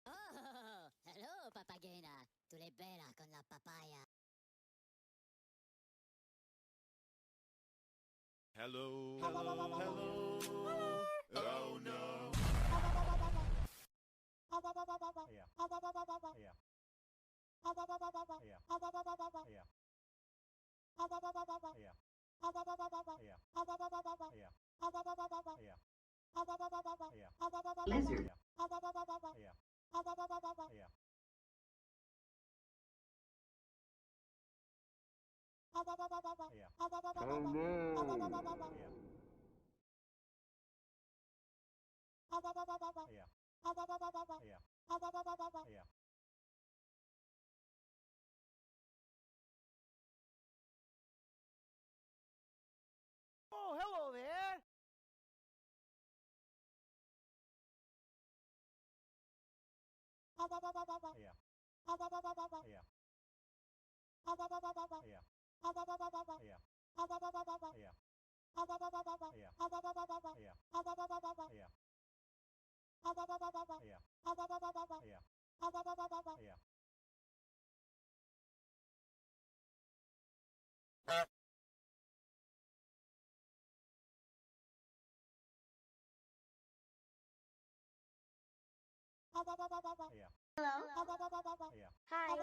Oh, hello, papagena. Tu l'hai bella con la papaya. Hello. Hello. Oh no. Lizard. Oh no. Oh, hello there! Hello. Hi.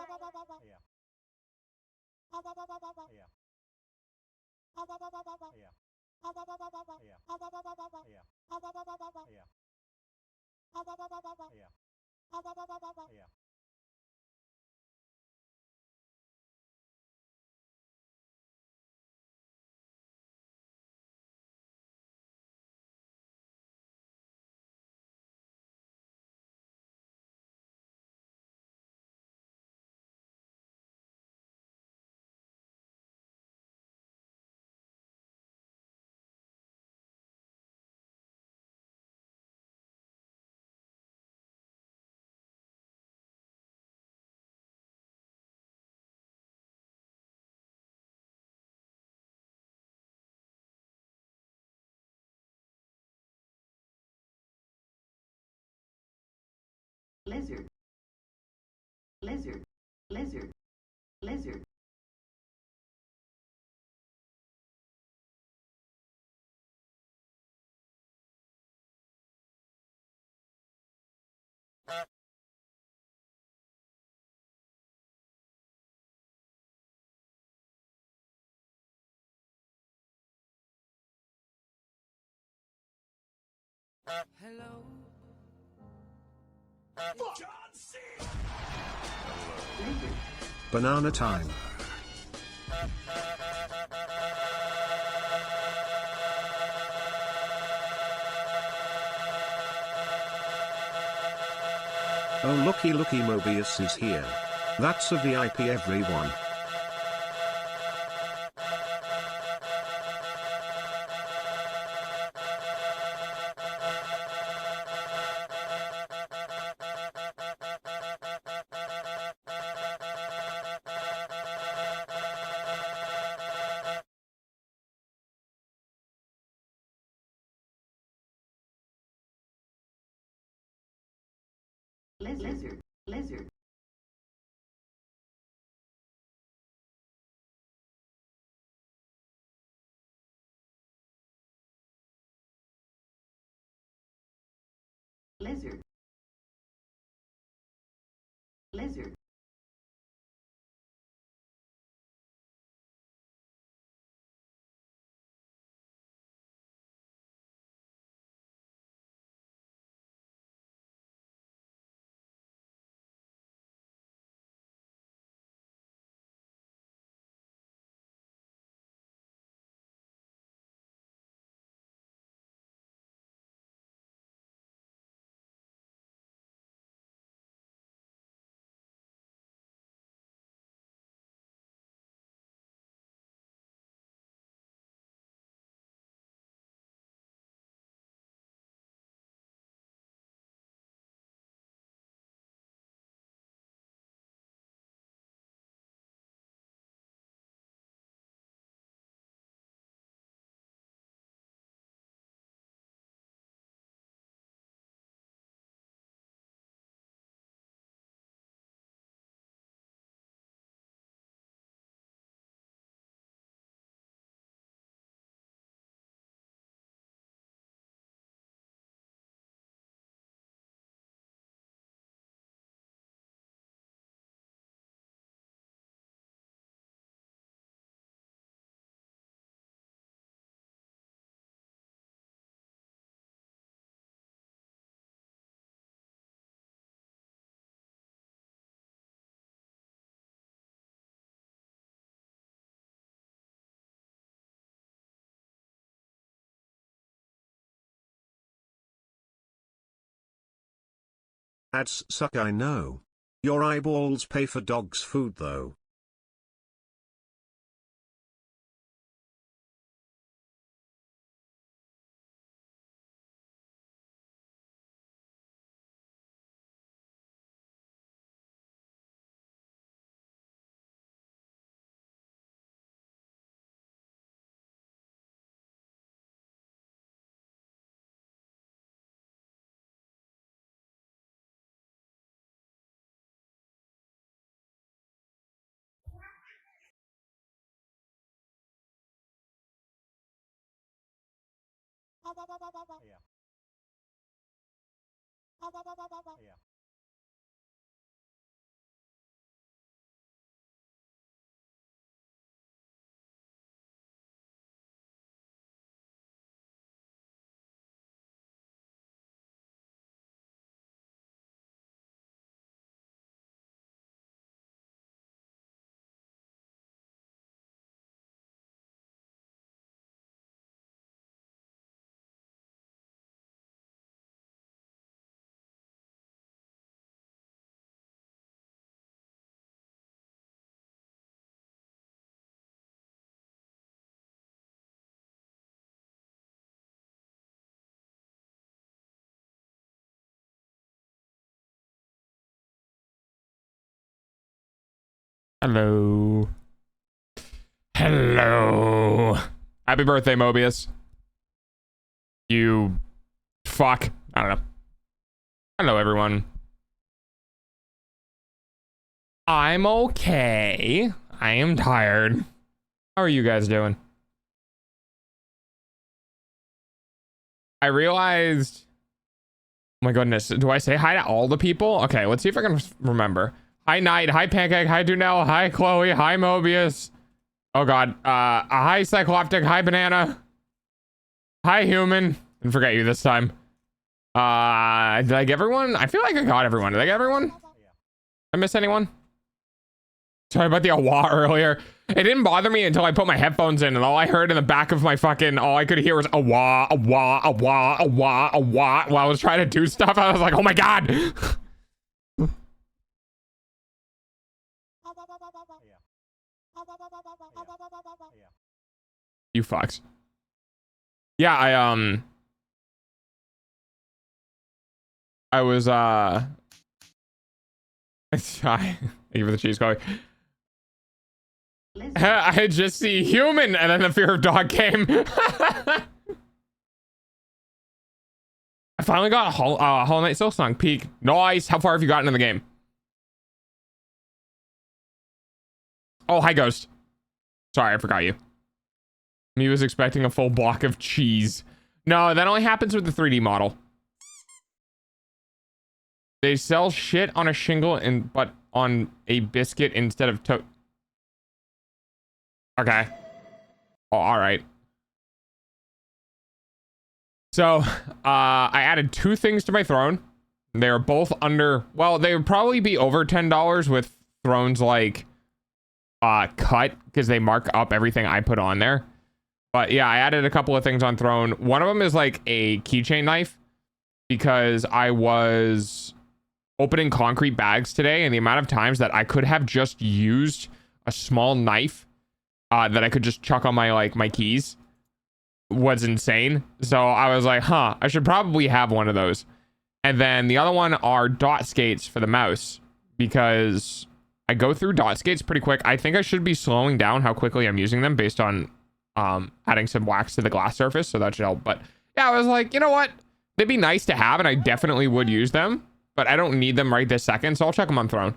Lizard. Lizard. Lizard. Lizard. Hello? John C. Lizard. Banana time. Oh looky Mobius is here. That's a VIP everyone. Lizard. Lizard. Lizard. Lizard. Ads suck, I know. Your eyeballs pay for dog's food though. Yeah. Yeah. Hello. Hello. Happy birthday, Mobius. You fuck. I don't know. Hello, everyone. I'm okay. I am tired. How are you guys doing? I realized... Oh my goodness. Do I say hi to all the people? Okay, let's see if I can remember. Hi, Knight. Hi, Pancake. Hi, Dunell. Hi, Chloe. Hi, Mobius. Oh, God. Hi, Cycloptic. Hi, Banana. Hi, Human. Didn't forget you this time. Did I get everyone? I feel like I got everyone. Did I get everyone? I miss anyone? Sorry about the awa earlier. It didn't bother me until I put my headphones in and all I heard in the back of my fucking, all I could hear was awa, awa, awa, awa, awa. While I was trying to do stuff, I was like, oh my God. You fucks. Yeah, I was, thank you for the cheese coffee. I just see human, and then the fear of dog came. I finally got a Hollow Knight Silksong peak. Nice. How far have you gotten in the game? Oh, hi, Ghost. Sorry, I forgot you. Me was expecting a full block of cheese. No, that only happens with the 3D model. They sell shit on a shingle but on a biscuit instead of Okay. Oh, all right. So, I added 2 things to my throne. They're both under, well, they would probably be over $10 with thrones like cut because they mark up everything I put on there. But yeah, I added a couple of things on throne. One of them is like a keychain knife because I was opening concrete bags today and the amount of times that I could have just used a small knife that I could just chuck on my keys was insane. So I was like, I should probably have one of those. And then the other one are dot skates for the mouse because I go through dot skates pretty quick. I think I should be slowing down how quickly I'm using them based on adding some wax to the glass surface, so that should help. But yeah, I was like, you know what? They'd be nice to have, and I definitely would use them, but I don't need them right this second, so I'll check them on Throne.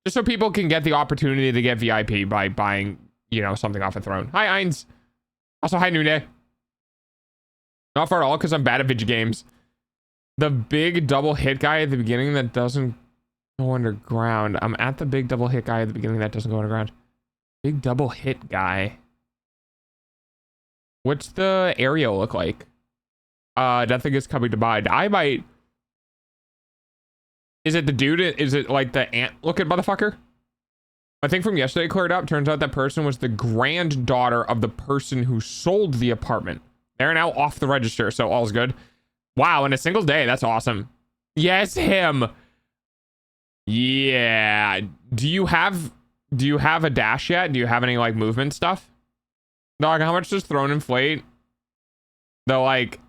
Just so people can get the opportunity to get VIP by buying, you know, something off a Throne. Hi, Eins. Also, hi, Nune. Not far at all, because I'm bad at video games. The big double hit guy at the beginning that doesn't go underground. I'm at the big double hit guy at the beginning that doesn't go underground. Big double hit guy. What's the area look like? Nothing is coming to mind. I might... Is it the dude? Is it like the ant looking motherfucker? I think from yesterday cleared up. Turns out that person was the granddaughter of the person who sold the apartment. They're now off the register, so all's good. Wow, in a single day. That's awesome. Yes, him. Yeah. Do you have a dash yet? Do you have any like movement stuff? Dog, how much does Throne inflate? The like,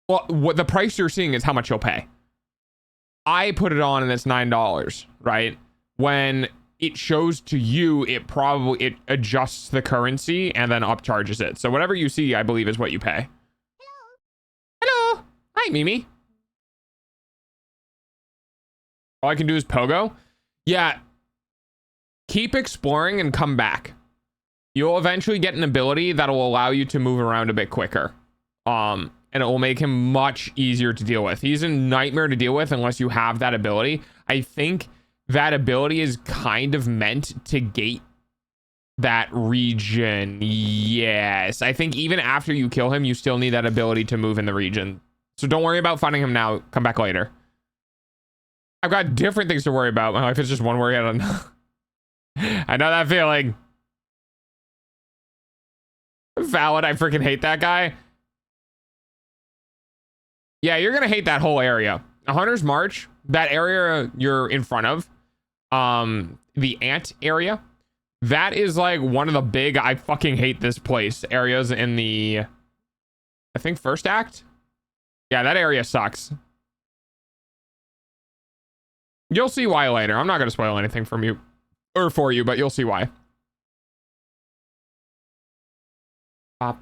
well, what the price you're seeing is how much you'll pay. I put it on and it's $9, right? When it shows to you, it adjusts the currency and then upcharges it. So whatever you see, I believe, is what you pay. Hello. Hi, Mimi. All I can do is pogo. Yeah. Keep exploring and come back. You'll eventually get an ability that'll allow you to move around a bit quicker. And it will make him much easier to deal with. He's a nightmare to deal with unless you have that ability. I think that ability is kind of meant to gate that region. Yes. I think even after you kill him, you still need that ability to move in the region. So don't worry about finding him now. Come back later. I've got different things to worry about. My life is just one worry. I don't know. I know that feeling. Valid. I freaking hate that guy. Yeah, you're gonna hate that whole area. A Hunter's March, that area you're in front of, the ant area, that is like one of the big I fucking hate this place areas in the, I think, first act. Yeah, that area sucks. You'll see why later. I'm not gonna spoil anything from you or for you, but you'll see why. Am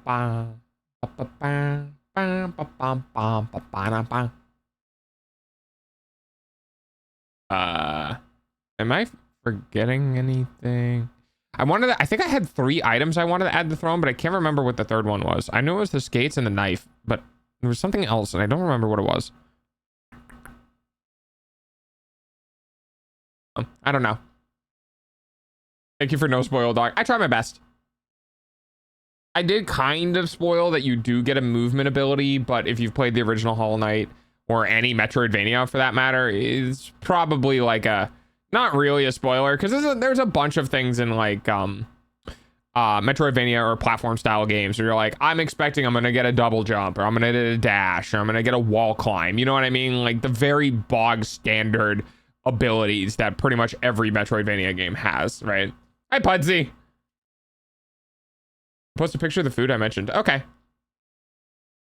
I forgetting anything? I think I had 3 items I wanted to add to the throne, but I can't remember what the third one was. I knew it was the skates and the knife, but there was something else and I don't remember what it was. I don't know. Thank you for no spoil, dog. I try my best. I did kind of spoil that you do get a movement ability, but if you've played the original Hollow Knight or any Metroidvania for that matter, it's probably like a, not really a spoiler, because there's a bunch of things in like Metroidvania or platform style games where you're like, I'm expecting I'm gonna get a double jump, or I'm gonna get a dash, or I'm gonna get a wall climb. You know what I mean? Like the very bog standard abilities that pretty much every Metroidvania game has, right? Hi, Pudsey. Post a picture of the food I mentioned. Okay.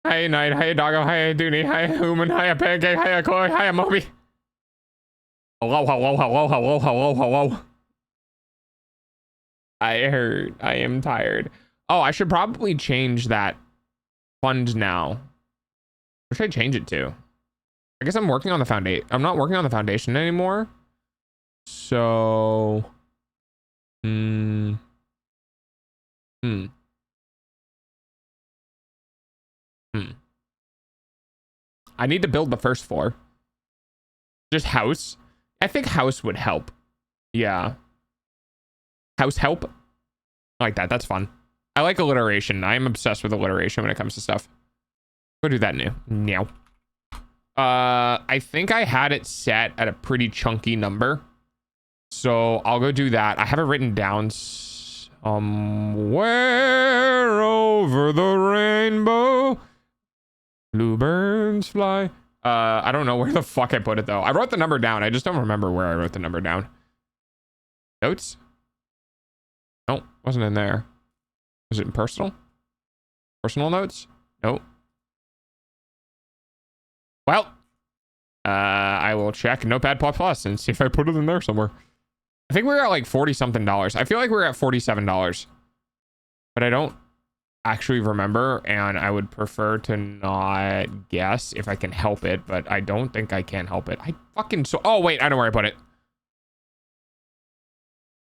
Hi, Knight. Hi, Doggo. Hi, Dooney. Hi, Human. Hi, Pancake. Hi, Chloe. Hi, Moby. Hello, hello, hello, hello, hello, hello. I heard. I am tired. Oh, I should probably change that fund now. What should I change it to? I guess I'm working on the foundation. I'm not working on the foundation anymore. So... I need to build the first floor. Just house. I think house would help. Yeah. House help. I like that. That's fun. I like alliteration. I am obsessed with alliteration when it comes to stuff. Go do that now. I think I had it set at a pretty chunky number. So I'll go do that. I have it written down somewhere over the rainbow. Bluebirds fly. I don't know where the fuck I put it though. I wrote the number down. I just don't remember where I wrote the number down. Notes? Nope, wasn't in there. Was it in personal? Personal notes? Nope. Well, I will check Notepad++ and see if I put it in there somewhere. I think we were at like $40-something. I feel like we were at $47, but I don't actually remember, and I would prefer to not guess if I can help it, but I don't think I can help it. Oh wait, I know where I put it.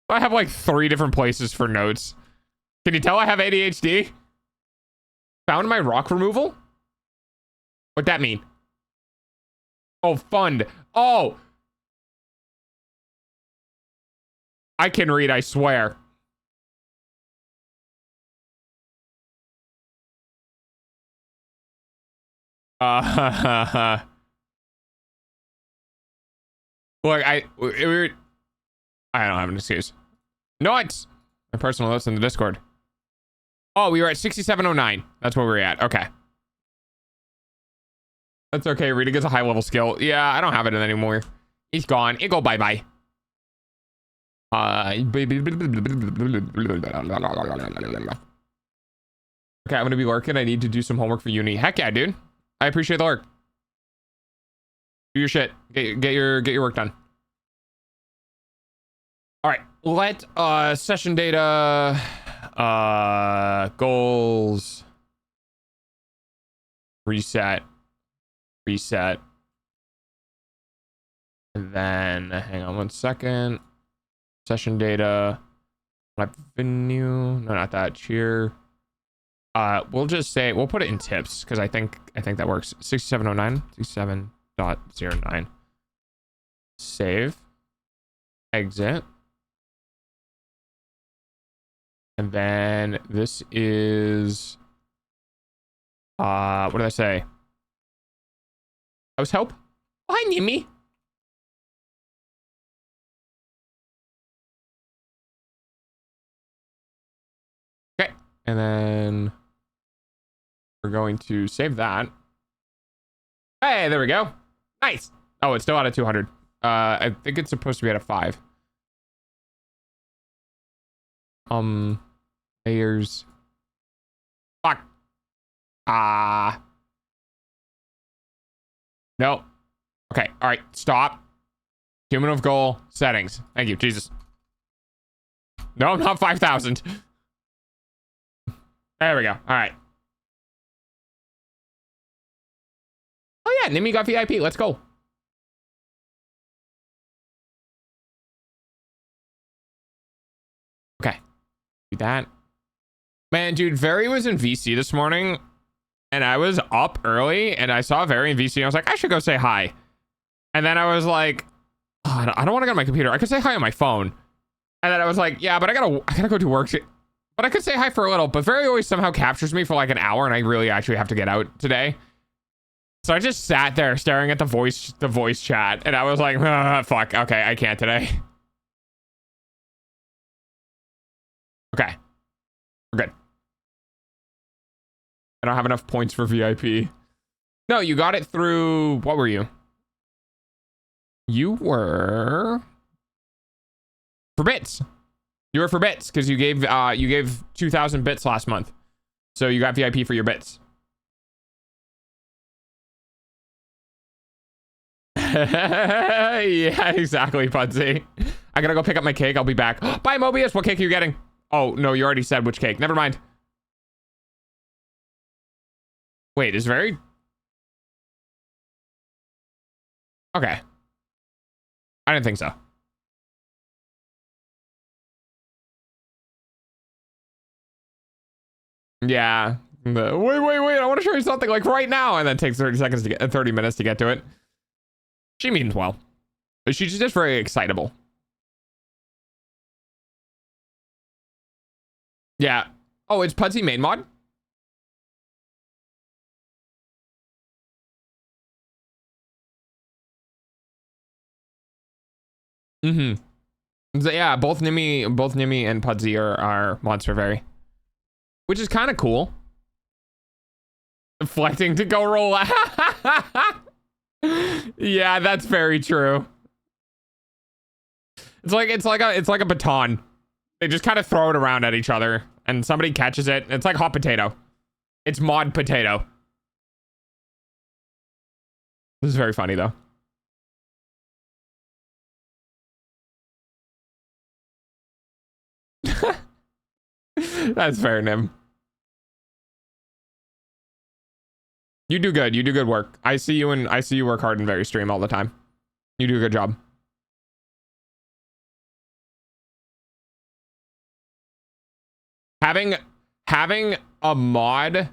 I have like 3 different places for notes. Can you tell I have ADHD? Found my rock removal? What'd that mean? Oh, fund. Oh! I can read, I swear. Look, I don't have an excuse. Notes! My personal notes in the Discord. Oh, we were at 6709. That's where we're at. Okay. That's okay. Reading is a high level skill. Yeah, I don't have it anymore. He's gone. It go bye-bye. Okay, I'm gonna be lurking. I need to do some homework for uni. Heck yeah, dude. I appreciate the lurk. Do your shit. Get your work done. All right. Let session data goals reset. And then hang on 1 second. Session data. Venue. No, not that. Cheer. We'll just say we'll put it in tips because I think that works. 6709. 67.09. Save. Exit. And then this is what did I say? House help? Oh, hi, Nimi. Okay, and then we're going to save that. Hey, there we go. Nice. Oh, it's still out of 200. I think it's supposed to be at a 5. Layers. Fuck. No. Okay. All right. Stop. Human of goal settings. Thank you. Jesus. No, not 5,000. There we go. All right. Oh yeah, Nimi got VIP. Let's go. Okay. Do that. Man, dude, Very was in VC this morning, and I was up early, and I saw Very in VC, and I was like, I should go say hi. And then I was like, oh, I don't want to go on my computer. I could say hi on my phone. And then I was like, yeah, but I gotta go do work. But I could say hi for a little, but Very always somehow captures me for like an hour, and I really actually have to get out today. So I just sat there staring at the voice chat, and I was like, fuck, okay, I can't today. Okay. We're good. I don't have enough points for VIP. No, you got it through... What were you? You were... For bits. You were for bits, because you gave 2,000 bits last month. So you got VIP for your bits. Yeah, exactly, Pudsey. I gotta go pick up my cake. I'll be back. Bye, Mobius. What cake are you getting? Oh, no, you already said which cake. Never mind. Wait, is Very... Okay. I didn't think so. Yeah. Wait, I want to show you something like right now. And then it takes 30 seconds to get 30 minutes to get to it. She means well. But she's just very excitable. Yeah. Oh, it's Pudsey main mod? Mm-hmm. So yeah, both Nimi and Pudsey are mods for Very. Which is kind of cool. Deflecting to go roll. Yeah, that's very true. It's like a baton. They just kind of throw it around at each other and somebody catches it. It's like hot potato. It's mod potato. This is very funny though. That's fair, Nim. You do good. You do good work. I see you work hard in Very stream all the time. You do a good job. Having a mod,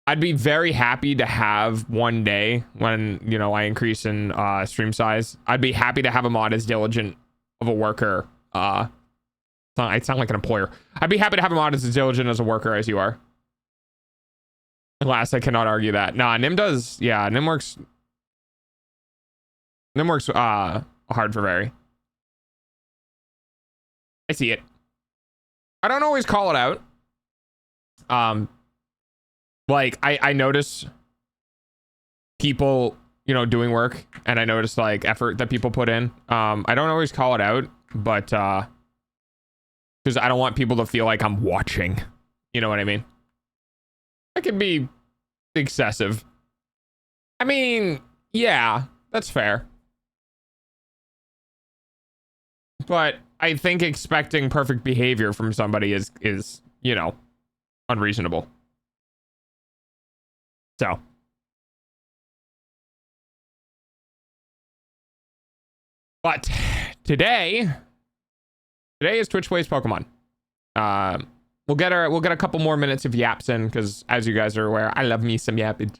I'd be very happy to have one day when, you know, I increase in stream size. I'd be happy to have a mod as diligent of a worker. I sound like an employer. I'd be happy to have a mod as diligent as a worker as you are. Alas, I cannot argue that. Nah, Nim does. Yeah, Nim works hard for Very. I see it. I don't always call it out. Like I notice people, you know, doing work and I notice like effort that people put in. I don't always call it out, but because I don't want people to feel like I'm watching. You know what I mean? It can be excessive. I mean, yeah, that's fair. But I think expecting perfect behavior from somebody is, you know, unreasonable. So. But today is Twitch Plays Pokemon. We'll get a couple more minutes of yaps in because, as you guys are aware, I love me some yappage.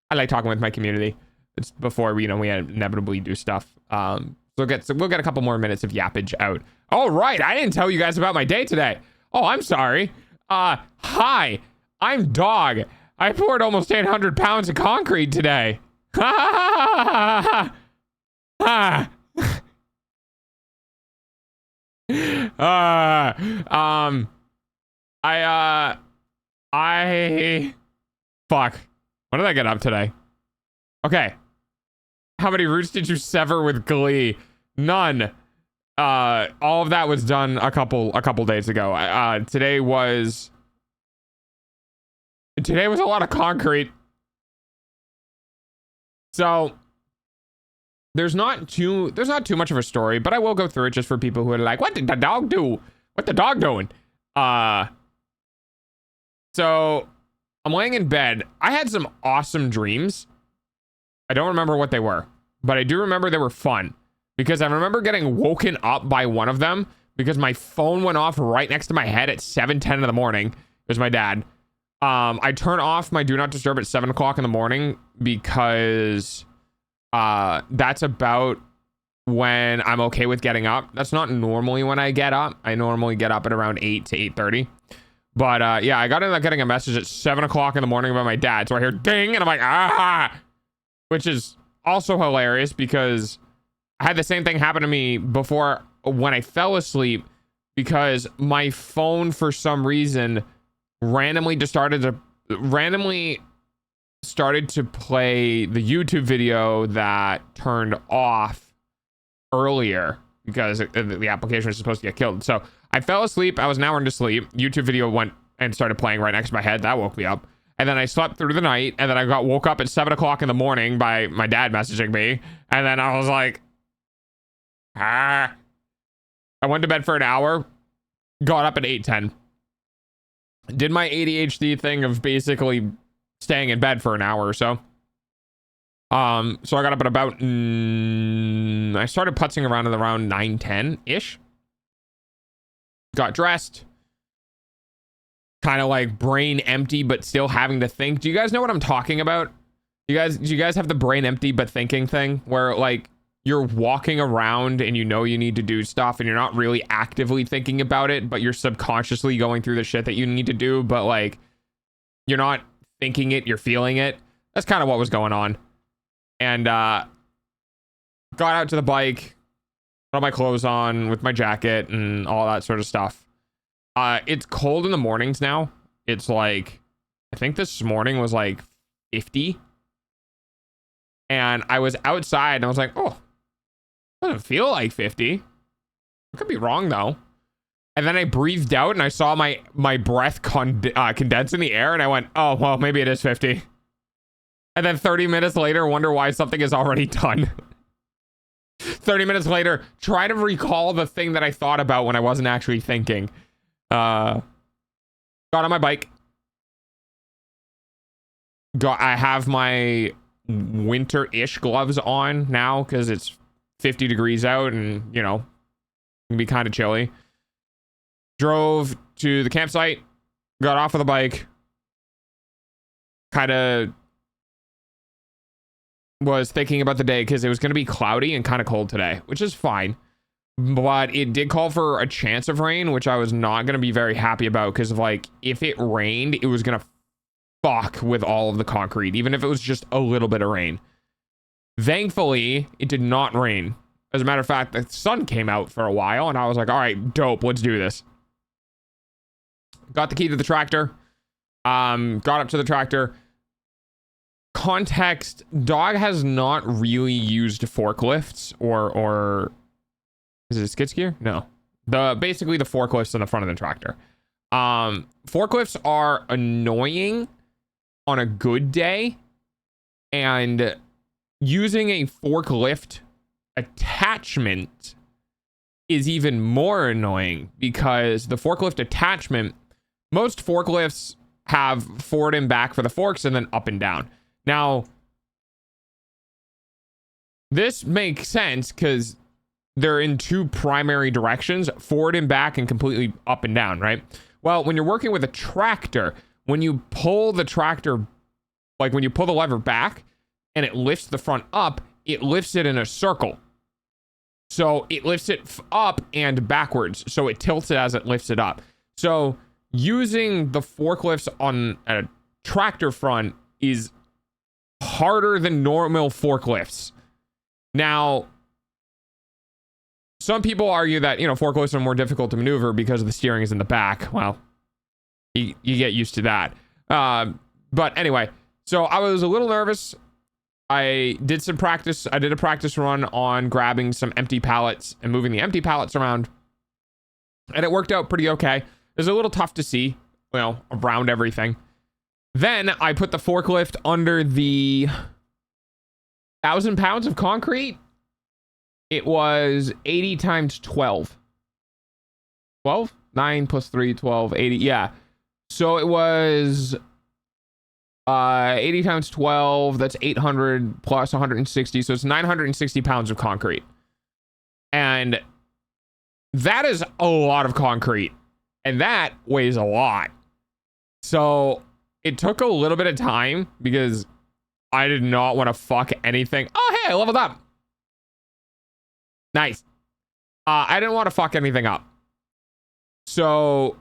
I like talking with my community. It's before we inevitably do stuff. So we'll get a couple more minutes of yappage out. All right, I didn't tell you guys about my day today. Oh, I'm sorry. Hi, I'm Dog. I poured almost 800 pounds of concrete today. Ha ha ha ha fuck. What did I get up today? Okay. How many roots did you sever with glee? None. All of that was done a couple days ago. Today was a lot of concrete. So there's not too much of a story, but I will go through it just for people who are like, what did the dog do? What the dog doing? So I'm laying in bed. I had some awesome dreams. I don't remember what they were, but I do remember they were fun because I remember getting woken up by one of them because my phone went off right next to my head at 7:10 in the morning. It was my dad. I turn off my do not disturb at 7 o'clock in the morning because that's about when I'm okay with getting up. That's not normally when I get up. I normally get up at around 8 to 8:30. But yeah, I got ended up getting a message at 7 o'clock in the morning by my dad. So I hear ding and I'm like, ah, which is also hilarious because I had the same thing happen to me before when I fell asleep because my phone for some reason randomly started to play the YouTube video that turned off earlier because the application was supposed to get killed. So I fell asleep. I was an hour into sleep. YouTube video went and started playing right next to my head. That woke me up. And then I slept through the night. And then I woke up at 7 o'clock in the morning by my dad messaging me. And then I was like, I went to bed for an hour. Got up at 8:10. Did my ADHD thing of basically staying in bed for an hour or so. So I got up at about I started putzing around at around 9:10 ish. Got dressed, kind of like brain empty but still having to think. Do you guys know what I'm talking about? Do you guys have the brain empty but thinking thing where like you're walking around and you know you need to do stuff and you're not really actively thinking about it, but you're subconsciously going through the shit that you need to do, but like you're not thinking it, you're feeling it. That's kind of what was going on. And got out to the bike, put all my clothes on with my jacket and all that sort of stuff. It's cold in the mornings now. It's like, I think this morning was like 50. And I was outside and I was like, oh, doesn't feel like 50. I could be wrong though. And then I breathed out and I saw my breath condense in the air and I went, oh, well, maybe it is 50. And then 30 minutes later, wonder why something is already done. 30 minutes later, try to recall the thing that I thought about when I wasn't actually thinking. Got on my bike. I have my winter-ish gloves on now because it's 50 degrees out and, you know, it can be kind of chilly. Drove to the campsite, got off of the bike, kind of was thinking about the day because it was going to be cloudy and kind of cold today, which is fine. But it did call for a chance of rain, which I was not going to be very happy about because, like, if it rained, it was going to fuck with all of the concrete, even if it was just a little bit of rain. Thankfully, it did not rain. As a matter of fact, the sun came out for a while, and I was like, all right, dope, let's do this. Got the key to the tractor. Got up to the tractor. context, Dog has not really used forklifts or is it a skid steer? No. Basically the forklifts in the front of the tractor. Forklifts are annoying on a good day, and using a forklift attachment is even more annoying because the forklift attachment, most forklifts have forward and back for the forks and then up and down. Now, this makes sense because they're in two primary directions, forward and back and completely up and down, right? Well, when you're working with a tractor, when you pull the tractor, like when you pull the lever back and it lifts the front up, it lifts it in a circle. So it lifts it up and backwards. So it tilts it as it lifts it up. So using the forklifts on a tractor front is harder than normal forklifts. Now, some people argue that, forklifts are more difficult to maneuver because the steering is in the back. Well, you get used to that. But anyway, so I was a little nervous. I did some practice. I did a practice run on grabbing some empty pallets and moving the empty pallets around. And it worked out pretty okay. It was a little tough to see, around everything. Then I put the forklift under the 1,000 pounds of concrete. It was 80 times 12. 12? 9 plus 3, 12, 80. Yeah. So it was 80 times 12. That's 800 plus 160. So it's 960 pounds of concrete. And that is a lot of concrete. And that weighs a lot. So it took a little bit of time because I did not want to fuck anything. Oh, hey, I leveled up. Nice. I didn't want to fuck anything up. So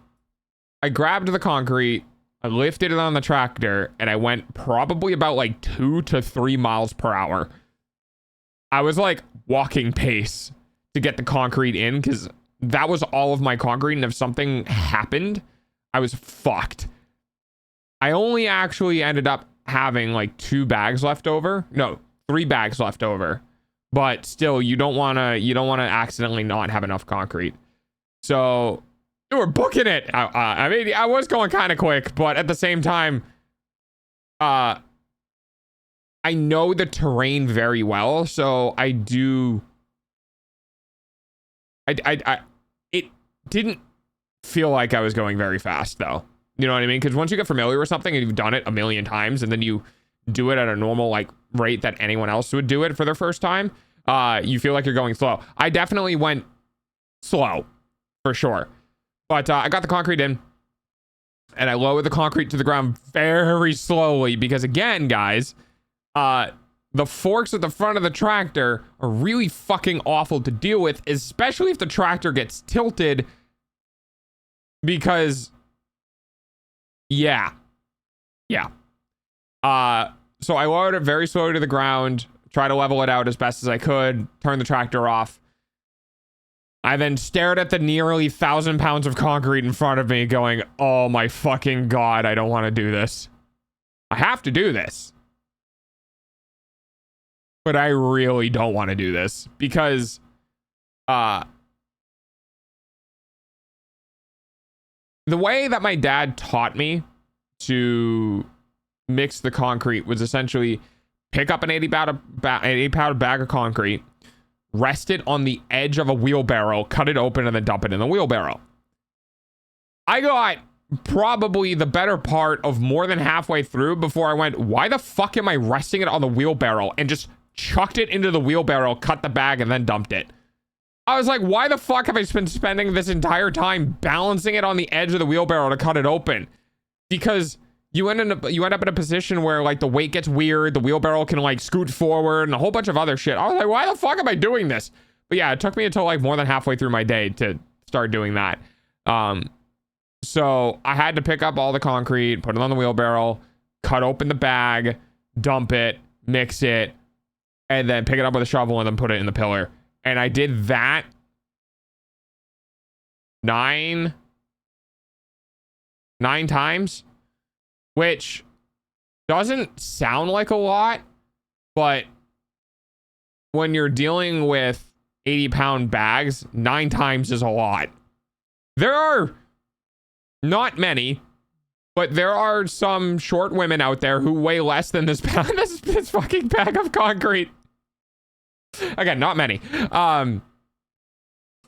I grabbed the concrete, I lifted it on the tractor, and I went probably about like 2 to 3 miles per hour. I was like walking pace to get the concrete in because that was all of my concrete. And if something happened, I was fucked. I only actually ended up having like 2 bags left over. No, 3 bags left over. But still, you don't want to accidentally not have enough concrete. So we were booking it. I mean, I was going kind of quick, but at the same time, I know the terrain very well, so I do. It didn't feel like I was going very fast, though. You know what I mean? Because once you get familiar with something and you've done it a million times, and then you do it at a normal rate that anyone else would do it for their first time, you feel like you're going slow. I definitely went slow, for sure. But I got the concrete in, and I lowered the concrete to the ground very slowly because, again, guys, the forks at the front of the tractor are really fucking awful to deal with, especially if the tractor gets tilted because, yeah. So I lowered it very slowly to the ground, try to level it out as best as I could, turn the tractor off. I then stared at the nearly 1,000 pounds of concrete in front of me going, oh my fucking God, I don't want to do this. I have to do this. But I really don't want to do this because, the way that my dad taught me to mix the concrete was essentially pick up an 80-pound bag of concrete, rest it on the edge of a wheelbarrow, cut it open, and then dump it in the wheelbarrow. I got probably the better part of more than halfway through before I went, why the fuck am I resting it on the wheelbarrow? And just chucked it into the wheelbarrow, cut the bag, and then dumped it. I was like, why the fuck have I been spending this entire time balancing it on the edge of the wheelbarrow to cut it open? Because you end up in a position where like the weight gets weird, the wheelbarrow can like scoot forward and a whole bunch of other shit. I was like, why the fuck am I doing this? But yeah, it took me until like more than halfway through my day to start doing that. So I had to pick up all the concrete, put it on the wheelbarrow, cut open the bag, dump it, mix it, and then pick it up with a shovel and then put it in the pillar. And I did that 9 times, which Doesn't sound like a lot, but when you're dealing with 80-pound bags, 9 times is a lot. There are not many, but there are some short women out there who weigh less than this this fucking bag of concrete. Again, not many.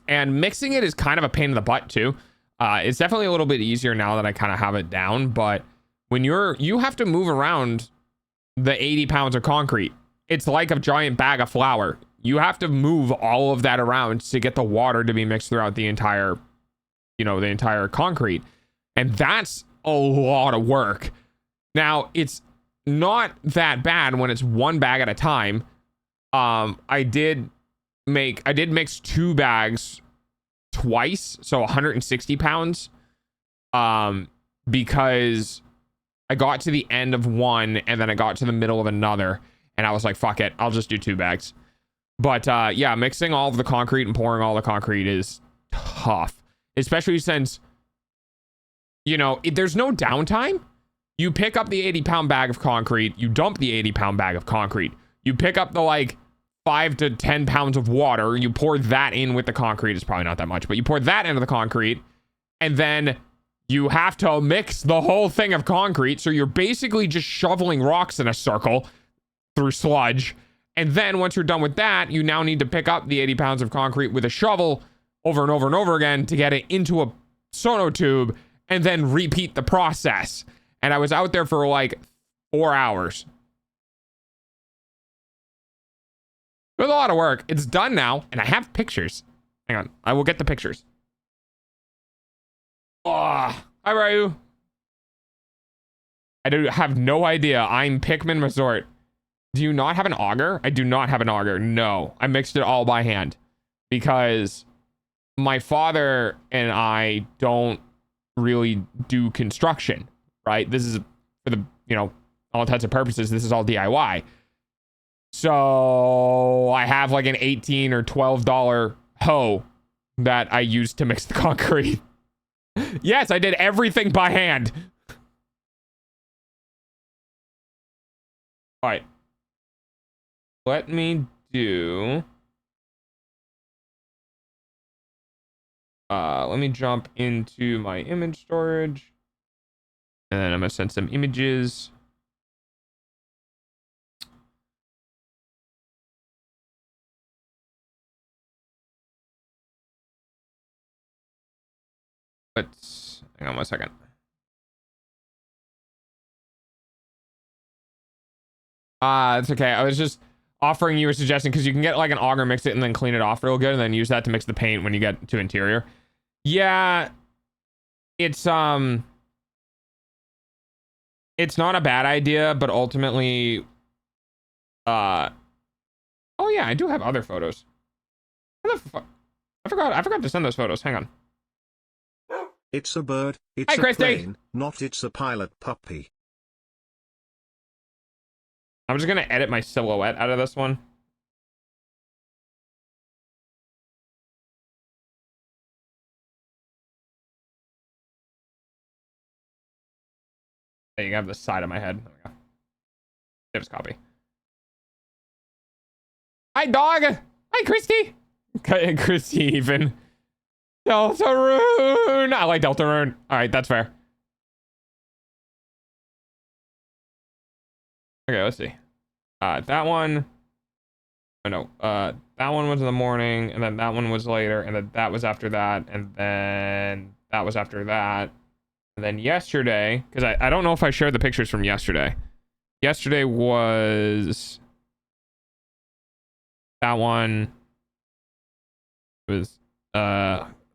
And mixing it is kind of a pain in the butt too. It's definitely a little bit easier now that I kind of have it down, but when you have to move around the 80 pounds of concrete. It's like a giant bag of flour. You have to move all of that around to get the water to be mixed throughout the entire, the entire concrete. And that's a lot of work. Now, it's not that bad when it's one bag at a time. I did mix 2 bags twice, so 160 pounds, because I got to the end of one and then I got to the middle of another and I was like, fuck it, I'll just do 2 bags. But yeah, mixing all of the concrete and pouring all the concrete is tough, especially since, there's no downtime. You pick up the 80-pound bag of concrete, you dump the 80-pound bag of concrete, you pick up the 5 to 10 pounds of water, you pour that in with the concrete. It's probably not that much, but you pour that into the concrete, and then you have to mix the whole thing of concrete. So you're basically just shoveling rocks in a circle through sludge. And then once you're done with that, you now need to pick up the 80 pounds of concrete with a shovel over and over and over again to get it into a sonotube and then repeat the process. And I was out there for 4 hours. It was a lot of work. It's done now, and I have pictures. Hang on, I will get the pictures. Oh, hi, Ryu. I have no idea. I'm Pikmin Resort. Do you not have an auger? I do not have an auger. No, I mixed it all by hand because my father and I don't really do construction, right? This is for the, all intents and purposes, this is all DIY. So I have an $18 or $12 hoe that I use to mix the concrete. Yes, I did everything by hand. All right. Let me do... let me jump into my image storage. And then I'm going to send some images. Let's hang on 1 second. It's okay. I was just offering you a suggestion because you can get an auger, mix it, and then clean it off real good, and then use that to mix the paint when you get to interior. Yeah, it's not a bad idea, but ultimately, oh yeah, I do have other photos. What the fuck? I forgot to send those photos. Hang on. It's a bird, it's Hi, a Christy. plane, not it's a pilot puppy. I'm just gonna edit my silhouette out of this one. There you have the side of my head. There we go. Saves copy. Hi, dog. Hi, Christy. Christy, even. Deltarune. I like Deltarune. All right, that's fair. Okay, let's see. That one. Oh no. That one was in the morning, and then that one was later, and then that was after that, and then that was after that, and then yesterday. Because I don't know if I shared the pictures from yesterday. Yesterday was that one. Was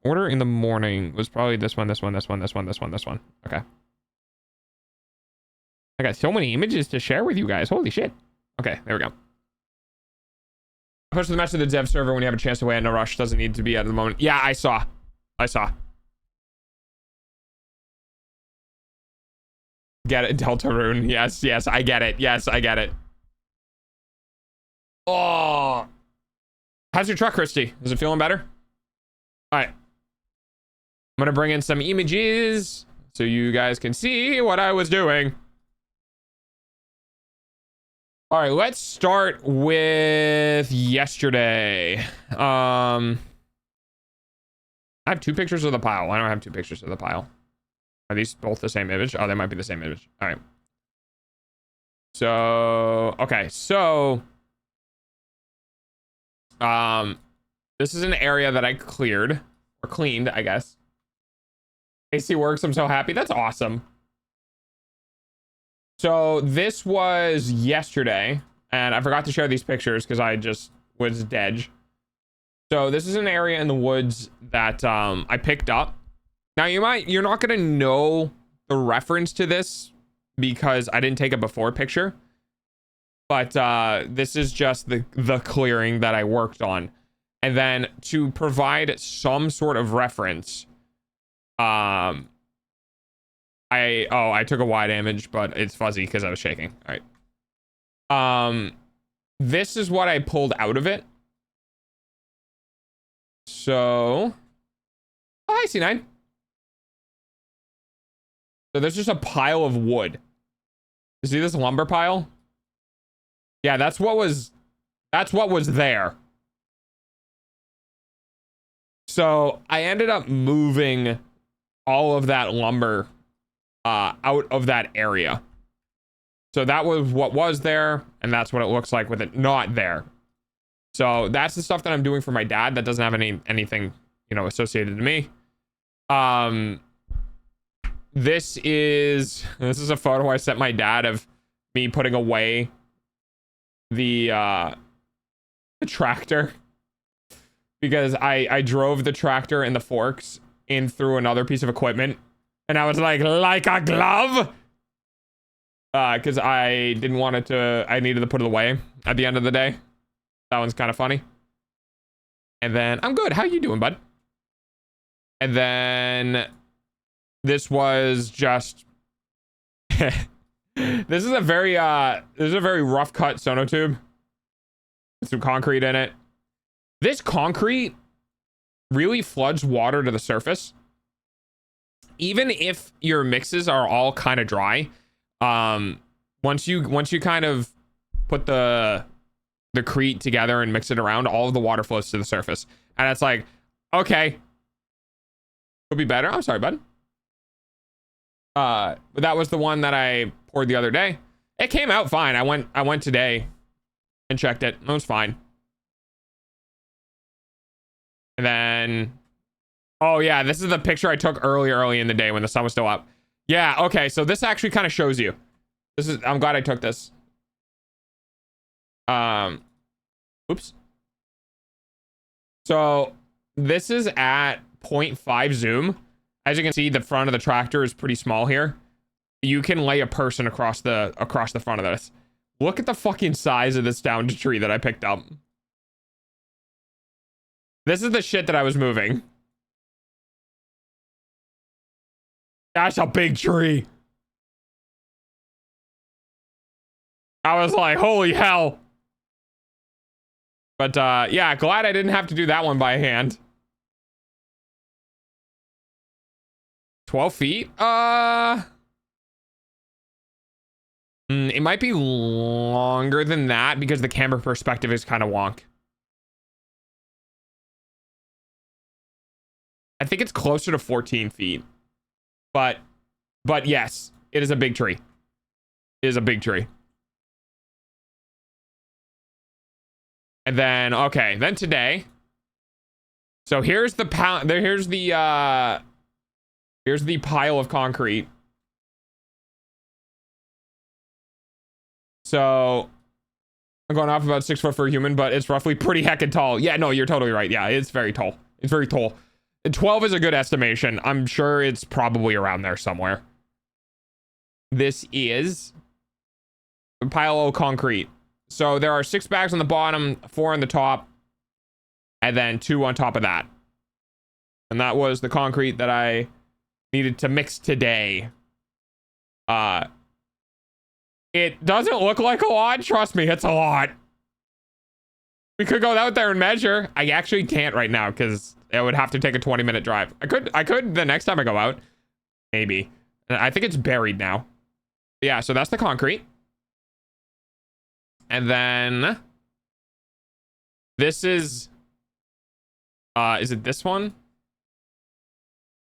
order in the morning was probably this one. Okay. I got so many images to share with you guys. Holy shit. Okay, there we go. Push the message to the dev server when you have a chance to wait. No rush. Doesn't need to be at the moment. Yeah, I saw. Get it, Deltarune. Yes, I get it. Yes, I get it. Oh. How's your truck, Christy? Is it feeling better? All right. I'm going to bring in some images so you guys can see what I was doing. All right, let's start with yesterday. I have two pictures of the pile. I don't have two pictures of the pile. Are these both the same image? Oh, they might be the same image. All right. So, okay. So, this is an area that I cleared or cleaned, I guess. AC works. I'm so happy. That's awesome. So this was yesterday, and I forgot to share these pictures because I just was dead. So this is an area in the woods that I picked up. Now you're not gonna know the reference to this because I didn't take a before picture, but this is just the clearing that I worked on, and then to provide some sort of reference, I took a wide image, but it's fuzzy because I was shaking. All right. This is what I pulled out of it. So, oh, hi, C9. So there's just a pile of wood. You see this lumber pile? Yeah, that's what was there. So I ended up moving all of that lumber out of that area. So that was what was there, and that's what it looks like with it not there. So that's the stuff that I'm doing for my dad that doesn't have anything, you know, associated to me. This is a photo I sent my dad of me putting away the tractor, because I drove the tractor and the forks in through another piece of equipment, and I was like a glove, because I didn't want it to, I needed to put it away at the end of the day. That one's kind of funny. And then I'm good. How you doing, bud? And then this was just this is a very rough cut sonotube with some concrete in it. This concrete really floods water to the surface. Even if your mixes are all kind of dry, once you kind of put the crete together and mix it around, all of the water flows to the surface. And it's like, okay, could be better. I'm sorry, bud. But that was the one that I poured the other day. It came out fine. I went today and checked it. It was fine. And then, oh yeah, this is the picture I took early in the day when the sun was still up. Yeah, okay, so this actually kind of shows you. I'm glad I took this. Oops. So this is at 0.5 zoom. As you can see, the front of the tractor is pretty small here. You can lay a person across the front of this. Look at the fucking size of this downed tree that I picked up. This is the shit that I was moving. That's a big tree. I was like, holy hell. But yeah, glad I didn't have to do that one by hand. 12 feet? It might be longer than that because the camera perspective is kind of wonk. I think it's closer to 14 feet. But yes, it is a big tree. It is a big tree. And then, okay, then today. So here's the here's the pile of concrete. So I'm going off about 6 foot for a human, but it's roughly pretty heckin' tall. Yeah, no, you're totally right. Yeah, it's very tall. It's very tall. 12 is a good estimation. I'm sure it's probably around there somewhere. This is a pile of concrete. So there are 6 bags on the bottom, 4 on the top, and then 2 on top of that. And that was the concrete that I needed to mix today. It doesn't look like a lot. Trust me, it's a lot. We could go out there and measure. I actually can't right now because it would have to take a 20-minute drive. I could the next time I go out. Maybe. I think it's buried now. Yeah, so that's the concrete. And then this is it this one?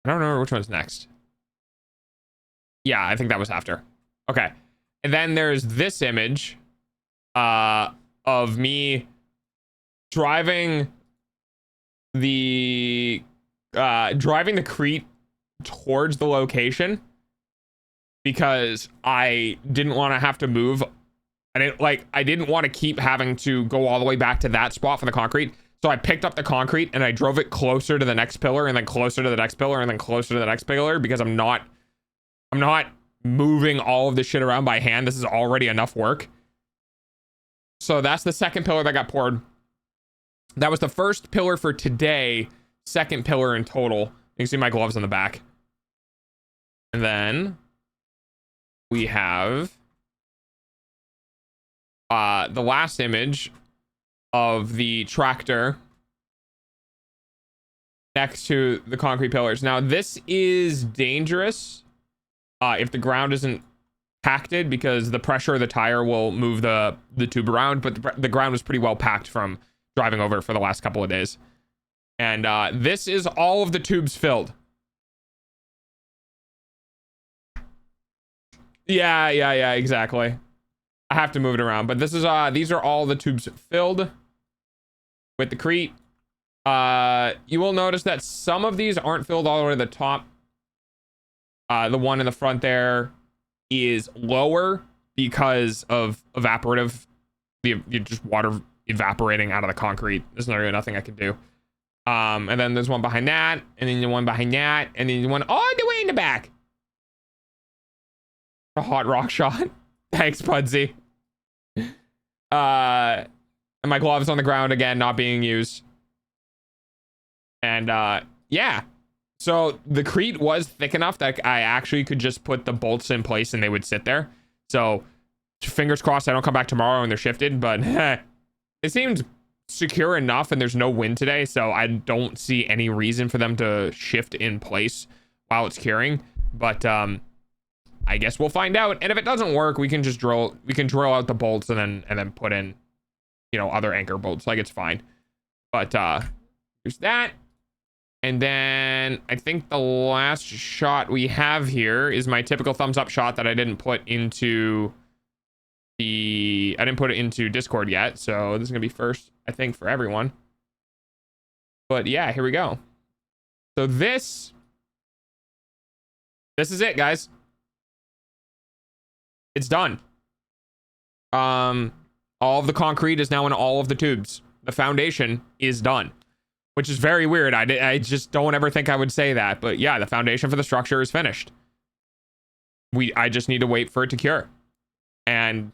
I don't remember which one's next. Yeah, I think that was after. Okay. And then there's this image of me driving the Crete towards the location because I didn't want to have to move. I didn't want to keep having to go all the way back to that spot for the concrete. So I picked up the concrete and I drove it closer to the next pillar and then closer to the next pillar and then closer to the next pillar because I'm not moving all of this shit around by hand. This is already enough work. So that's the second pillar that got poured. That was the first pillar for today. Second pillar in total. You can see my gloves on the back. And then we have the last image of the tractor next to the concrete pillars. Now this is dangerous if the ground isn't packed, because the pressure of the tire will move the tube around, but the ground was pretty well packed from driving over it for the last couple of days. And this is all of the tubes filled. Yeah, exactly. I have to move it around, but this is these are all the tubes filled with the Crete. You will notice that some of these aren't filled all the way to the top. The one in the front there is lower because of evaporative, just water evaporating out of the concrete. There's really nothing I can do. And then there's one behind that, and then the one behind that, and then the one all the way in the back. A hot rock shot. Thanks, Pudsey. And my gloves on the ground again, not being used. And yeah. So the Crete was thick enough that I actually could just put the bolts in place and they would sit there. So fingers crossed I don't come back tomorrow and they're shifted, but it seems secure enough and there's no wind today, so I don't see any reason for them to shift in place while it's curing. But I guess we'll find out. And if it doesn't work, we can just drill out the bolts and then put in, you know, other anchor bolts. Like, it's fine. But there's that. And then I think the last shot we have here is my typical thumbs up shot that I didn't put into Discord yet. So this is gonna be first, I think, for everyone. But yeah, here we go. So this is it, guys. It's done. All of the concrete is now in all of the tubes. The foundation is done. Which is very weird. I just don't ever think I would say that. But yeah, the foundation for the structure is finished. I just need to wait for it to cure. And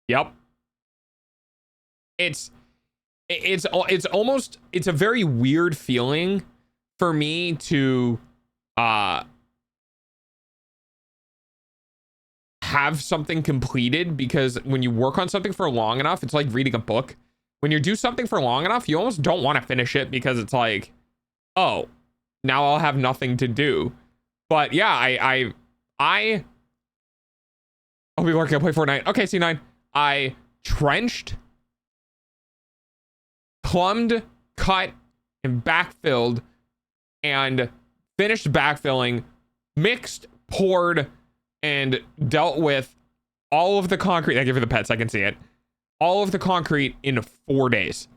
yep. It's almost, it's a very weird feeling for me to have something completed, because when you work on something for long enough, it's like reading a book. When you do something for long enough, you almost don't want to finish it because it's like, oh, now I'll have nothing to do. But yeah, I'll be working. I'll play Fortnite. Okay, C9. I trenched, plumbed, cut, and backfilled, and finished backfilling, mixed, poured, and dealt with all of the concrete. Thank you for the pets. I can see it. All of the concrete in 4 days.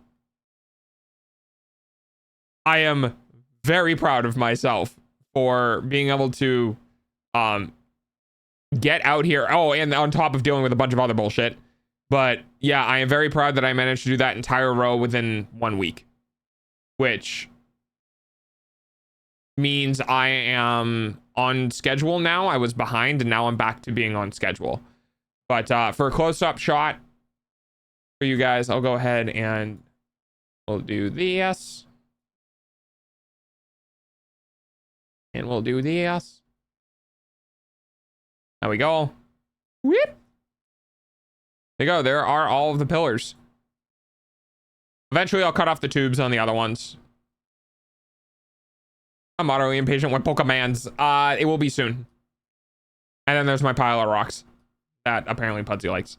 I am very proud of myself for being able to get out here. Oh, and on top of dealing with a bunch of other bullshit. But yeah, I am very proud that I managed to do that entire row within 1 week. Which means I am on schedule now. I was behind and now I'm back to being on schedule. But for a close-up shot for you guys, I'll go ahead and we'll do this. And we'll do this. There we go. Whoop. There you go. There are all of the pillars. Eventually, I'll cut off the tubes on the other ones. I'm moderately impatient with Pokémons. It will be soon. And then there's my pile of rocks that apparently Pudsey likes.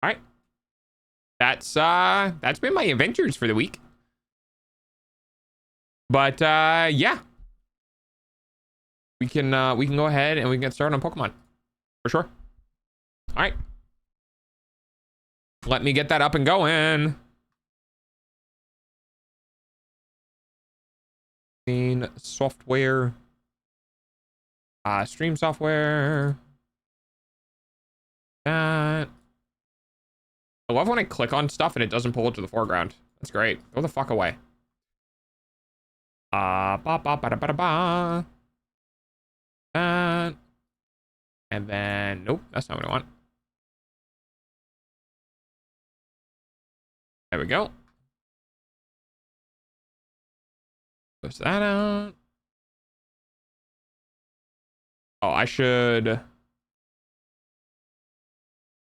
All right. That's been my adventures for the week. But yeah. We can go ahead and we can get started on Pokemon. For sure. All right. Let me get that up and going. Scene software. Stream software. That. I love when I click on stuff and it doesn't pull it to the foreground. That's great. Go the fuck away. Ba ba ba da ba da ba. That. And then nope, that's not what I want. There we go. Push that out. Oh, I should. I'm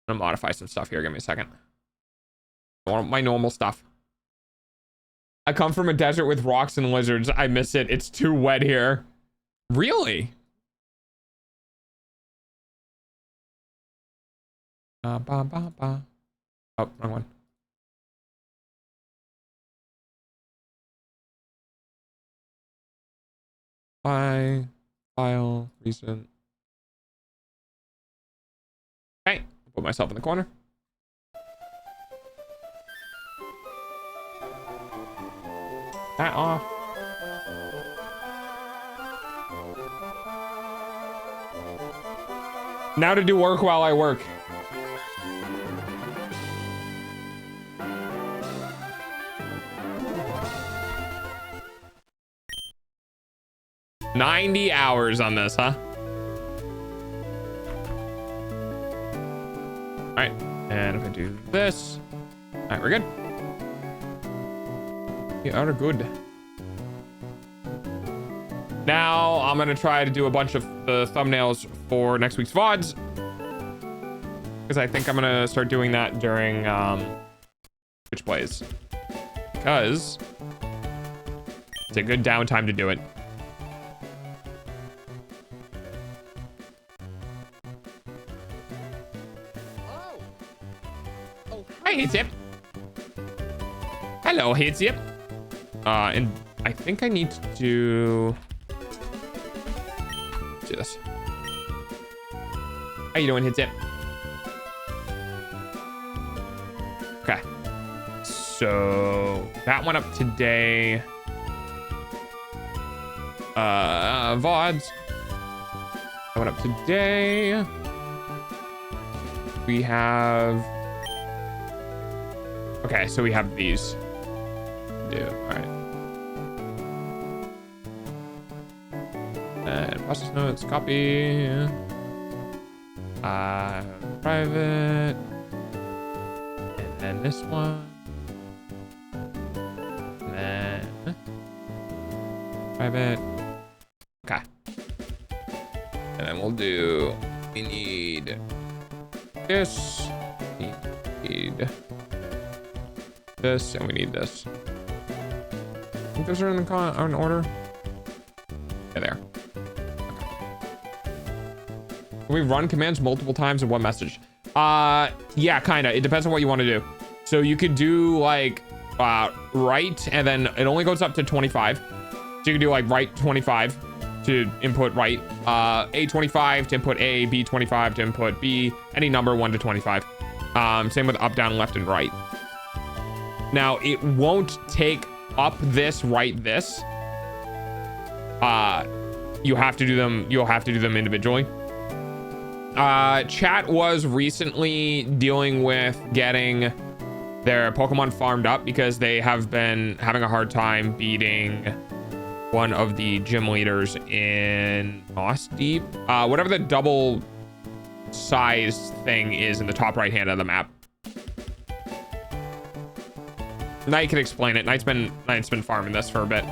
gonna modify some stuff here. Give me a second. I want my normal stuff. I come from a desert with rocks and lizards. I miss it. It's too wet here. Really? Ba ba ba. Oh, wrong one. File, recent. Okay, put myself in the corner. That off. Now to do work while I work. $90 hours on this, huh? All right, and if I do this, all right, we're good. We are good. Now I'm gonna try to do a bunch of the thumbnails for next week's VODs, because I think I'm gonna start doing that during Twitch plays, because it's a good downtime to do it. Hi, Hitsip. Hello, Hitsip. And I think I need to do this. How you doing, Hitsip? Okay. So that went up today. VODs. That went up today. We have. Okay, so we have these. Do all right. And process notes, copy. Private. And then this one. And then private. Okay. And then we'll do. We need this. We need this, and we need this. I think those are in the in order. Yeah, there. Okay. Can we run commands multiple times in one message? Yeah, kinda. It depends on what you want to do. So you could do like write, and then it only goes up to 25. So you can do like write 25 to input write, A25 to input A, B25 to input B, any number 1 to 25. Same with up, down, left, and right. Now it won't take up this, write this. You have to do them. You'll have to do them individually. Chat was recently dealing with getting their Pokemon farmed up because they have been having a hard time beating one of the gym leaders in Moss Deep. Whatever the double size thing is in the top right hand of the map. Knight can explain it. Knight's been farming this for a bit.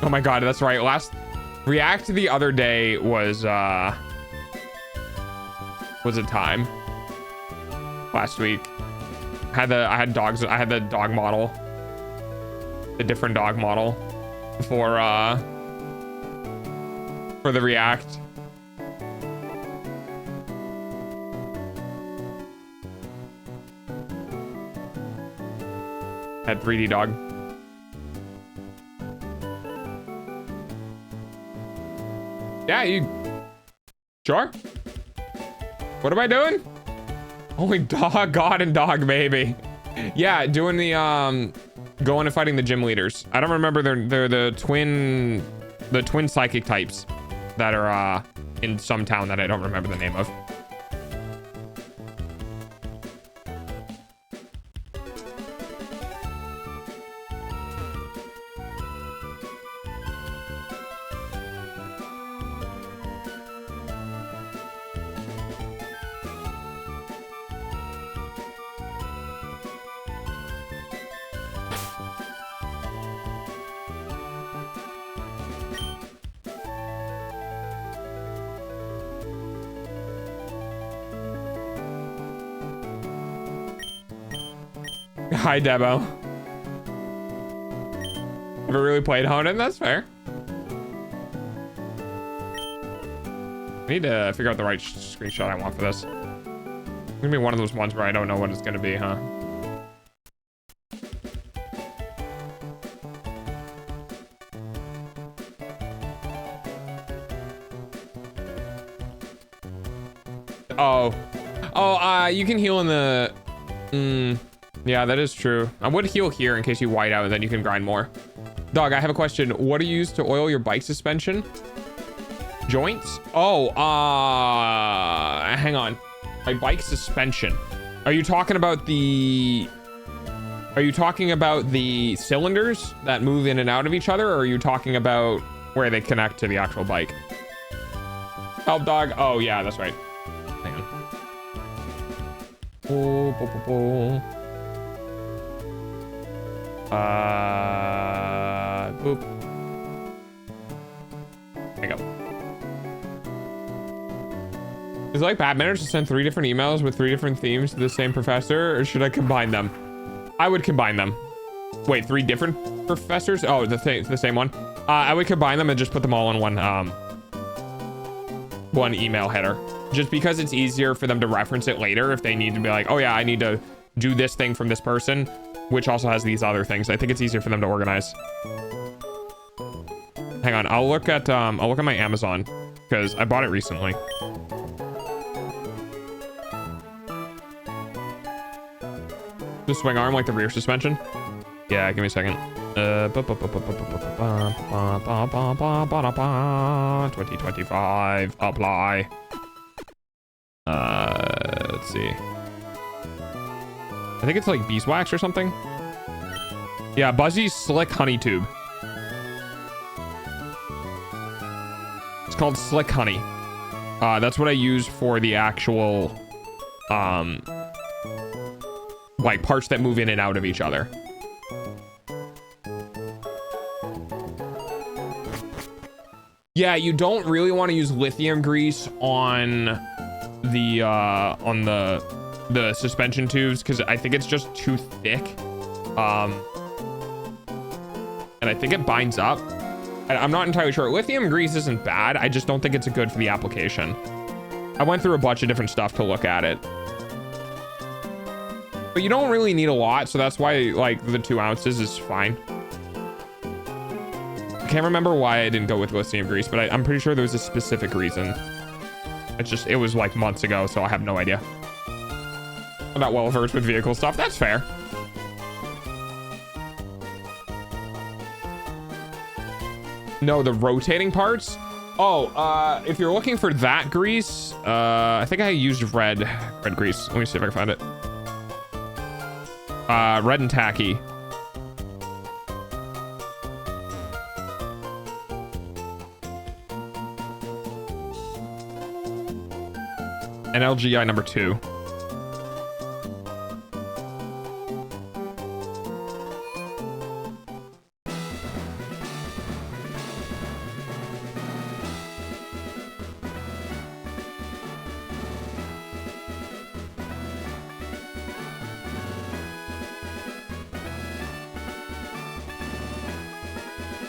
Oh my god, that's right. Last React the other day was a time. Last week. I had dogs. I had the dog model. The different dog model for the React. Had 3D dog. Yeah, you sure? What am I doing? Only dog, God, and dog, baby. Yeah, doing the going and fighting the gym leaders. I don't remember they're the twin psychic types that are in some town that I don't remember the name of. Hi, Debo. Never really played Honen, that's fair. I need to figure out the right screenshot I want for this. It's gonna be one of those ones where I don't know what it's gonna be, huh? You can heal in the... yeah, that is true. I would heal here in case you white out and then you can grind more. Dog, I have a question. What do you use to oil your bike suspension? Joints? Oh, hang on. My bike suspension. Are you talking about the... Are you talking about the cylinders that move in and out of each other? Or are you talking about where they connect to the actual bike? Help, dog. Oh, yeah, that's right. Hang on. Boop. There you go. Is it like bad manners to send 3 different emails with 3 different themes to the same professor, or should I combine them? I would combine them. Wait, 3 different professors? Oh, the same one. I would combine them and just put them all in one email header. Just because it's easier for them to reference it later if they need to be like, oh yeah, I need to do this thing from this person, which also has these other things. I think it's easier for them to organize. Hang on, I'll look at my Amazon because I bought it recently. The swing arm, like the rear suspension. Yeah, give me a second. 2025 apply. Let's see. I think it's like beeswax or something. Yeah, Buzzy's Slick Honey Tube. It's called Slick Honey. That's what I use for the actual, like parts that move in and out of each other. Yeah, you don't really want to use lithium grease on the suspension tubes because I think it's just too thick. And I think it binds up. I'm not entirely sure. Lithium grease isn't bad. I just don't think it's good for the application. I went through a bunch of different stuff to look at it. But you don't really need a lot, so that's why like the 2 ounces is fine. I can't remember why I didn't go with lithium grease, but I'm pretty sure there was a specific reason. It was like months ago, so I have no idea. I'm not well versed with vehicle stuff. That's fair. No, the rotating parts. Oh, if you're looking for that grease, I think I used red grease. Let me see if I can find it. Red and tacky. NLGI number 2.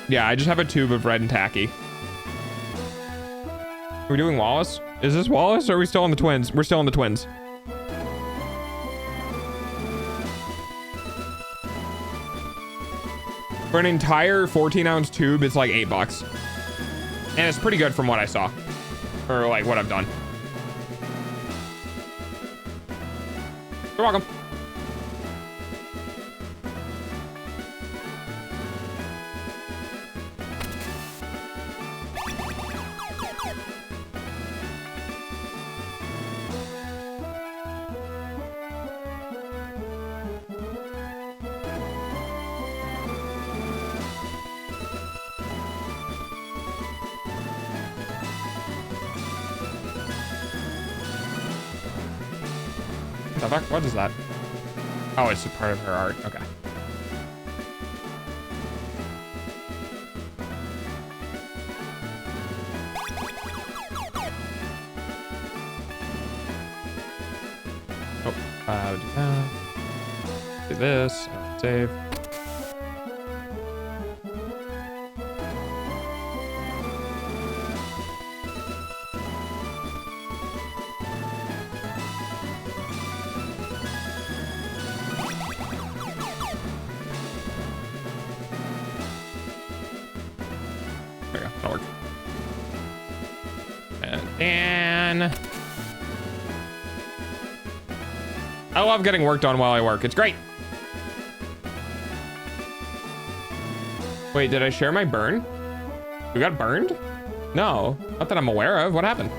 Yeah, I just have a tube of red and tacky. Are we doing Wallace? Is this Wallace or are we still on the twins? We're still on the twins. For an entire 14-ounce tube, it's like $8. And it's pretty good from what I saw. Or like what I've done. You're welcome. The fuck? What is that? Oh, it's a part of her art. Okay. Oh, do that. Do this. Save. There we go. That'll work. And I love getting work done while I work. It's great. Wait, did I share my burn? We got burned? No, not that I'm aware of. What happened?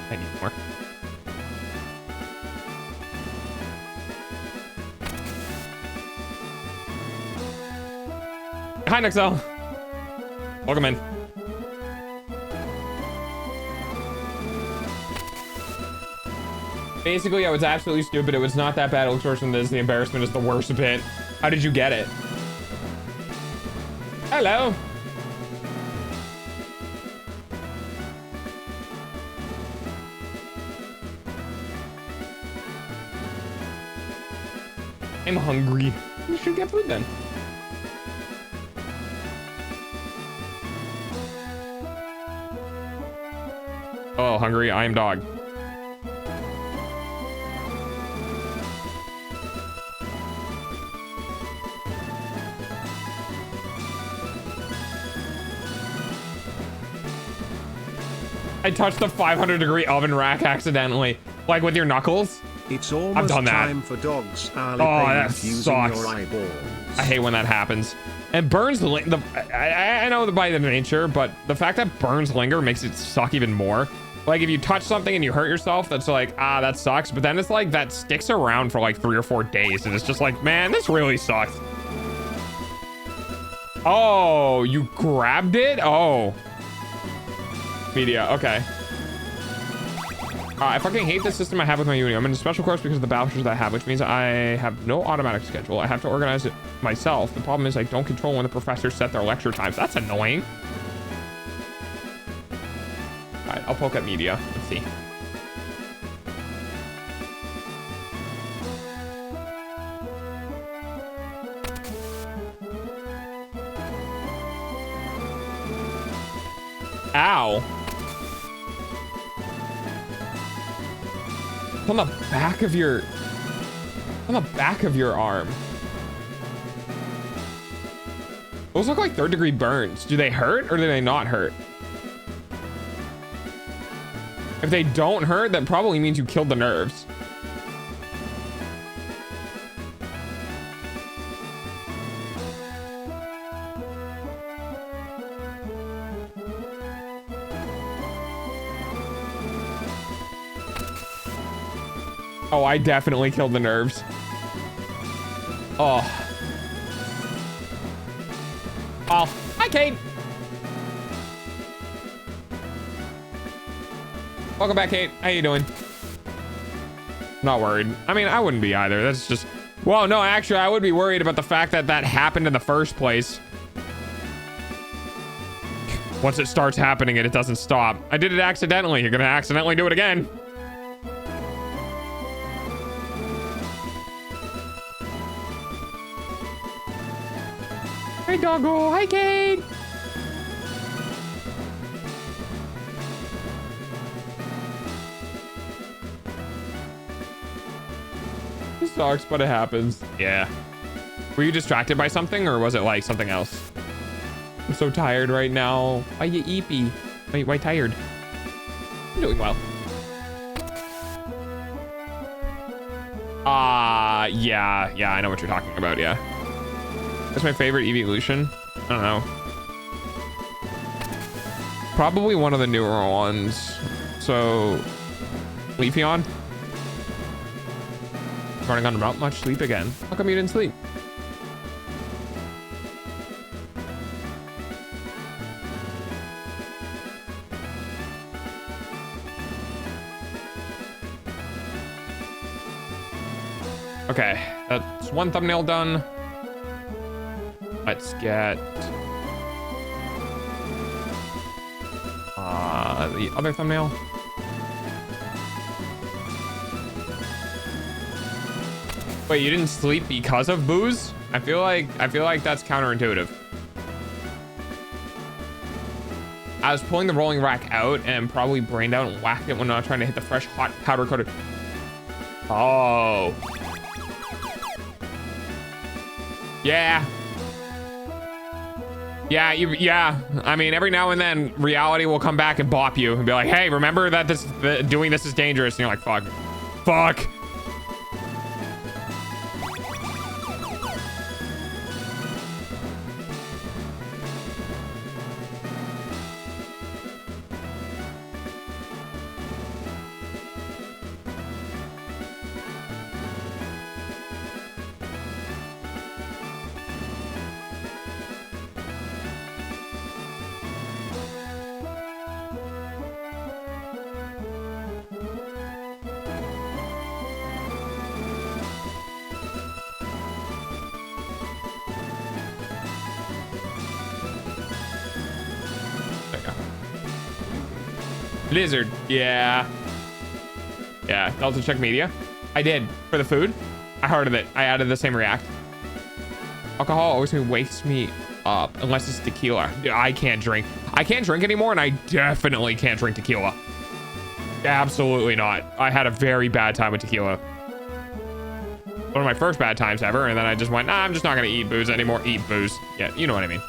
I need more. Hi, Nexel. Welcome in. Basically, I was absolutely stupid. It was not that bad. It looks worse than this. The embarrassment is the worst bit. How did you get it? Hello. I'm hungry. You should get food then. Oh, hungry. I am dog. I touched the 500-degree oven rack accidentally. Like with your knuckles. It's almost done that. time for dogs. Oh, that using sucks. your eyeballs. I hate when that happens. And burns I know by the nature, but the fact that burns linger makes it suck even more. Like if you touch something and you hurt yourself, that's like, ah, that sucks. But then it's like that sticks around for like 3 or 4 days, and it's just like, man, this really sucks. Oh, you grabbed it? Oh. Media, okay. I fucking hate the system I have with my uni. I'm in a special course because of the vouchers that I have, which means I have no automatic schedule. I have to organize it myself. The problem is I don't control when the professors set their lecture times. That's annoying. All right, I'll poke at media. Let's see. Ow. On the back of your arm. Those look like 3rd-degree burns. Do they hurt or do they not hurt? If they don't hurt, that probably means you killed the nerves. Oh, I definitely killed the nerves. Oh. Oh, hi, Kate. Welcome back, Kate. How you doing? Not worried. I mean, I wouldn't be either. That's just Well, no, actually, I would be worried about the fact that that happened in the first place. Once it starts happening and it doesn't stop. I did it accidentally. You're gonna accidentally do it again. Hey, doggo. Hi, Kate. This sucks, but it happens. Yeah. Were you distracted by something, or was it like something else? I'm so tired right now. Why you eepy? Why tired? I'm doing well. Yeah, I know what you're talking about, yeah. That's my favorite evolution. I don't know. Probably one of the newer ones. So, Leafeon. Running on about much sleep again. How come you didn't sleep? Okay, that's one thumbnail done. Let's get the other thumbnail. Wait, you didn't sleep because of booze? I feel like that's counterintuitive. I was pulling the rolling rack out and probably brained out and whacked it when I was trying to hit the fresh hot powder coated. Oh. Yeah. Yeah. I mean, every now and then reality will come back and bop you and be like, hey, remember that doing this is dangerous. And you're like, fuck. Lizard, yeah. Also check media. I did for the food. I hearted it. I added the same react. Alcohol always wakes me up unless it's tequila. I can't drink. I can't drink anymore, and I definitely can't drink tequila. Absolutely not. I had a very bad time with tequila. One of my first bad times ever, and then I just went, nah, I'm just not gonna eat booze anymore. Eat booze. Yeah, you know what I mean.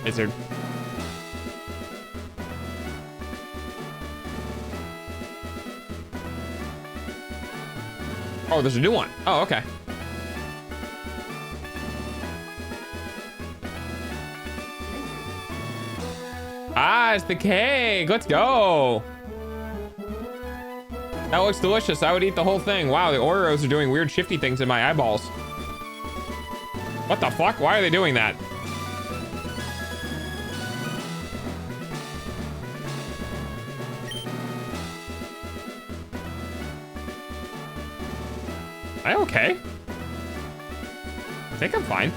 Lizard. Oh, there's a new one. Oh, okay. Ah, it's the cake. Let's go. That looks delicious. I would eat the whole thing. Wow, the Oreos are doing weird shifty things in my eyeballs. What the fuck? Why are they doing that? Am I okay? I think I'm fine.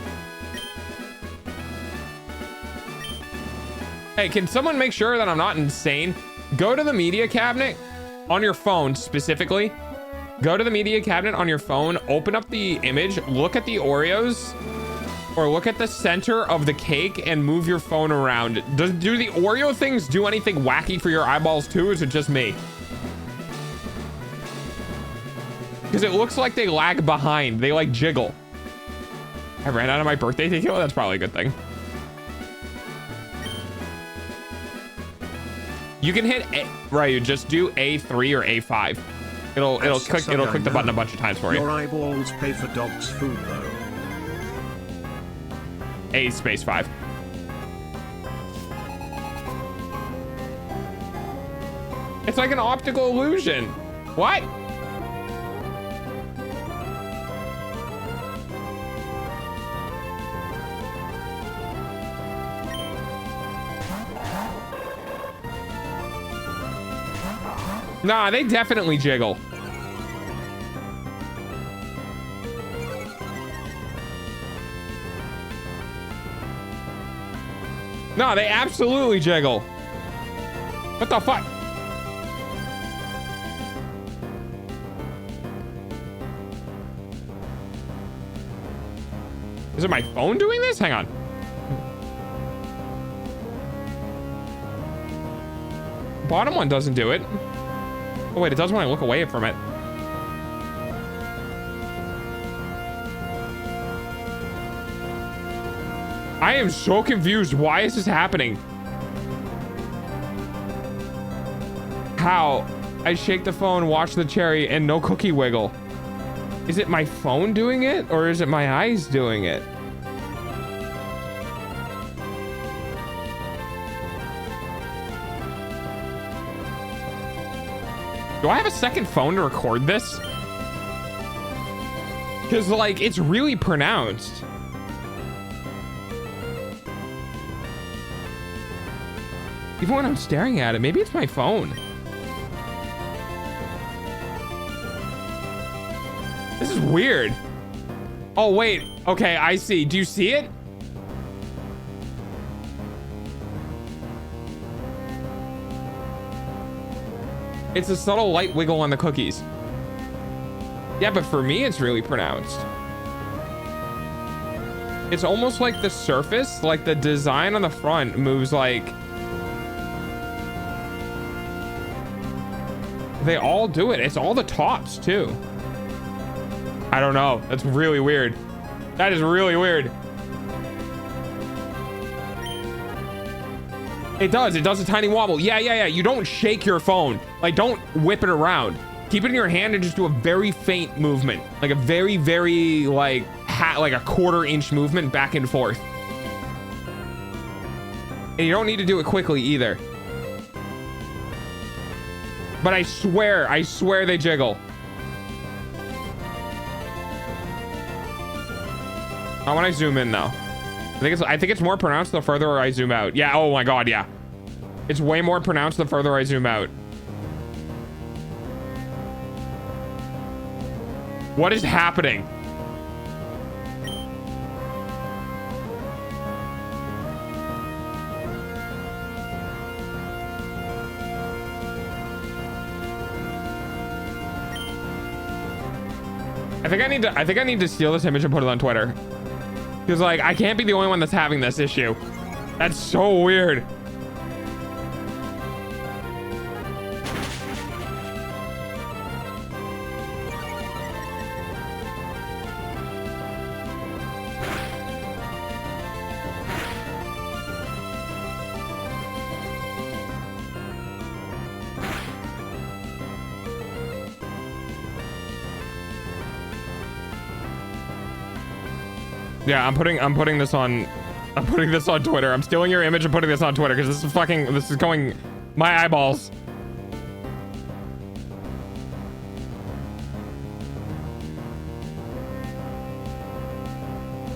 Hey, can someone make sure that I'm not insane? Go to the media cabinet on your phone specifically. Go to the media cabinet on your phone, open up the image, look at the Oreos, or look at the center of the cake and move your phone around. Do the Oreo things do anything wacky for your eyeballs too, or is it just me? Because it looks like they lag behind. They like jiggle. I ran out of my birthday tequila. That's probably a good thing. You can hit A, right? You just do A3 or A5. It'll click the button a bunch of times for you. Your eyeballs pay for dog's food though. A space 5. It's like an optical illusion. What? Nah, they definitely jiggle. No, they absolutely jiggle. What the fuck? Is it my phone doing this? Hang on. Bottom one doesn't do it. Oh wait, it does when I look away from it. I am so confused. Why is this happening? How? I shake the phone, watch the cherry, and no cookie wiggle. Is it my phone doing it, or is it my eyes doing it? Do I have a second phone to record this? Because, like, it's really pronounced. Even when I'm staring at it, maybe it's my phone. This is weird. Oh, wait. Okay, I see. Do you see it? It's a subtle light wiggle on the cookies. Yeah, but for me, it's really pronounced. It's almost like the surface, like the design on the front moves like... They all do it. It's all the tops, too. I don't know. That's really weird. That is really weird. It does. It does a tiny wobble. Yeah. You don't shake your phone. Like, don't whip it around. Keep it in your hand and just do a very faint movement. Like a very, very, like a quarter-inch movement back and forth. And you don't need to do it quickly either. But I swear they jiggle. Not when I zoom in though. I think it's more pronounced the further I zoom out. Yeah, oh my god, yeah. It's way more pronounced the further I zoom out. What is happening? I think I need to steal this image and put it on Twitter. Because, like, I can't be the only one that's having this issue. That's so weird. Yeah, I'm putting this on Twitter. I'm stealing your image and putting this on Twitter because this is going my eyeballs.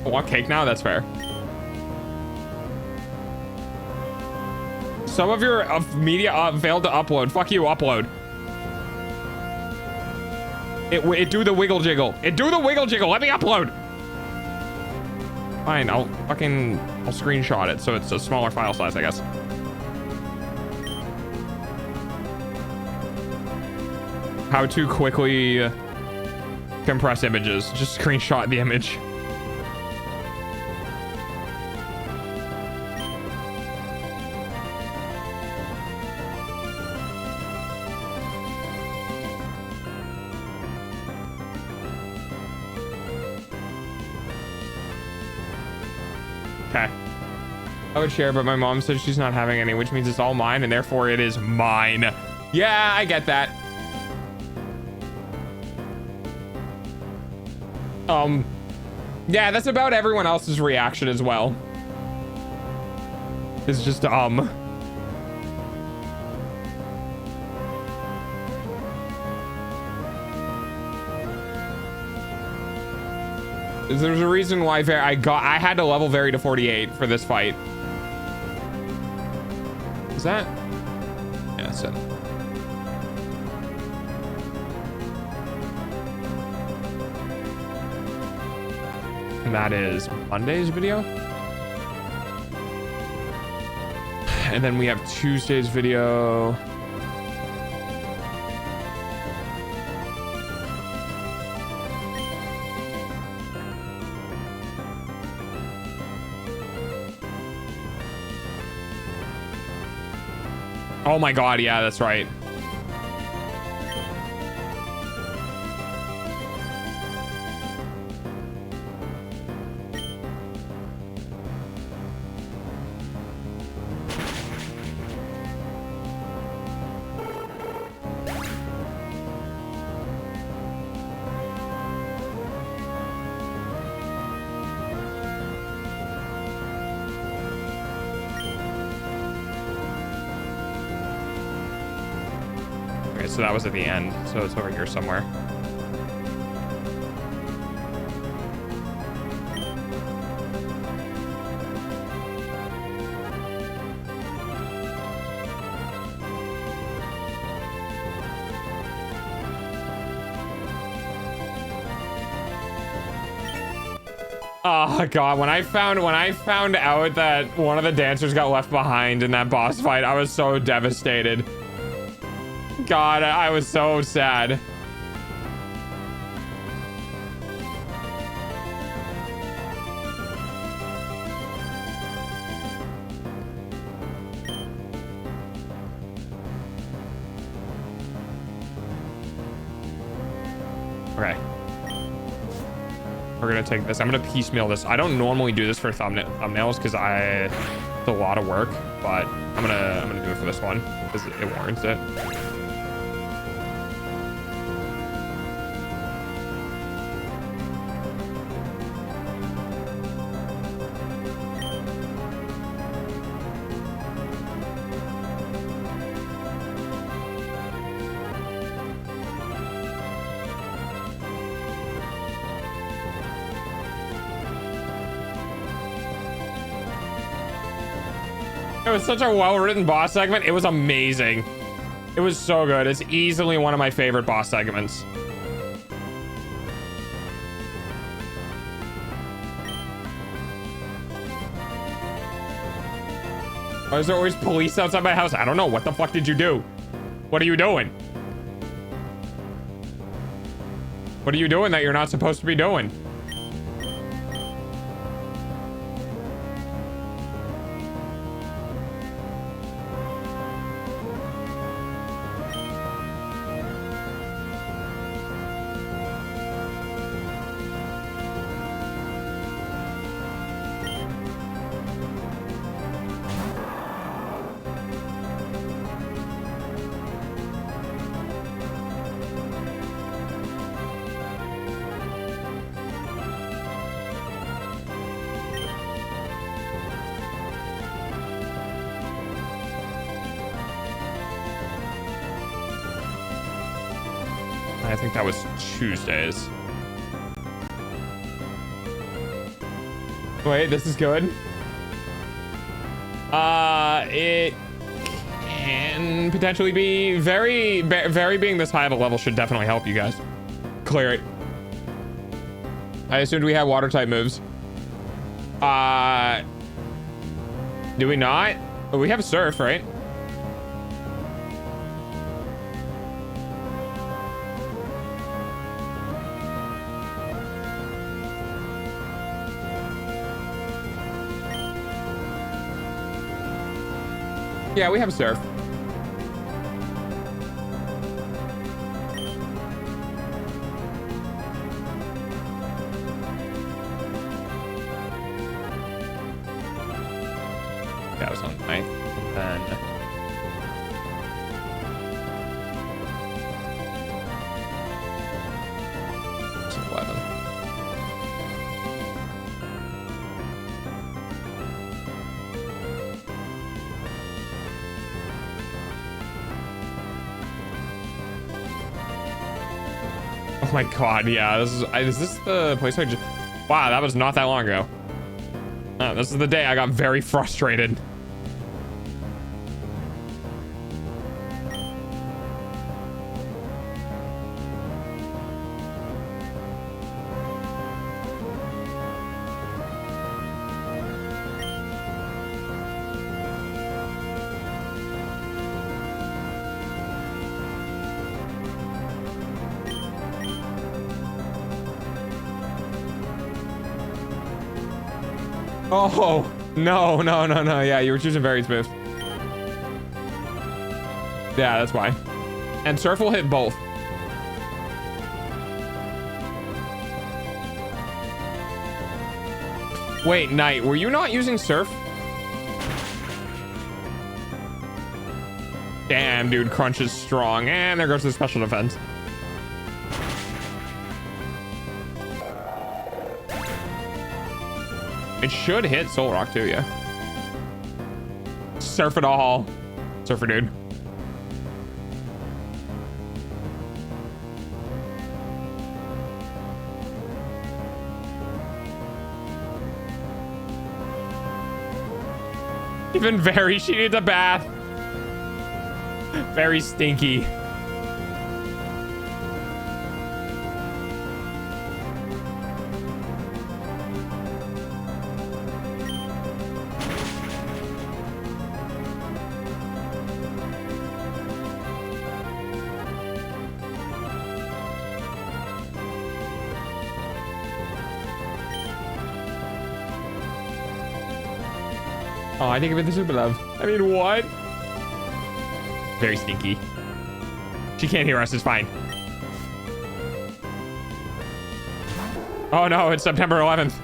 I want cake now? That's fair. Some of your media failed to upload. Fuck you, upload. It do the wiggle jiggle. It do the wiggle jiggle. Let me upload. Fine, I'll screenshot it so it's a smaller file size, I guess. How to quickly compress images. Just screenshot the image. Okay. I would share, but my mom said she's not having any, which means it's all mine, and therefore it is mine. Yeah, I get that. Yeah, that's about everyone else's reaction as well. It's just, There's a reason why I had to level Vary to 48 for this fight. Is that? Yeah, that's it. And that is Monday's video. And then we have Tuesday's video. Oh my god, yeah, that's right. Okay, so that was at the end, so it's over here somewhere. Oh god, when I found out that one of the dancers got left behind in that boss fight, I was so devastated. God, I was so sad. Okay. We're gonna take this. I'm gonna piecemeal this. I don't normally do this for thumbnails because it's a lot of work, but I'm gonna do it for this one because it warrants it. It was such a well-written boss segment. It was amazing. It was so good. It's easily one of my favorite boss segments. Why is there always police outside my house? I don't know. What the fuck did you do? What are you doing? What are you doing that you're not supposed to be doing? I think that was Tuesdays. Wait, this is good. It can potentially be very being this high of a level should definitely help you guys clear it. I assumed we had water type moves. Do we not? Oh, we have surf, right? Yeah, we have surf. That was on 9th. And then it's 11. Oh my god, yeah, is this the place where I just... Wow, that was not that long ago. Oh, this is the day I got very frustrated. Oh, no, no, no, no. Yeah, you were choosing very smooth. Yeah, that's why. And surf will hit both. Wait, Knight, were you not using surf? Damn, dude, Crunch is strong. And there goes the special defense. It should hit Soul Rock too, yeah. Surf it all. Surfer, dude. Even very, she needs a bath. Very stinky. Oh, I didn't give it the super love. I mean, what? Very stinky. She can't hear us, it's fine. Oh no, it's September 11th.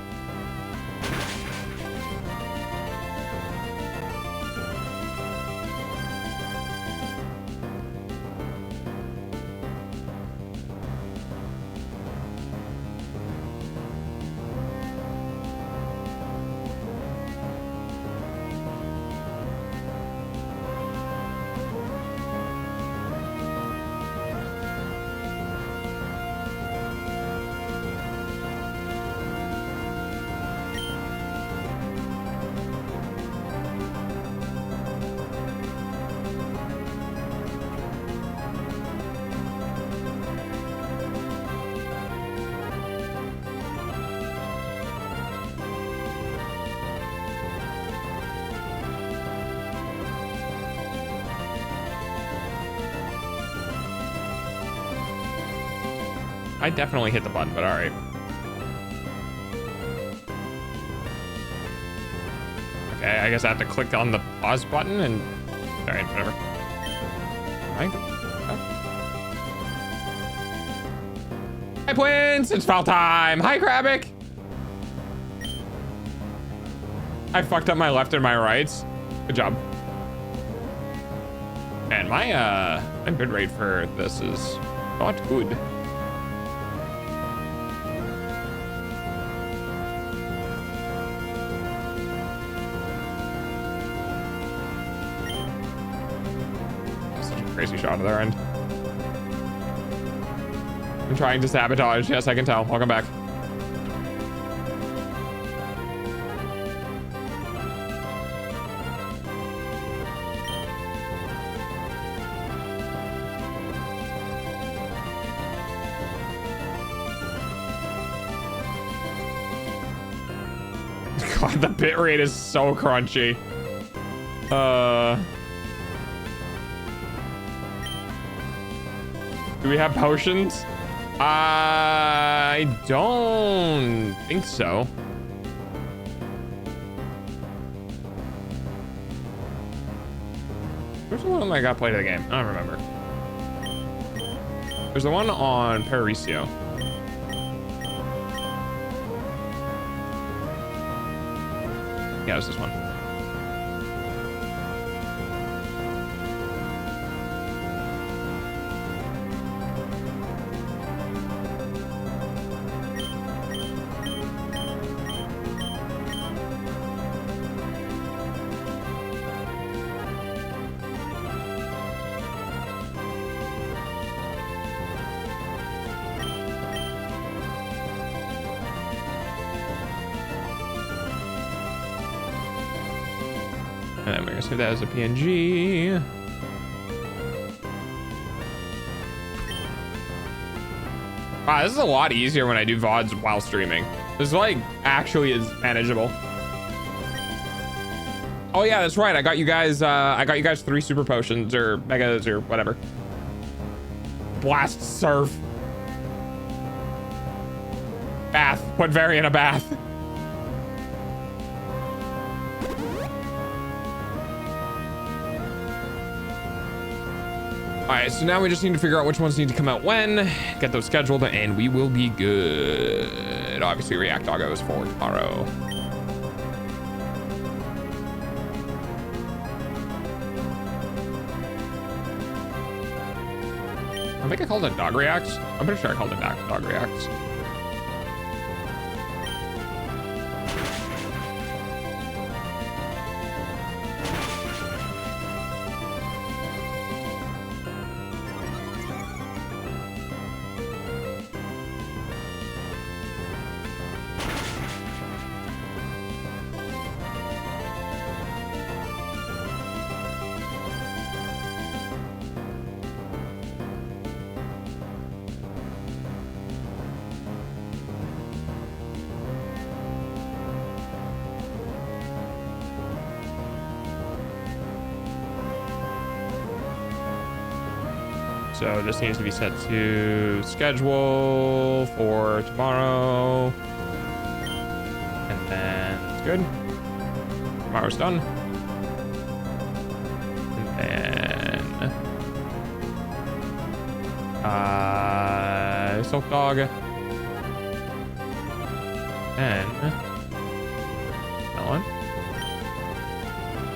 I definitely hit the button, but all right. Okay, I guess I have to click on the pause button and... All right, whatever. Hi, Twins! It's foul time! Hi, Krabic! I fucked up my left and my rights. Good job. And my bid rate for this is not good. Crazy shot of their end. I'm trying to sabotage. Yes, I can tell. Welcome back. God, the bit rate is so crunchy. Do we have potions? I don't think so. Where's the one I got played of the game? I don't remember. There's the one on Paraiso. Yeah, it's this one. And then we're gonna save that as a PNG. Wow, this is a lot easier when I do VODs while streaming. This like actually is manageable. Oh yeah, that's right. I got you guys 3 super potions or megas or whatever. Blast surf. Bath. Put variant a bath. All right, so now we just need to figure out which ones need to come out when, get those scheduled, and we will be good. Obviously, React Doggo is for tomorrow. I think I called it Dog Reacts. I'm pretty sure I called it Dog Reacts. So this needs to be set to schedule for tomorrow. And then it's good. Tomorrow's done. And then Silk Dog. And that one.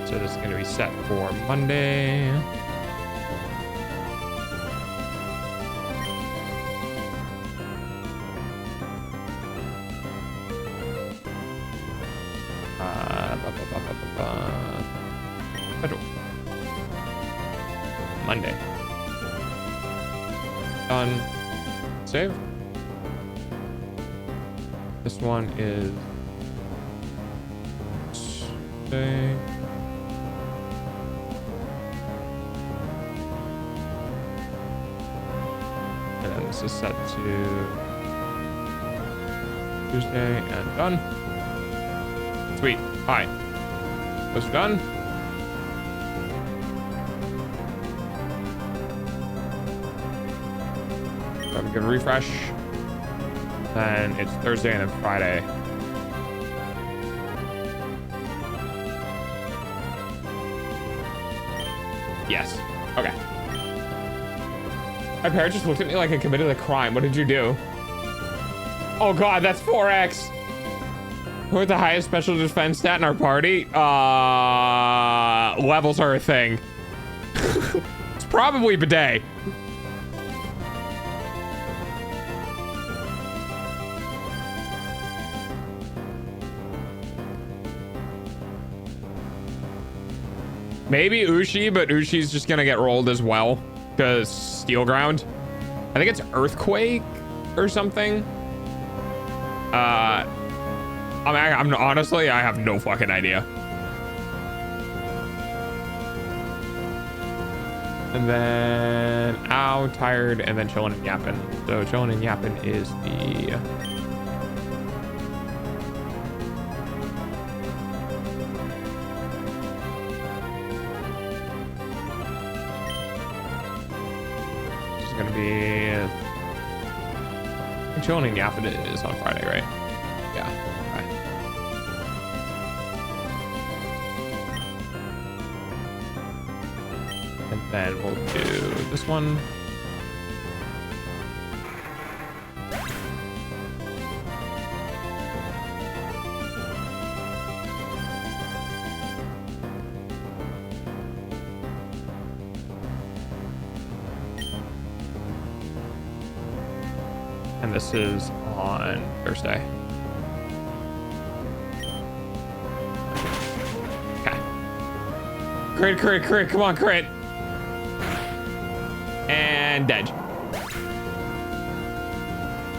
So this is gonna be set for Monday. Monday. Done. Save. This one is Tuesday. And then this is set to Tuesday and done. Sweet. Hi. Those are done. Have a good refresh. Then it's Thursday and then Friday. Yes. Okay. My parents just looked at me like I committed a crime. What did you do? Oh god, that's 4x. Who had the highest special defense stat in our party? Levels are a thing. It's probably Bidet. Maybe Ushi, but Ushi's just gonna get rolled as well because Steel Ground. I think it's Earthquake or something. I mean, I'm honestly, I have no fucking idea. And then ow, tired, and then chilling and yapping. So chilling and yapping is the it's gonna be chilling and yapping is on Friday, right? Yeah. Okay. And then we'll do this one. And this is on Thursday. Okay. Crit, crit, crit. Come on, crit. And dead.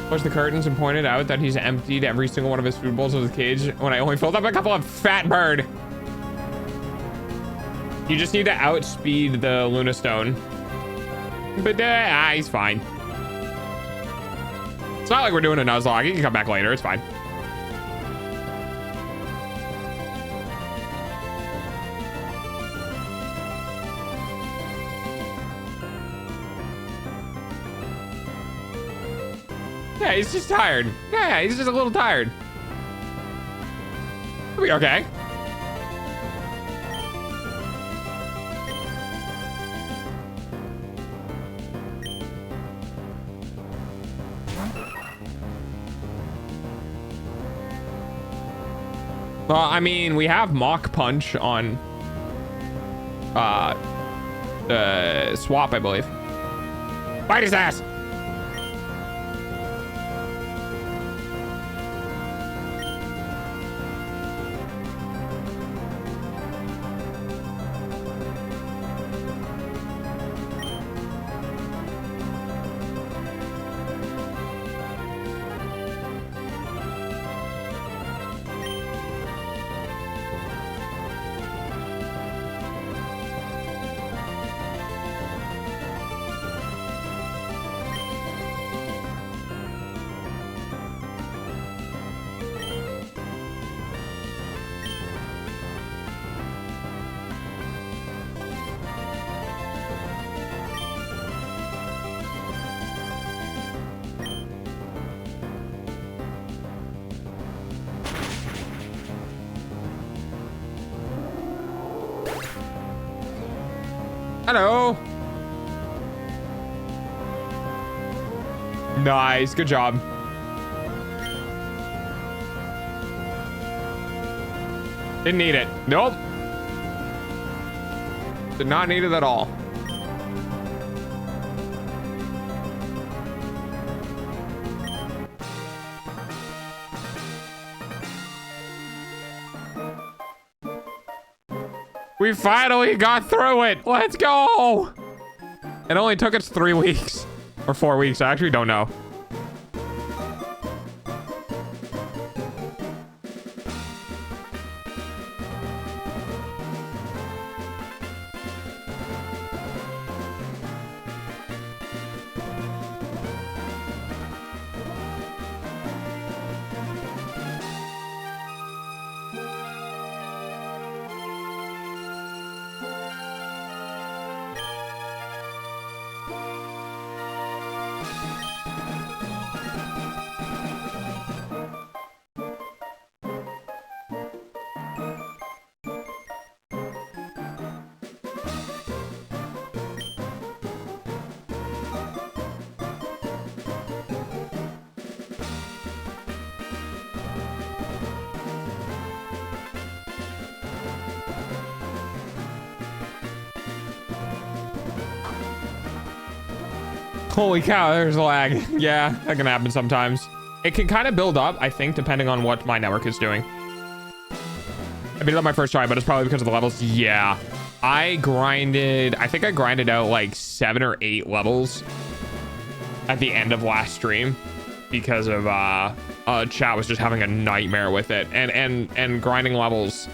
Pushed the curtains and pointed out that he's emptied every single one of his food bowls of his cage when I only filled up a couple of fat bird. You just need to outspeed the Luna Stone. But he's fine. It's not like we're doing a Nuzlocke. He can come back later. It's fine. Yeah, he's just tired. Yeah, he's just a little tired. He'll be okay. Well, I mean, we have Mach Punch on swap, I believe. Bite his ass. Hello. Nice. Good job. Didn't need it. Nope. Did not need it at all. We finally got through it. Let's go. It only took us 3 weeks or 4 weeks. I actually don't know. Holy cow, there's lag. Yeah, that can happen sometimes. It can kind of build up, I think, depending on what my network is doing. I beat it on my first try, but it's probably because of the levels. Yeah. I think I grinded out like 7 or 8 levels at the end of last stream because of chat was just having a nightmare with it. And grinding levels.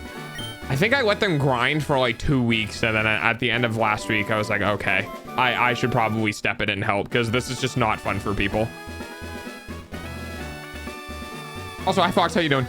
I think I let them grind for like 2 weeks, and then at the end of last week, I was like, okay, I should probably step in and help because this is just not fun for people. Also, hi Fox, how you doing?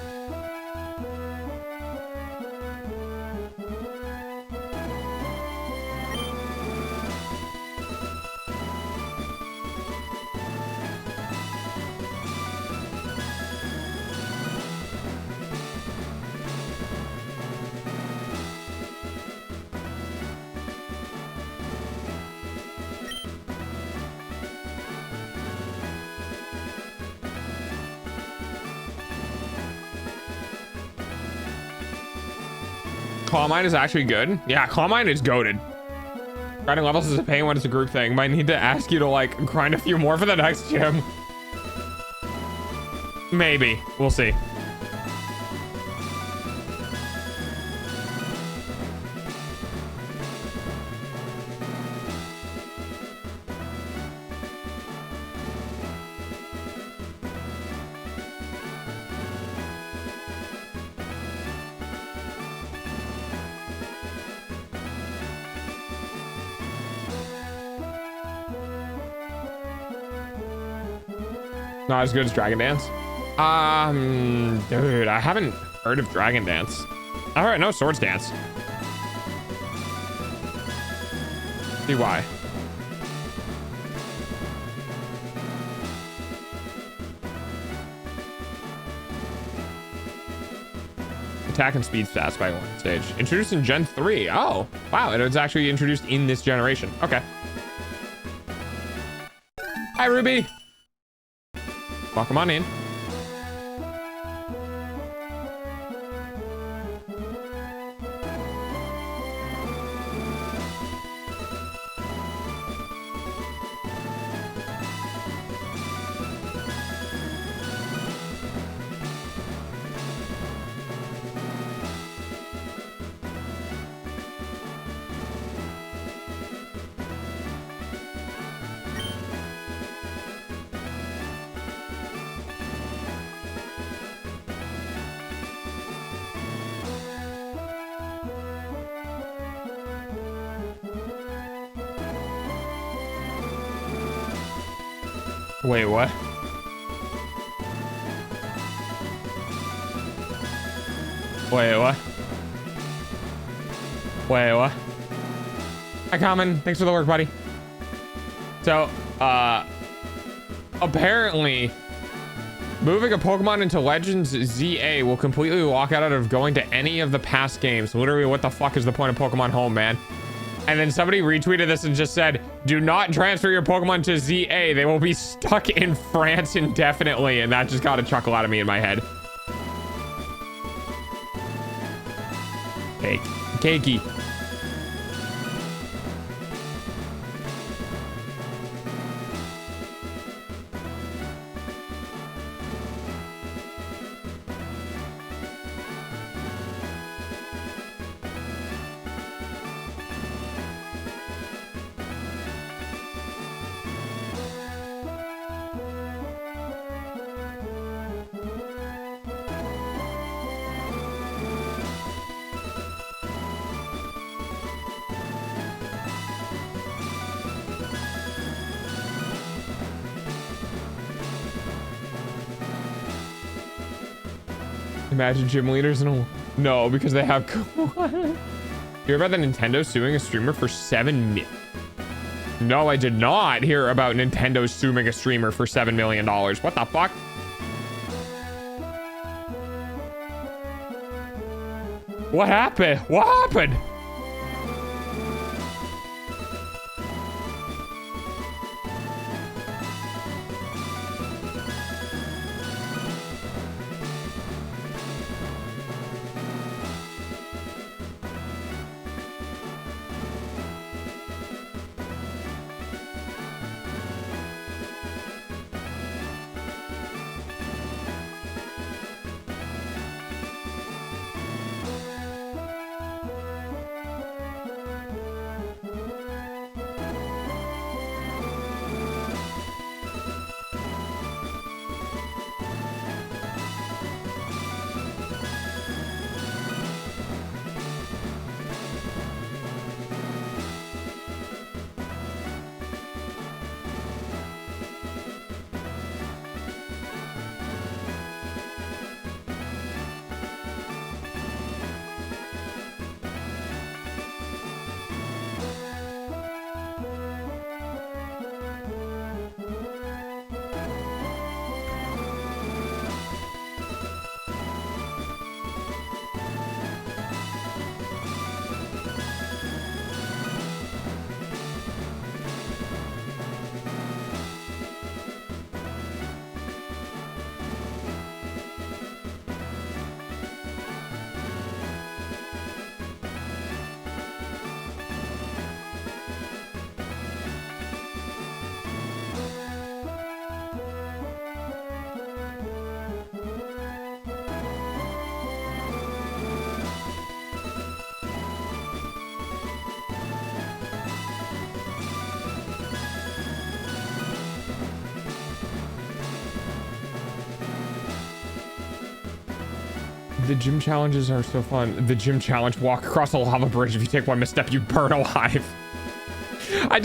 Claw Mine is actually good. Yeah, Claw Mine is goated. Grinding levels is a pain when it's a group thing. Might need to ask you to like grind a few more for the next gym. Maybe. We'll see. Not as good as Dragon Dance. Dude, I haven't heard of Dragon Dance. All right, no, Swords Dance. See why. Attack and speed stats by one stage. Introduced in Gen 3. Oh, wow. It was actually introduced in this generation. Okay. Hi, Ruby. Welcome on in. Wait, what? Wait, what? Wait, what? Hi, Common. Thanks for the work, buddy. So, apparently, moving a Pokemon into Legends ZA will completely lock out of going to any of the past games. Literally, what the fuck is the point of Pokemon Home, man? And then somebody retweeted this and just said, do not transfer your Pokemon to ZA. They will be stuck in France indefinitely. And that just got a chuckle out of me in my head. Cake. Cakey. Imagine gym leaders in a... No, because they have... You hear about the Nintendo suing a streamer for No, I did not hear about Nintendo suing a streamer for $7 million. What the fuck? What happened? What happened? The gym challenges are so fun. The gym challenge, walk across a lava bridge. If you take one misstep, you burn alive. I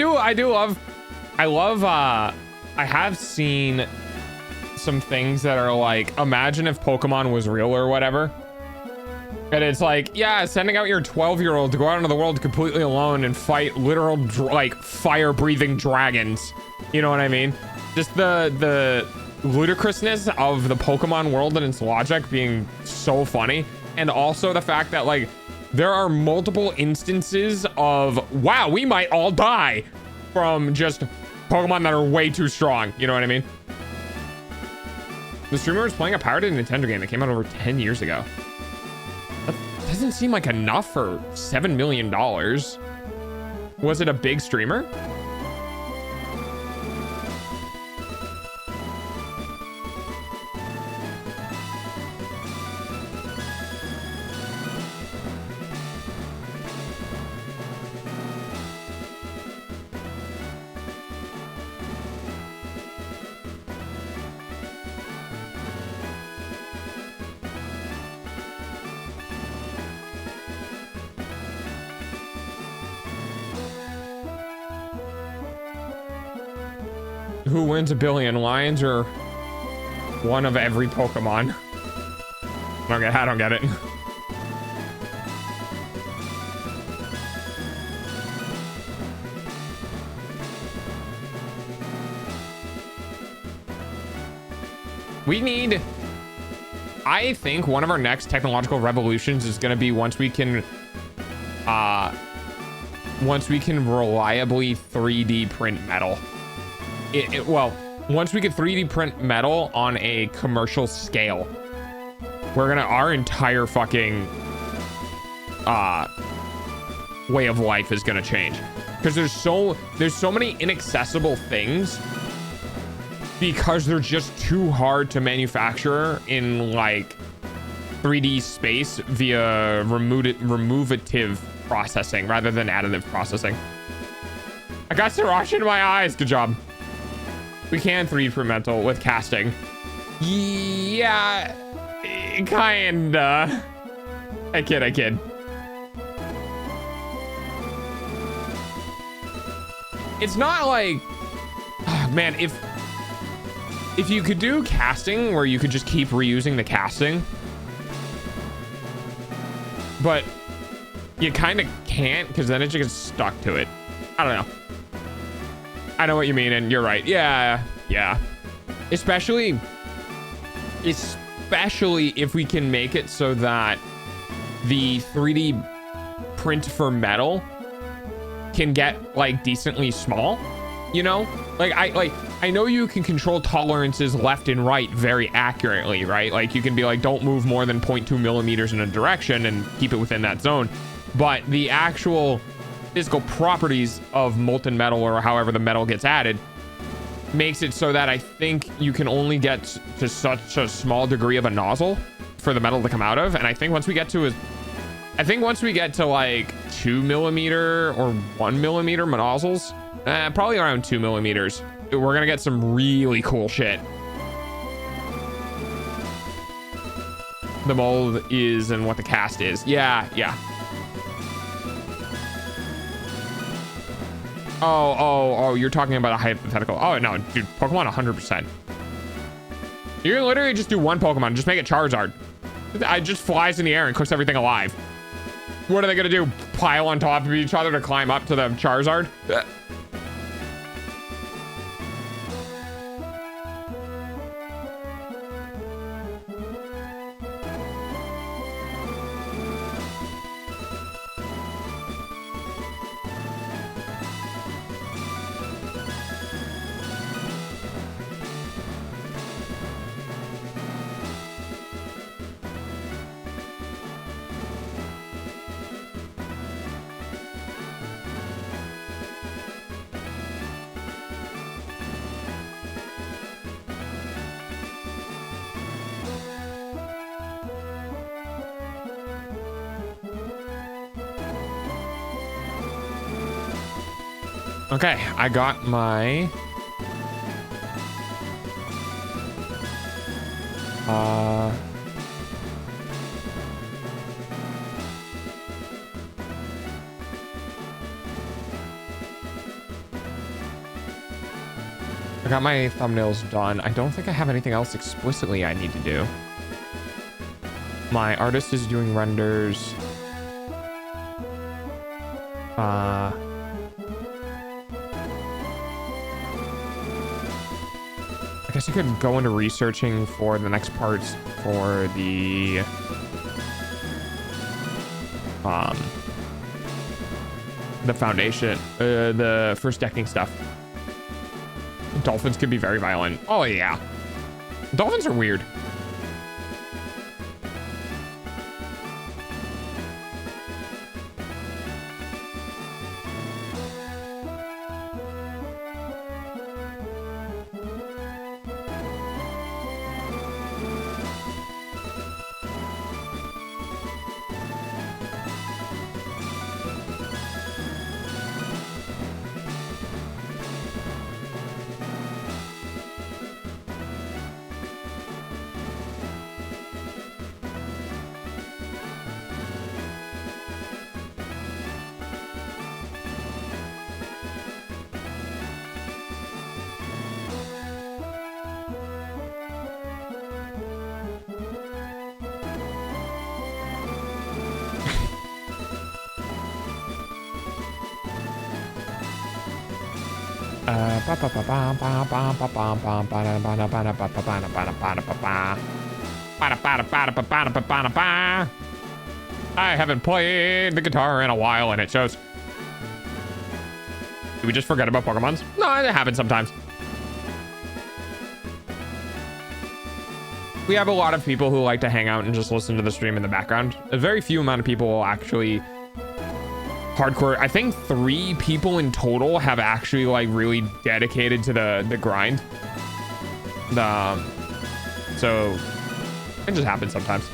have seen some things that are like, imagine if Pokemon was real or whatever. And it's like, yeah, sending out your 12-year-old to go out into the world completely alone and fight literal like fire-breathing dragons. You know what I mean? Just the ludicrousness of the Pokemon world and its logic being so funny, and also the fact that like there are multiple instances of, wow, we might all die from just Pokemon that are way too strong. You know what I mean? The streamer was playing a pirated Nintendo game that came out over 10 years ago. That doesn't seem like enough for $7 million. Was it a big streamer? Who wins a billion, lions or one of every Pokemon? I don't get it. We need, I think one of our next technological revolutions is going to be once we can reliably 3D print metal. Well, once we can 3D print metal on a commercial scale, our entire fucking way of life is gonna change. Because there's so many inaccessible things because they're just too hard to manufacture in like 3D space via removative processing rather than additive processing. I got Sriracha in my eyes. Good job. We can 3D print metal with casting. Yeah, kinda. I kid. It's not like, oh, man, if you could do casting where you could just keep reusing the casting, but you kind of can't because then it just gets stuck to it. I don't know. I know what you mean, and you're right. Yeah. Especially if we can make it so that the 3D print for metal can get like decently small, you know? I know you can control tolerances left and right very accurately, right? Like you can be like, don't move more than 0.2 millimeters in a direction and keep it within that zone. But the actual physical properties of molten metal, or however the metal gets added, makes it so that I think you can only get to such a small degree of a nozzle for the metal to come out of. And I think once we get to like 2 millimeter or 1 millimeter nozzles, probably around 2 millimeters, we're gonna get some really cool shit. The mold is and what the cast is. Yeah. Oh, you're talking about a hypothetical. Oh, no, dude, Pokemon 100%. You can literally just do one Pokemon, just make it Charizard. It just flies in the air and cooks everything alive. What are they gonna do? Pile on top of each other to climb up to the Charizard? Okay, I got my I got my thumbnails done. I don't think I have anything else explicitly I need to do. My artist is doing renders. I guess I could go into researching for the next parts for the foundation, the first decking stuff. Dolphins could be very violent. Oh yeah, dolphins are weird. I haven't played the guitar in a while, and it shows. Do we just forget about Pokemons? No, it happens sometimes. We have a lot of people who like to hang out and just listen to the stream in the background. A very few amount of people will actually hardcore. I think 3 people in total have actually like really dedicated to the grind. So it just happens sometimes.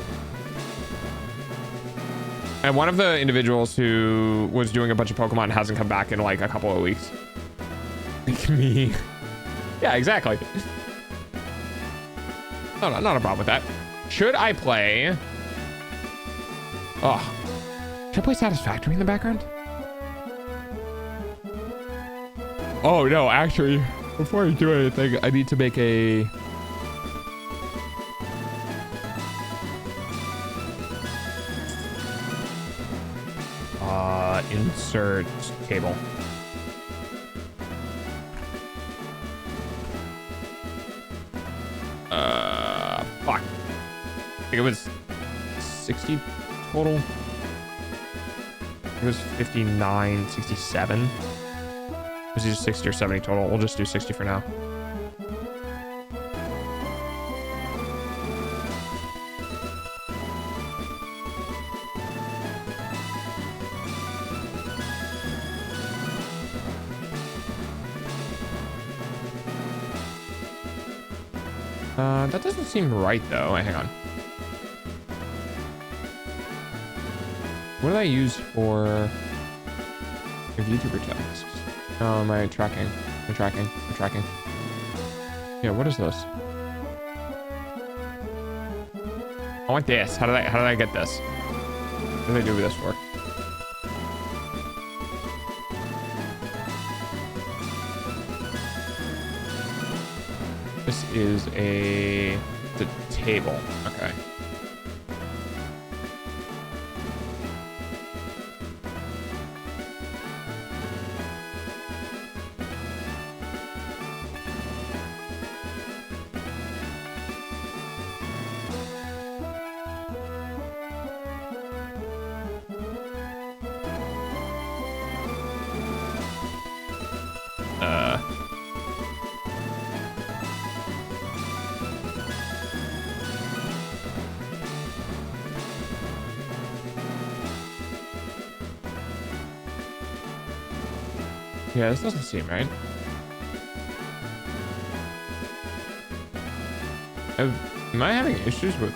And one of the individuals who was doing a bunch of Pokemon hasn't come back in like a couple of weeks. Like me. Yeah, exactly. No, not a problem with that. Should I play? Oh, should I play Satisfactory in the background? Oh no, actually, before I do anything, I need to make a. Insert table. Fuck. I think it was 60 total. It was 59, 67. Was it just 60 or 70 total? We'll just do 60 for now. That doesn't seem right though. Wait, hang on. What did I use for YouTuber tasks? Oh, am I tracking? I'm tracking. Yeah, what is this? I want this. How did I get this? What did I do this for? This is the table. Okay. Yeah, this doesn't seem right. Am I having issues with...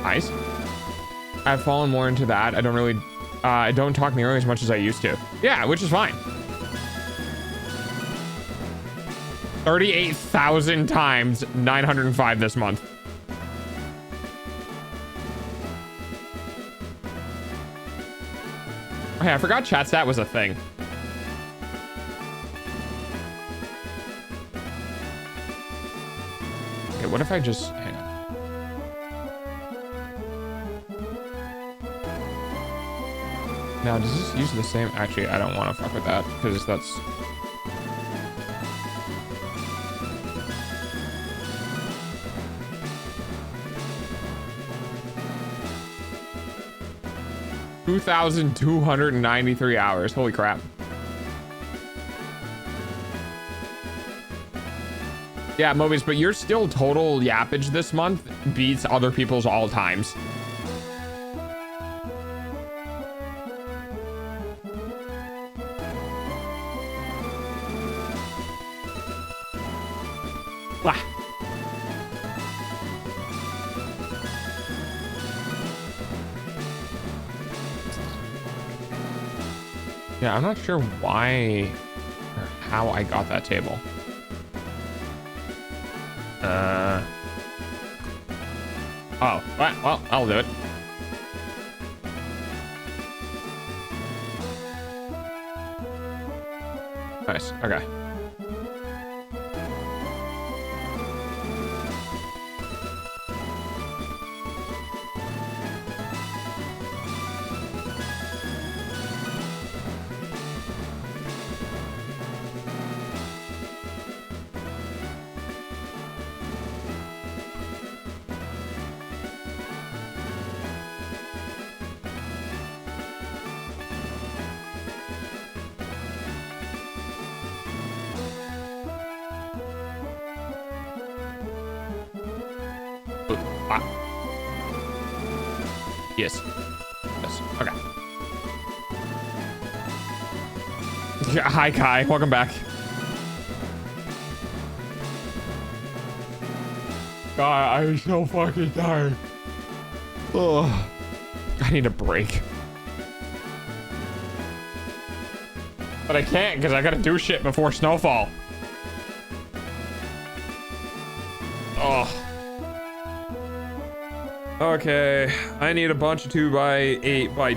Nice. I've fallen more into that. I don't really... I don't talk nearly as much as I used to. Yeah, which is fine. 38,000 times 905 this month. Oh, yeah, I forgot chat stat was a thing. Okay, what if I just... Hang on. Now, does this use the same... Actually, I don't want to fuck with that, because that's... $2,293 hours. Holy crap. Yeah, Mobius, but your still total yappage this month beats other people's all times. Wah. Yeah, I'm not sure why or how I got that table. Oh, well, I'll do it. Nice, okay. Ah. Yes. Yes. Okay. Yeah, hi, Kai. Welcome back. God, I'm so fucking tired. Oh, I need a break. But I can't because I gotta do shit before snowfall. Oh. Okay, I need a bunch of 2x8 by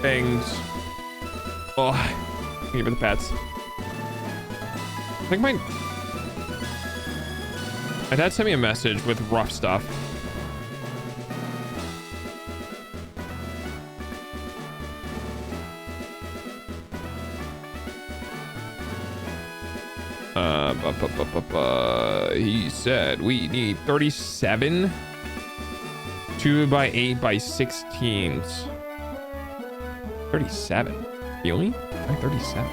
things. Oh, give it the pets. I think my dad sent me a message with rough stuff. He said we need 37 2x8 by 16s. 37. Really? Why 37?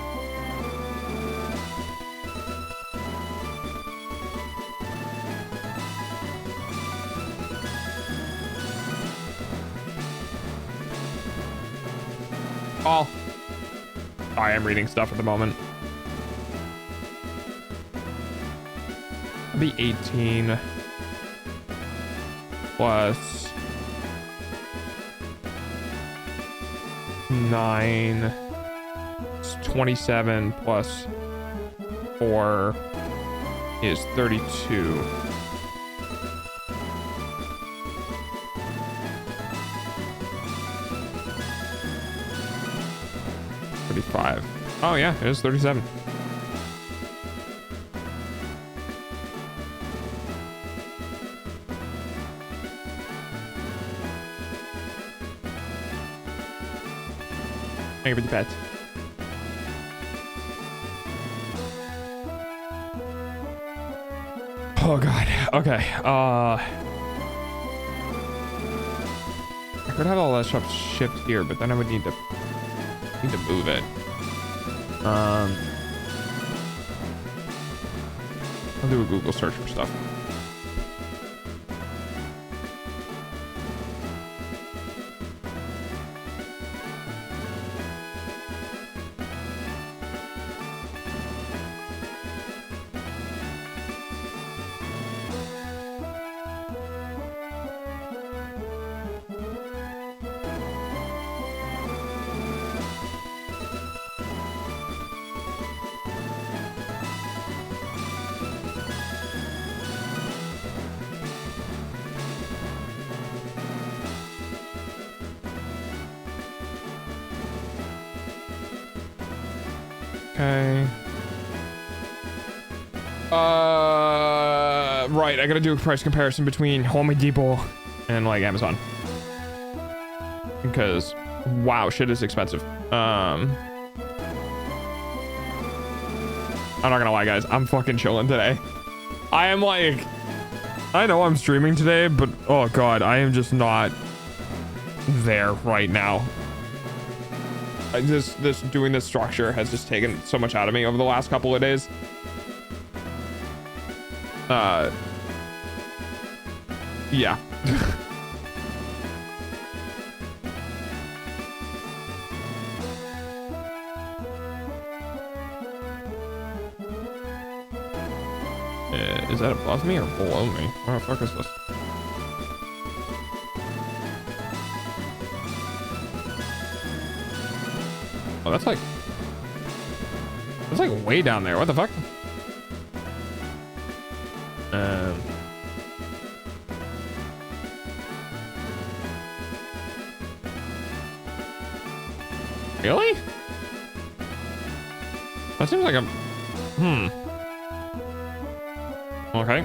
Oh. I am reading stuff at the moment. I'll be 18 plus 9. It's 27 plus 4 is 32. Oh yeah, it is 37. Thank you for the pet. Oh god. Okay. I could have all that stuff shipped here, but then I would need to move it. I'll do a Google search for stuff. Okay. Right, I gotta do a price comparison between Home Depot and like Amazon. Because wow, shit is expensive. I'm not gonna lie, guys, I'm fucking chilling today. I am like, I know I'm streaming today, but oh god, I am just not there right now. This doing this structure has just taken so much out of me over the last couple of days. Yeah. Is that above me or below me? Where the fuck is this? Oh, that's like way down there. What the fuck? Really? That seems like a okay.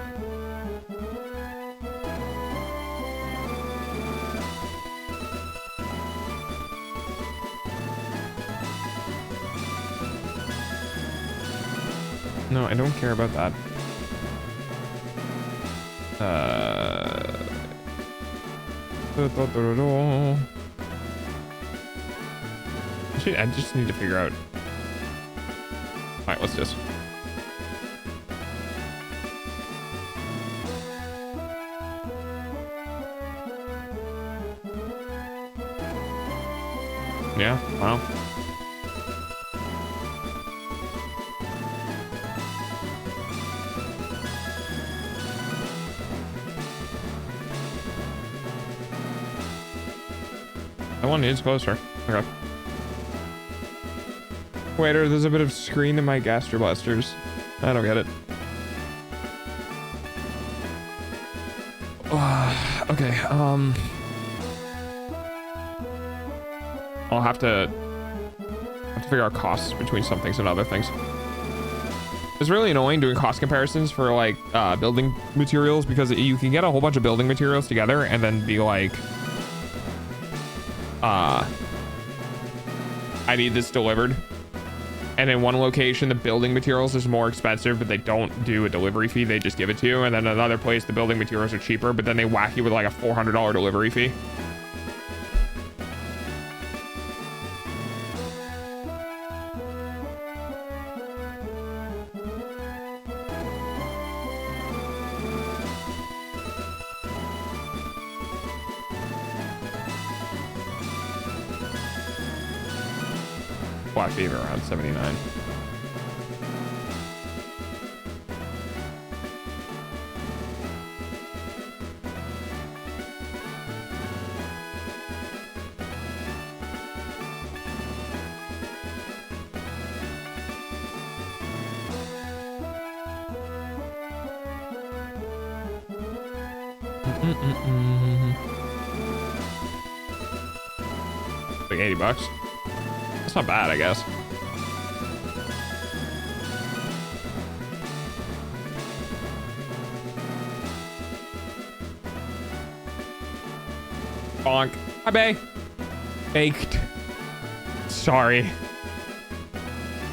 No, I don't care about that. Actually, I just need to figure out. All right, what's this? Yeah, wow. That one is closer. Okay. Waiter, there's a bit of screen in my gastroblasters. I don't get it. Okay, I'll have to figure out costs between some things and other things. It's really annoying doing cost comparisons for like building materials, because you can get a whole bunch of building materials together and then be like, I need this delivered. And in one location, the building materials is more expensive, but they don't do a delivery fee. They just give it to you. And then another place, the building materials are cheaper, but then they whack you with like a $400 delivery fee. Black Fever around 79. Like $80. That's not bad, I guess. Bonk. Hi, Bay. Baked. Sorry.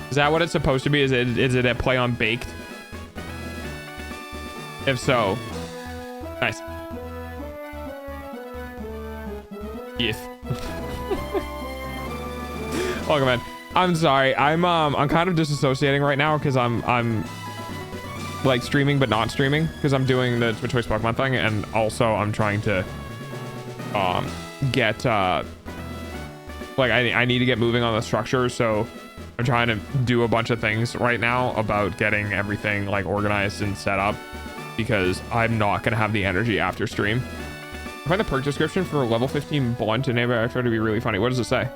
Is that what it's supposed to be? Is it a play on baked? If so, nice. Yes. Welcome in. I'm sorry. I'm kind of disassociating right now because I'm like streaming but not streaming because I'm doing the Twitch Voice Pokemon thing, and also I'm trying to get like I need to get moving on the structure, so I'm trying to do a bunch of things right now about getting everything like organized and set up, because I'm not gonna have the energy after stream. I find the perk description for level 15 blunt and neighbor extra to be really funny. What does it say?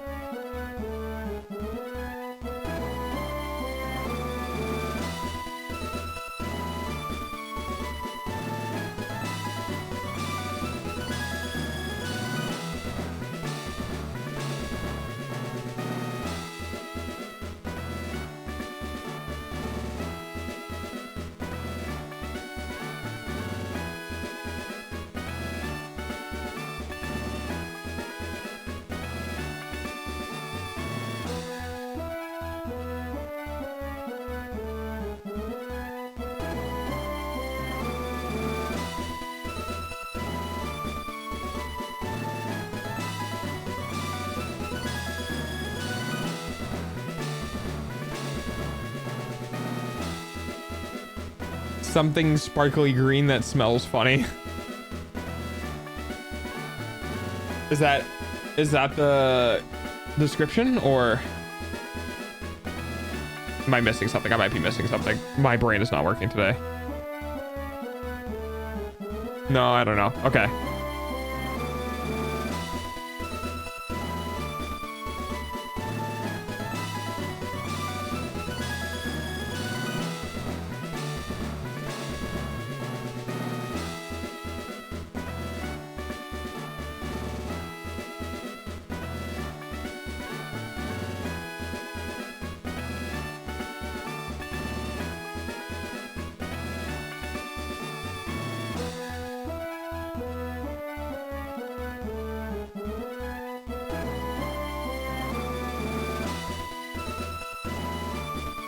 Something sparkly green that smells funny. Is that the description, or am I missing something? I might be missing something. My brain is not working today. No, I don't know. Okay.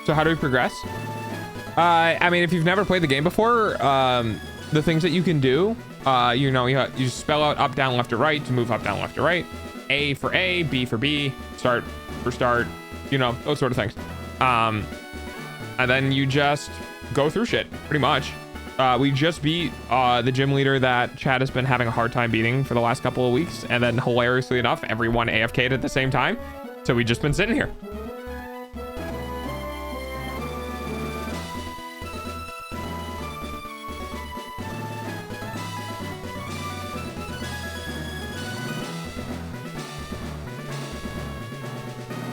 So how do we progress? I mean, if you've never played the game before, the things that you can do, you know, you spell out up, down, left, or right to move up, down, left, or right. A for A, B for B, start for start, you know, those sort of things. And then you just go through shit, pretty much. We just beat the gym leader that Chad has been having a hard time beating for the last couple of weeks. And then hilariously enough, everyone AFK'd at the same time. So we just been sitting here.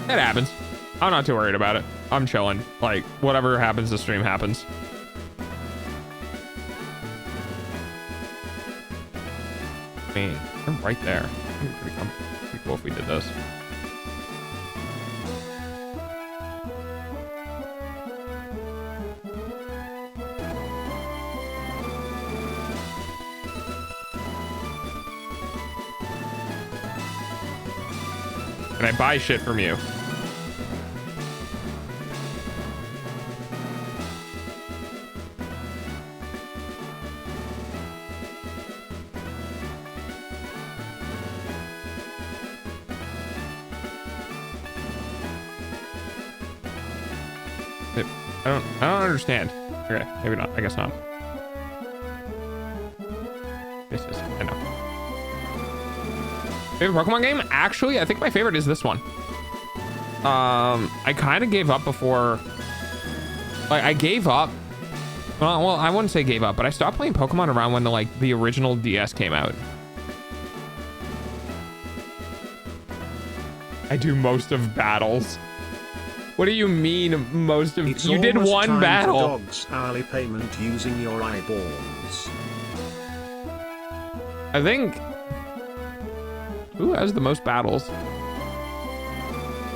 It happens. I'm not too worried about it. I'm chilling. Like, whatever happens, the stream happens. Man, I'm right there. I'm pretty cool if we did this. Can I buy shit from you? I don't understand. Okay, maybe not. I guess not. This is enough. Favorite Pokemon game? Actually, I think my favorite is this one. I kind of gave up before. Like, I gave up. Well, I wouldn't say gave up, but I stopped playing Pokemon around when the original DS came out. I do most of battles. What do you mean most of? You did one battle. Dog's hourly payment using your eyeballs. I think. Who has the most battles?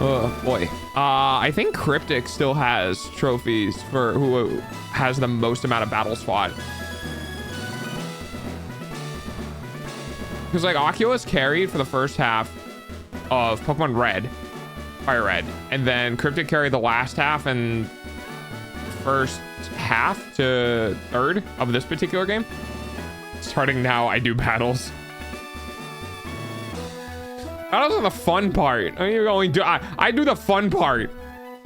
Oh boy. I think Cryptic still has trophies for who has the most amount of battles fought. Because like Oculus carried for the first half of Pokemon Red. Fire Red, and then Cryptic carried the last half and first half to third of this particular game. Starting now, I do battles. Battles are the fun part. I do the fun part.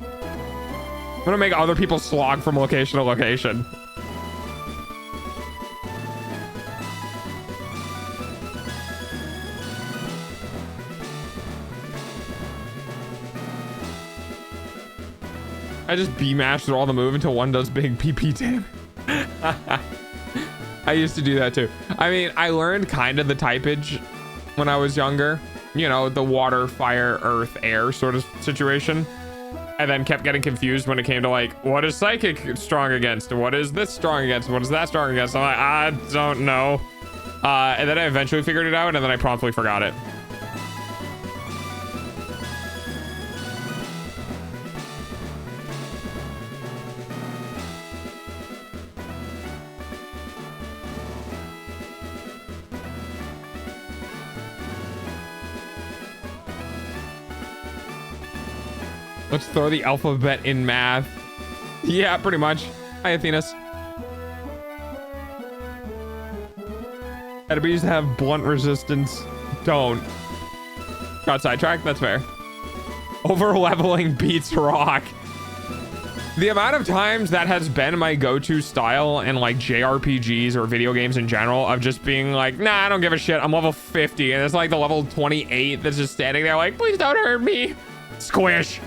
I'm gonna make other people slog from location to location. I just B-mash through all the move until one does big PP damage. I used to do that too. I mean, I learned kind of the typage when I was younger. You know, the water, fire, earth, air sort of situation. And then kept getting confused when it came to like, what is psychic strong against? What is this strong against? What is that strong against? I'm like, I don't know. And then I eventually figured it out and then I promptly forgot it. Let's throw the alphabet in math. Yeah, pretty much. Hi, Athenas. Enemies have blunt resistance. Don't. Got sidetracked? That's fair. Over leveling beats rock. The amount of times that has been my go-to style in like JRPGs or video games in general of just being like, nah, I don't give a shit. I'm level 50. And it's like the level 28 that's just standing there like, please don't hurt me. Squish.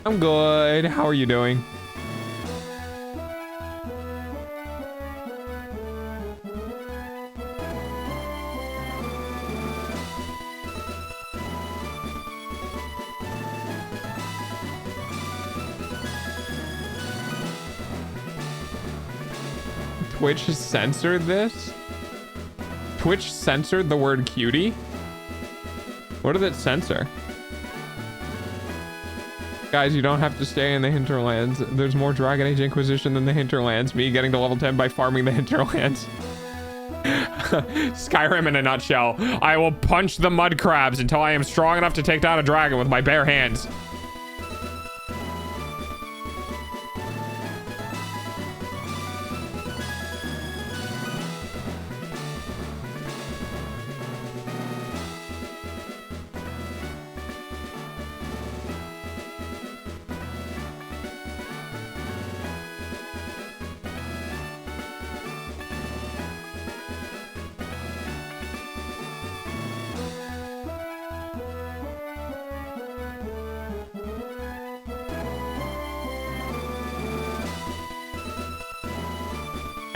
I'm good. How are you doing? Twitch censored this? Twitch censored the word cutie? What did it censor? Guys, you don't have to stay in the hinterlands. There's more Dragon Age Inquisition than the hinterlands. Me getting to level 10 by farming the hinterlands. Skyrim in a nutshell. I will punch the mud crabs until I am strong enough to take down a dragon with my bare hands.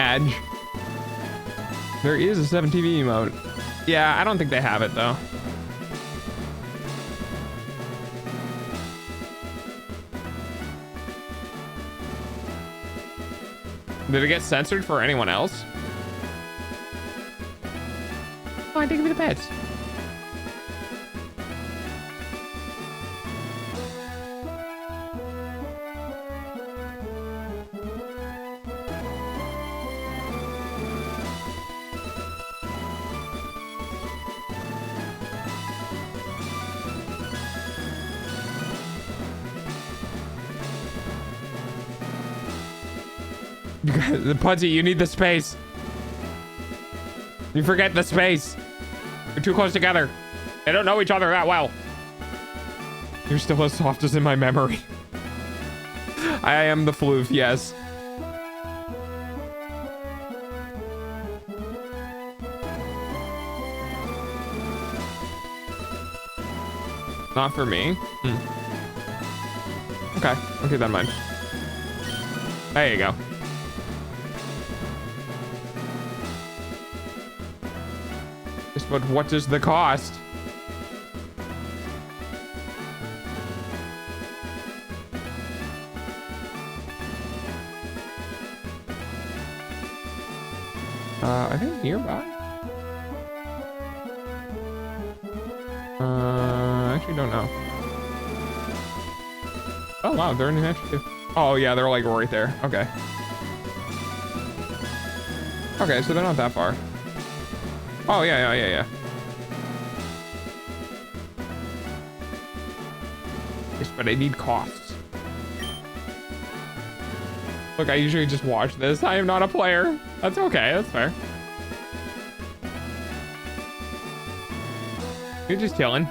Edge. There is a 7TV emote. Yeah, I don't think they have it though. Did it get censored for anyone else? Fine, give me the pets. The Pudgy, you need the space. You forget the space. You're too close together. They don't know each other that well. You're still as soft as in my memory. I am the floof, yes. Not for me. Okay, I'll keep that in mind. There you go. But what is the cost? I think nearby. Actually don't know. Oh wow, they're in New Hampshire too. Oh yeah, they're like right there. Okay. Okay, so they're not that far. Oh, yeah. Yes, but I need costs. Look, I usually just watch this. I am not a player. That's okay. That's fair. You're just chilling.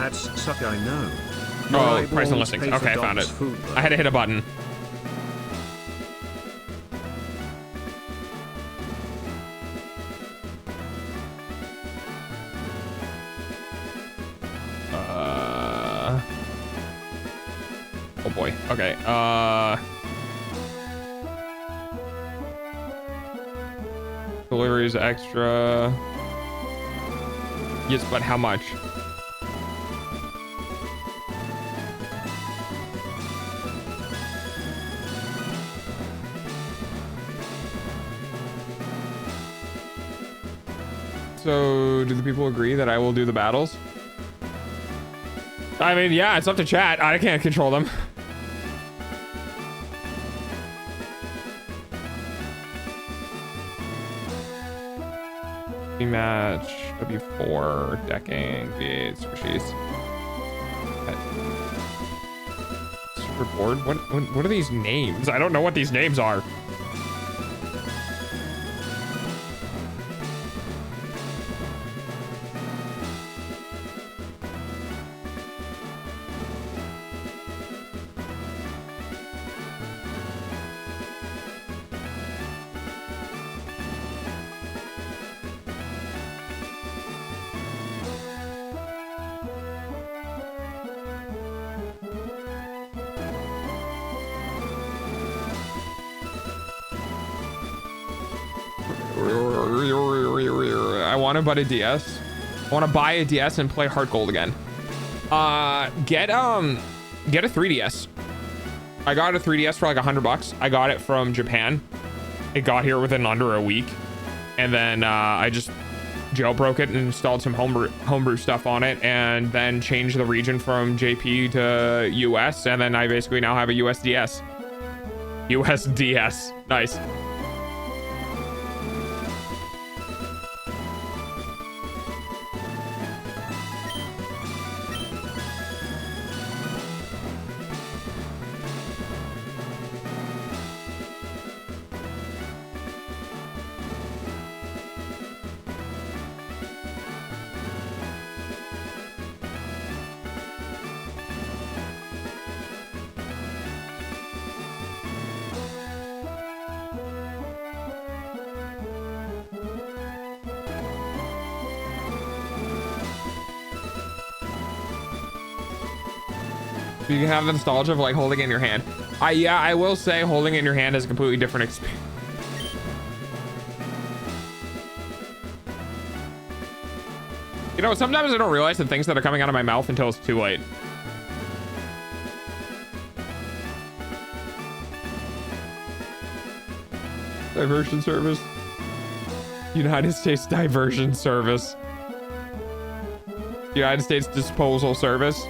Ads suck, I know. Oh, price and listings. Okay, I found it. I had to hit a button. Oh boy. Okay. Deliveries extra. Yes, but how much? So, do the people agree that I will do the battles? I mean, yeah, it's up to chat. I can't control them. Rematch, W4, decking, V8, squishies. Super board? What are these names? I don't know what these names are. I want to buy a DS. I want to buy a DS and play Heart Gold again. Get a 3DS. I got a 3DS for like $100. I got it from Japan. It got here within under a week, and then I just jailbroke it and installed some homebrew stuff on it, and then changed the region from JP to US, and then I basically now have a USDS. USDS. Nice. You can have the nostalgia of like holding it in your hand. Yeah, I will say holding it in your hand is a completely different experience. You know, sometimes I don't realize the things that are coming out of my mouth until it's too late. Diversion service. United States diversion service. United States disposal service.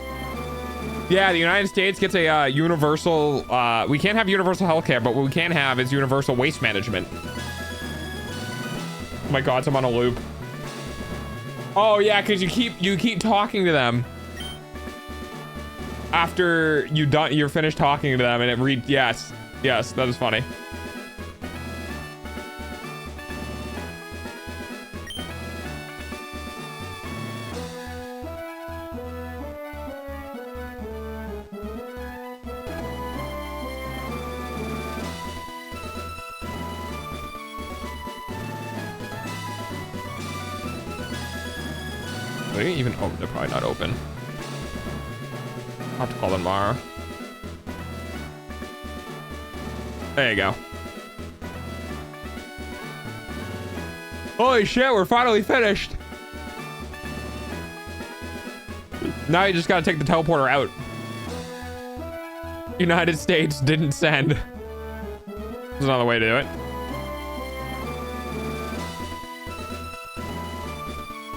Yeah, the United States gets a universal, we can't have universal healthcare, but what we can have is universal waste management. Oh my God, I'm on a loop. Oh yeah, because you keep talking to them after you're finished talking to them, and it yes, that is funny. Are they even open? They're probably not open. I'll have to call them tomorrow. There you go. Holy shit, we're finally finished. Now you just gotta take the teleporter out. United States didn't send. There's another way to do it.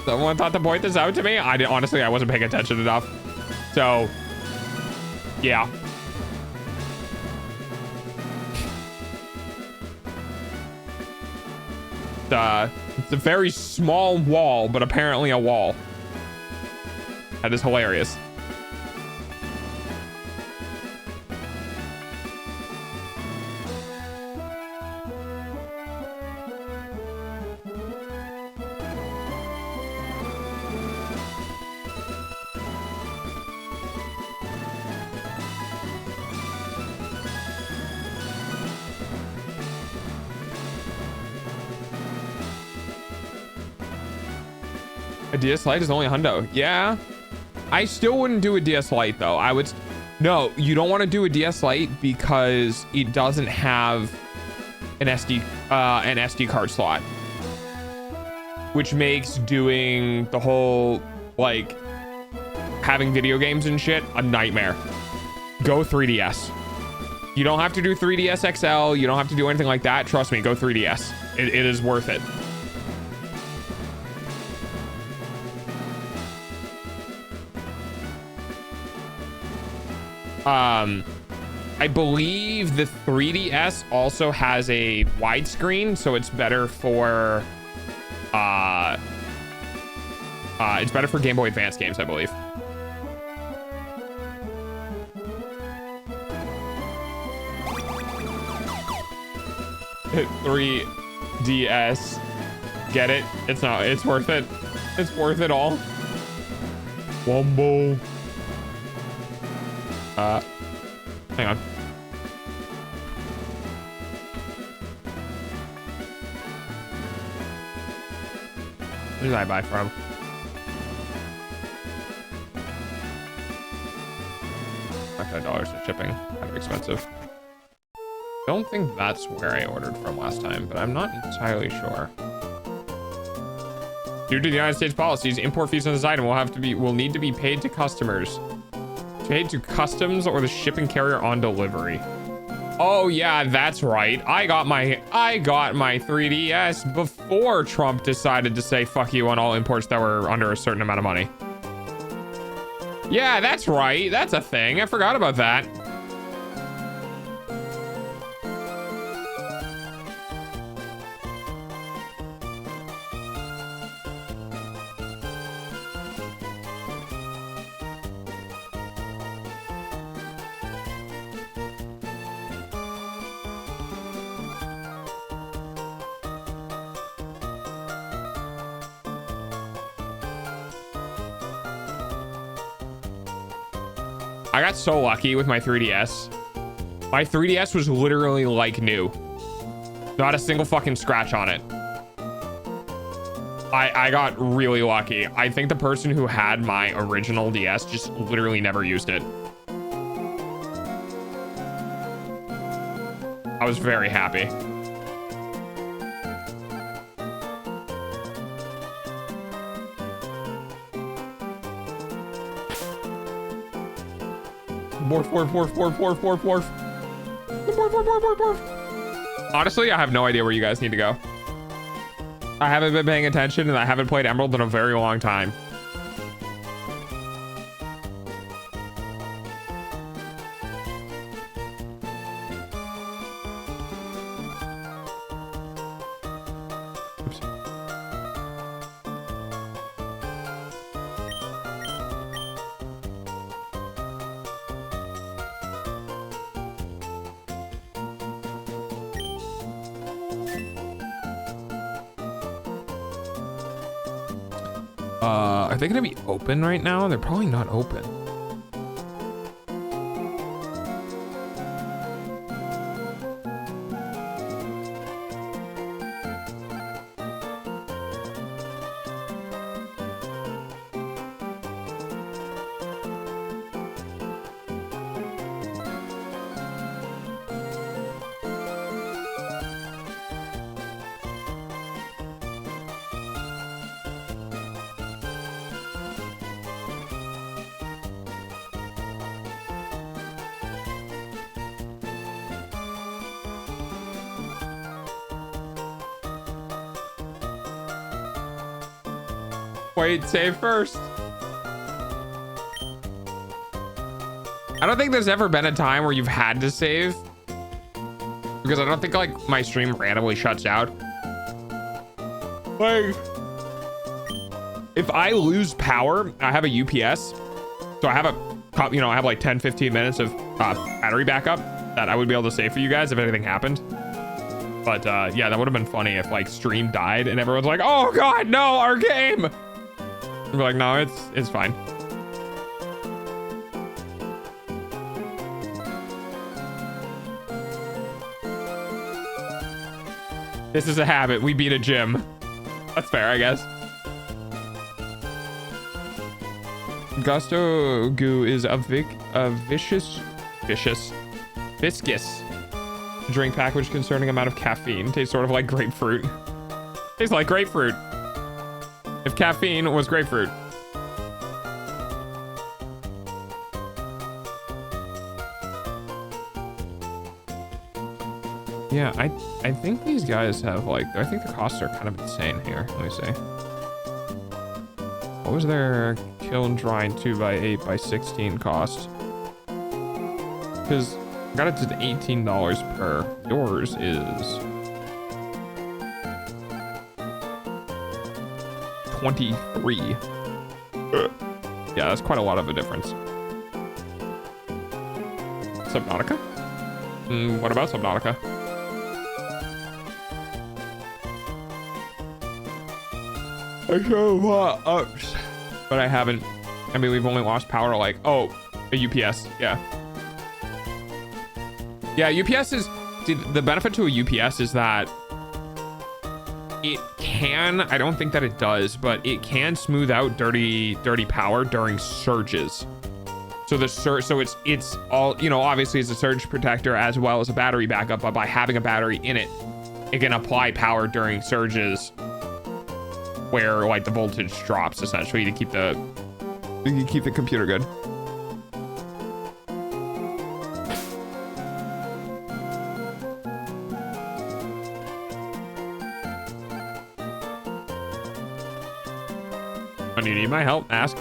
Someone thought to point this out to me. Honestly, I wasn't paying attention enough. So, yeah. It's a very small wall, but apparently a wall. That is hilarious. A DS Lite is only a hundo. Yeah. I still wouldn't do a DS Lite though. I would. No, you don't want to do a DS Lite because it doesn't have an SD card slot, which makes doing the whole like having video games and shit a nightmare. Go 3DS. You don't have to do 3DS XL. You don't have to do anything like that. Trust me, go 3DS. It is worth it. I believe the 3DS also has a widescreen, so it's better for Game Boy Advance games, I believe. Hit 3DS. Get it? It's worth it. It's worth it all. Wombo. Hang on. Who did I buy from? $5 for shipping. Kind of expensive. Don't think that's where I ordered from last time, but I'm not entirely sure. Due to the United States policies, import fees on this item will need to be paid to customers. Paid to customs or the shipping carrier on delivery. Oh yeah, that's right. I got my 3DS before Trump decided to say fuck you on all imports that were under a certain amount of money. Yeah, that's right. That's a thing. I forgot about that. I got so lucky with my 3DS. My 3DS was literally like new. Not a single fucking scratch on it. I got really lucky. I think the person who had my original DS just literally never used it. I was very happy. Morph, morph, morph, morph, morph, morph, morph. Morph, morph, morph, morph, morph. Honestly, I have no idea where you guys need to go. I haven't been paying attention and I haven't played Emerald in a very long time. Oops. Are they gonna be open right now? They're probably not open. Wait, save first. I don't think there's ever been a time where you've had to save, because I don't think like my stream randomly shuts out. Like, if I lose power, I have a UPS, so I have a, you know, I have like 10-15 minutes of battery backup that I would be able to save for you guys if anything happened. But yeah, that would have been funny if like stream died and everyone's like, oh god, no, our game. We're like, no, it's fine. This is a habit. We beat a gym. That's fair, I guess. Gusto goo is a viscous drink package concerning amount of caffeine. Tastes sort of like grapefruit. Tastes like grapefruit. If caffeine was grapefruit. Yeah, I think these guys have like, I think the costs are kind of insane here. Let me see. What was their kiln drying 2x8 by 16 cost? Because I got it to $18 per. Yours is 23. Yeah, that's quite a lot of a difference. Subnautica? What about Subnautica? I show ups, but I haven't. I mean, we've only lost power like, oh, a UPS. Yeah. Yeah, UPS is, see, the benefit to a UPS is that it can, I don't think that it does, but it can smooth out dirty power during surges. So the surge, so it's all, you know, obviously it's a surge protector as well as a battery backup, but by having a battery in it, it can apply power during surges where like the voltage drops essentially to keep the computer good. When you need my help, ask.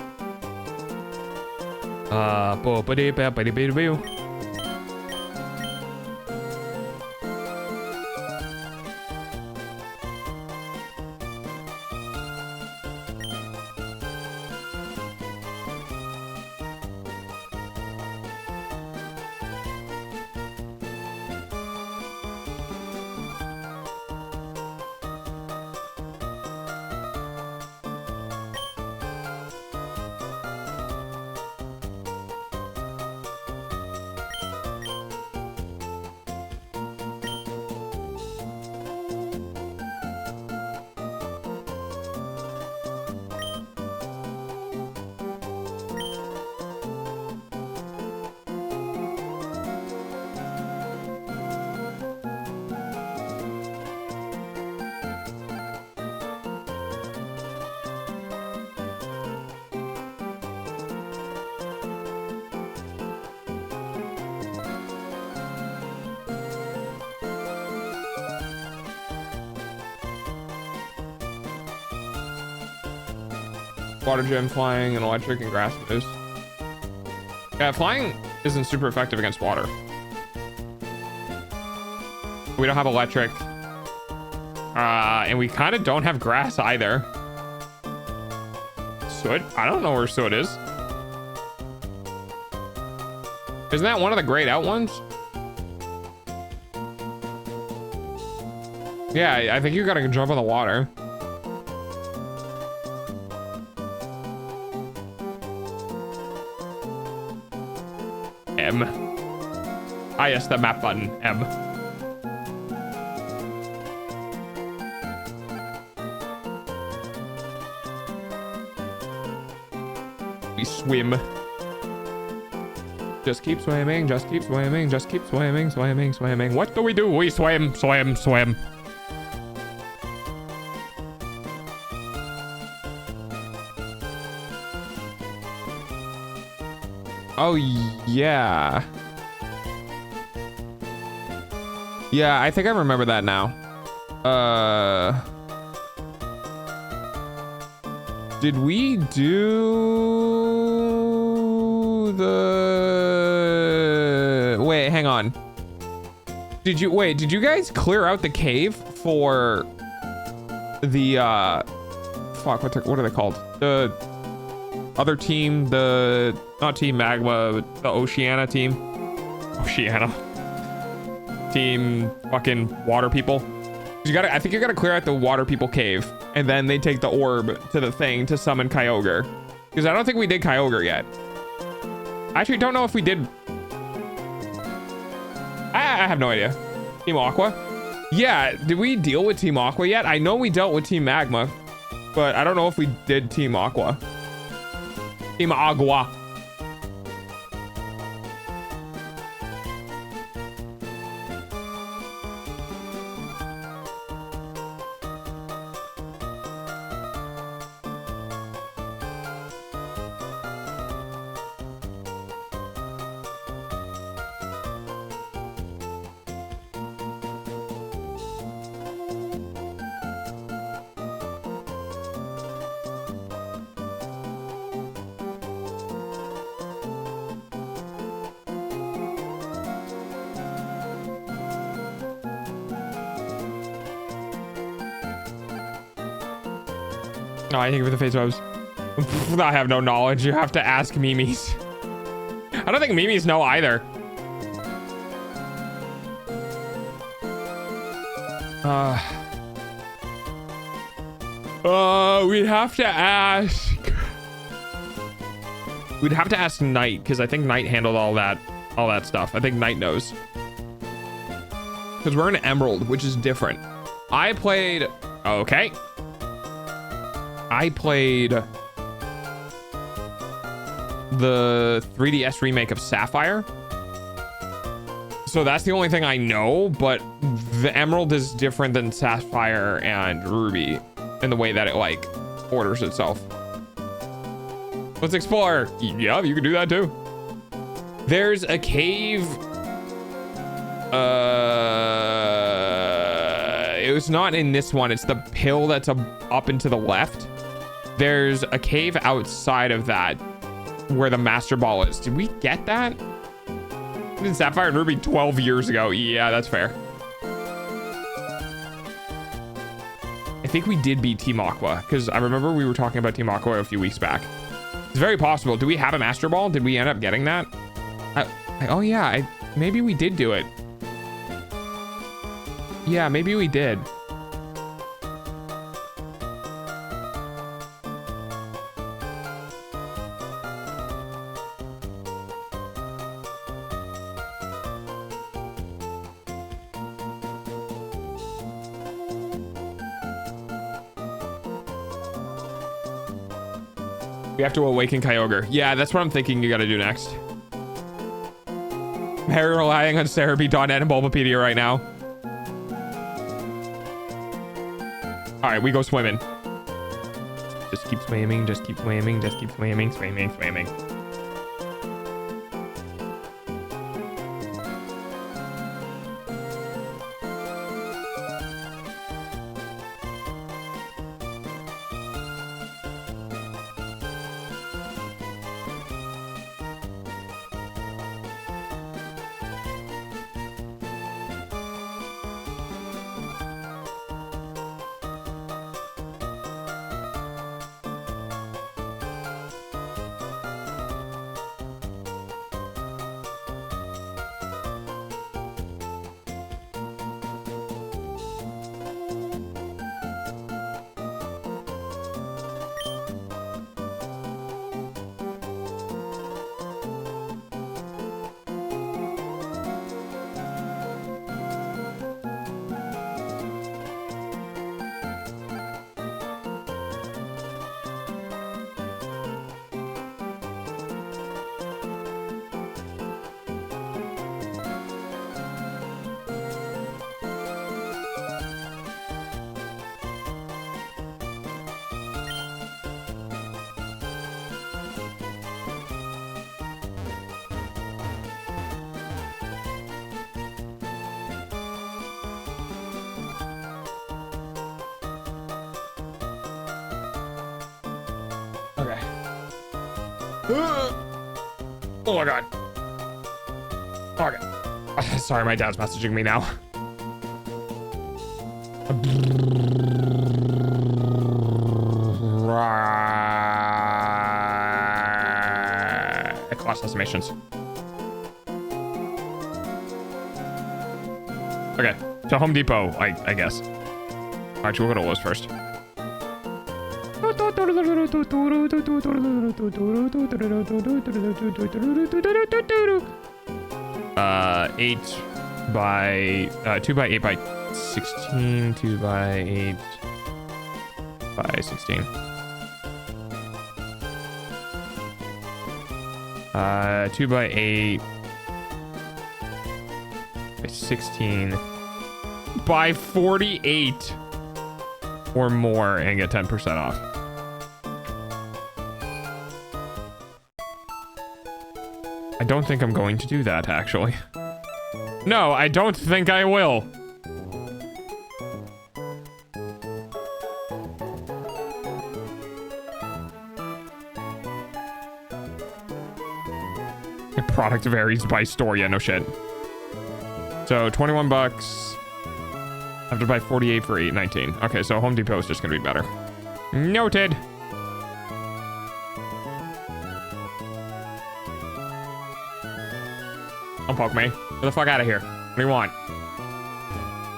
Water gym, flying, and electric, and grass moves. Yeah, flying isn't super effective against water. We don't have electric. And we kind of don't have grass either. Soot? I don't know where Soot is. Isn't that one of the grayed out ones? Yeah, I think you gotta jump in the water. M. Ah, yes, the map button. M. We swim. Just keep swimming, just keep swimming, just keep swimming, swimming, swimming. What do we do? We swim, swim, swim. Oh, yeah. Yeah, I think I remember that now. Did we do the... Wait, hang on. Did you guys clear out the cave for the, fuck, what are they called? The other team, not Team Magma, the Oceania team. Oceania. Team fucking water people. I think you gotta clear out the water people cave, and then they take the orb to the thing to summon Kyogre. Because I don't think we did Kyogre yet. I actually don't know if we did. I have no idea. Team Aqua? Yeah, did we deal with Team Aqua yet? I know we dealt with Team Magma, but I don't know if we did Team Aqua. Team Agua. No, I think with the face rubs. I have no knowledge. You have to ask Mimi's. I don't think Mimi's know either. We'd have to ask. We'd have to ask Knight, because I think Knight handled all that stuff. I think Knight knows. Because we're in Emerald, which is different. I played the 3DS remake of Sapphire. So that's the only thing I know, but the Emerald is different than Sapphire and Ruby in the way that it like orders itself. Let's explore. Yeah, you can do that too. There's a cave. It was not in this one. It's the hill that's up and to the left. There's a cave outside of that where the Master Ball is. Did we get that? We did Sapphire and Ruby 12 years ago. Yeah, that's fair. I think we did beat Team Aqua, because I remember we were talking about Team Aqua a few weeks back. It's very possible. Do we have a Master Ball? Did we end up getting that? Oh yeah, maybe we did do it. Yeah, maybe we did. We have to awaken Kyogre. Yeah, that's what I'm thinking you gotta do next. I'm relying on Cerebi.net and Bulbapedia right now. Alright, we go swimming. Just keep swimming, just keep swimming, just keep swimming, swimming, swimming. Oh my god. Okay. Sorry, my dad's messaging me now. Cost estimations. Okay, to Home Depot, I guess. Actually, we'll go to Lowe's first. 8 by 2 by 8 by 16, 2 by 8 by 16. 2 by 8 by 16 by 48 or more and get 10% off. I don't think I'm going to do that, actually. No, I don't think I will. The product varies by store. Yeah, no shit. So 21 bucks. I have to buy 48 for 8.19. Okay, so Home Depot is just gonna be better. Noted. Don't poke me. Get the fuck out of here. What do you want?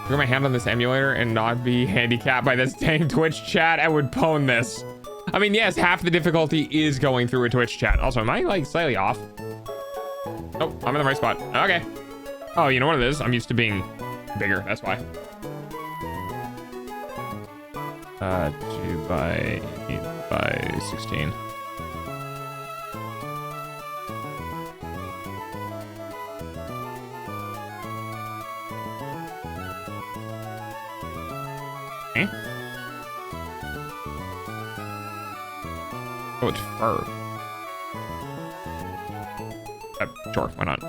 Put my hand on this emulator and not be handicapped by this dang Twitch chat. I would pwn this. I mean, yes, half the difficulty is going through a Twitch chat. Also, am I like slightly off? Oh, I'm in the right spot. Okay. Oh, you know what it is? I'm used to being bigger. That's why. 2 by 8 by 16. Okay. Oh, it's fur. Sure, why not?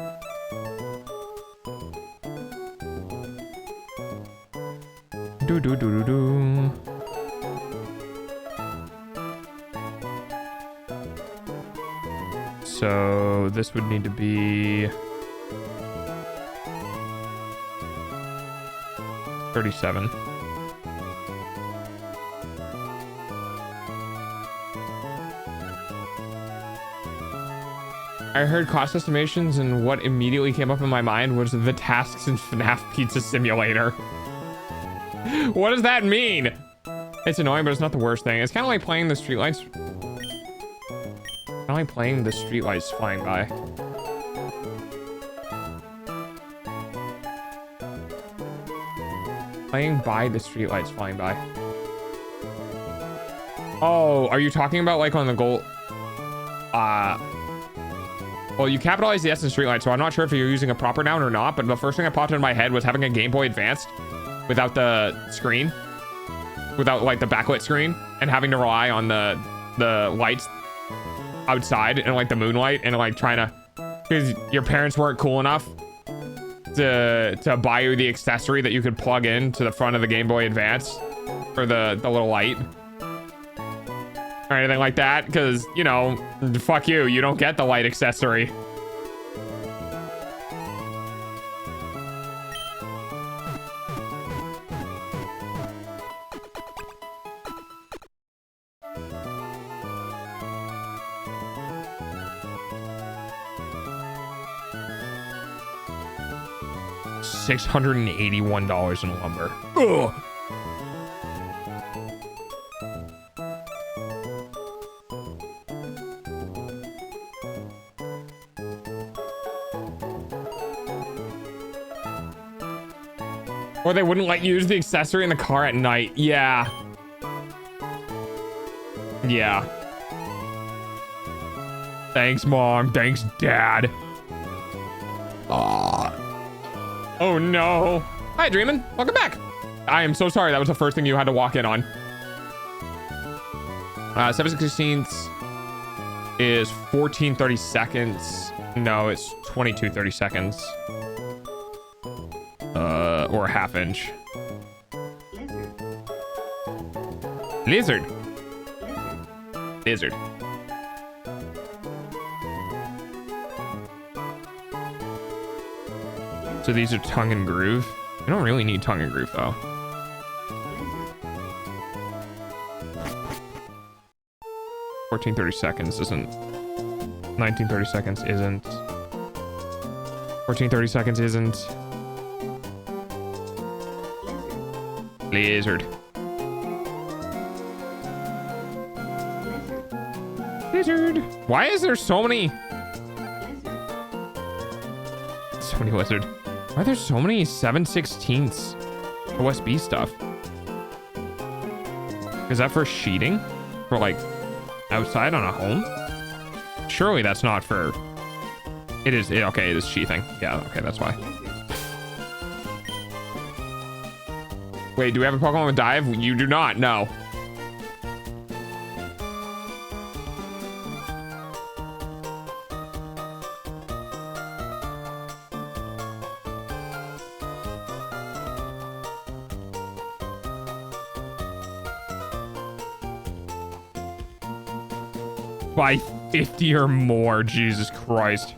Do do do do do. So this would need to be 37. I heard cost estimations, and what immediately came up in my mind was the tasks in FNAF Pizza Simulator. What does that mean? It's annoying, but it's not the worst thing. It's kind of like playing the streetlights. Kind of like playing the streetlights flying by. Playing by the streetlights flying by. Oh, are you talking about like on the goal? Well, you capitalize the S in streetlight, so I'm not sure if you're using a proper noun or not, but the first thing that popped into my head was having a Game Boy Advanced without the screen, without like the backlit screen, and having to rely on the lights outside and like the moonlight and like trying to, because your parents weren't cool enough to buy you the accessory that you could plug in to the front of the Game Boy Advance for the little light. Or anything like that, because, you know, fuck you, you don't get the light accessory. $681 in lumber. Ugh. Or they wouldn't let you use the accessory in the car at night. Yeah. Yeah. Thanks, Mom. Thanks, Dad. Oh, no. Hi, Dreamin'. Welcome back. I am so sorry. That was the first thing you had to walk in on. 7/16 is 14:30 seconds. No, it's 22:30 seconds. Or a half inch. Lizard. Lizard. Lizard. So these are tongue and groove. I don't really need tongue and groove though. 1430 seconds isn't. 1930 seconds isn't. 1430 seconds isn't. Lizard. Lizard. Why is there so many? So many lizard. Why are there so many 7/16 OSB stuff? Is that for sheeting? For like outside on a home? Surely that's not for. It is. Okay, it is sheathing. Yeah, okay, that's why. Wait, do we have a Pokemon with dive? You do not. No. By 50 or more, Jesus Christ.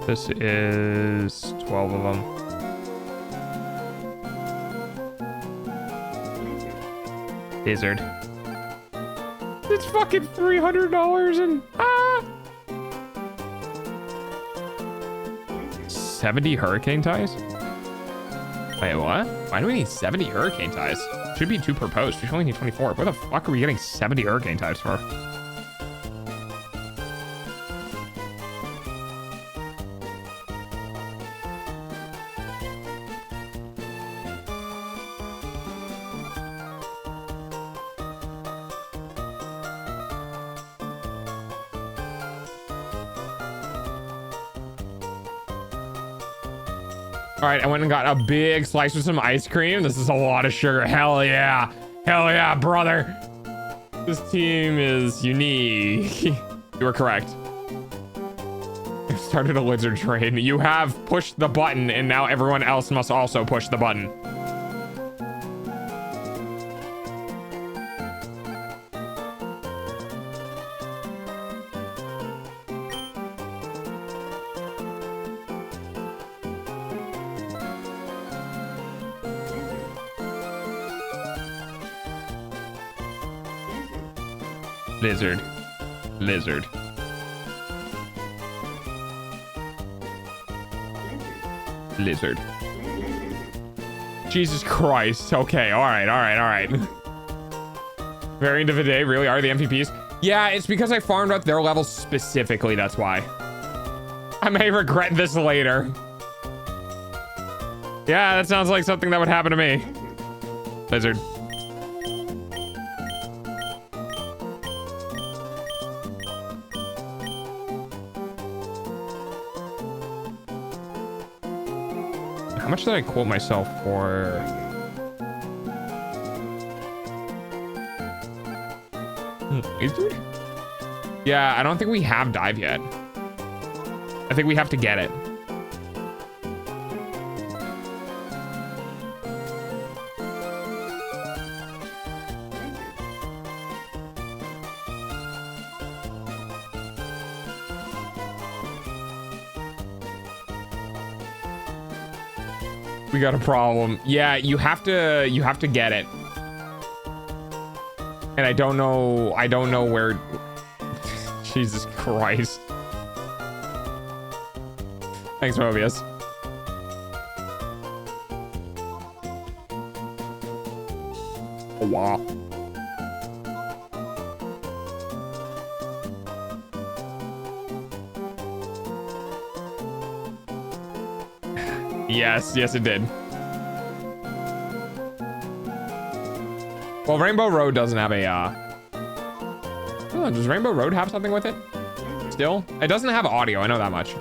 This is 12 of them. Lizard. It's fucking $300 and 70 hurricane ties? Wait, what? Why do we need 70 hurricane ties? Should be 2 per post. We should only need 24. What the fuck are we getting 70 hurricane ties for? All right, I went and got a big slice with some ice cream. This is a lot of sugar. Hell yeah. Hell yeah, brother. This team is unique. You were correct. I've started a lizard train. You have pushed the button, and now everyone else must also push the button. Lizard. Lizard. Lizard. Jesus Christ. Okay, alright. Variant of the day really are the MVPs. Yeah, it's because I farmed up their levels specifically, that's why. I may regret this later. Yeah, that sounds like something that would happen to me. Lizard. How much did I quote myself for? Lizard? Yeah, I don't think we have dive yet. I think we have to get it. We got a problem. Yeah, you have to get it. And I don't know where. Jesus Christ. Thanks, Mobius. Oh, wow. Yes, it did. Well, Rainbow Road doesn't have a, oh, does Rainbow Road have something with it? Still? It doesn't have audio, I know that much.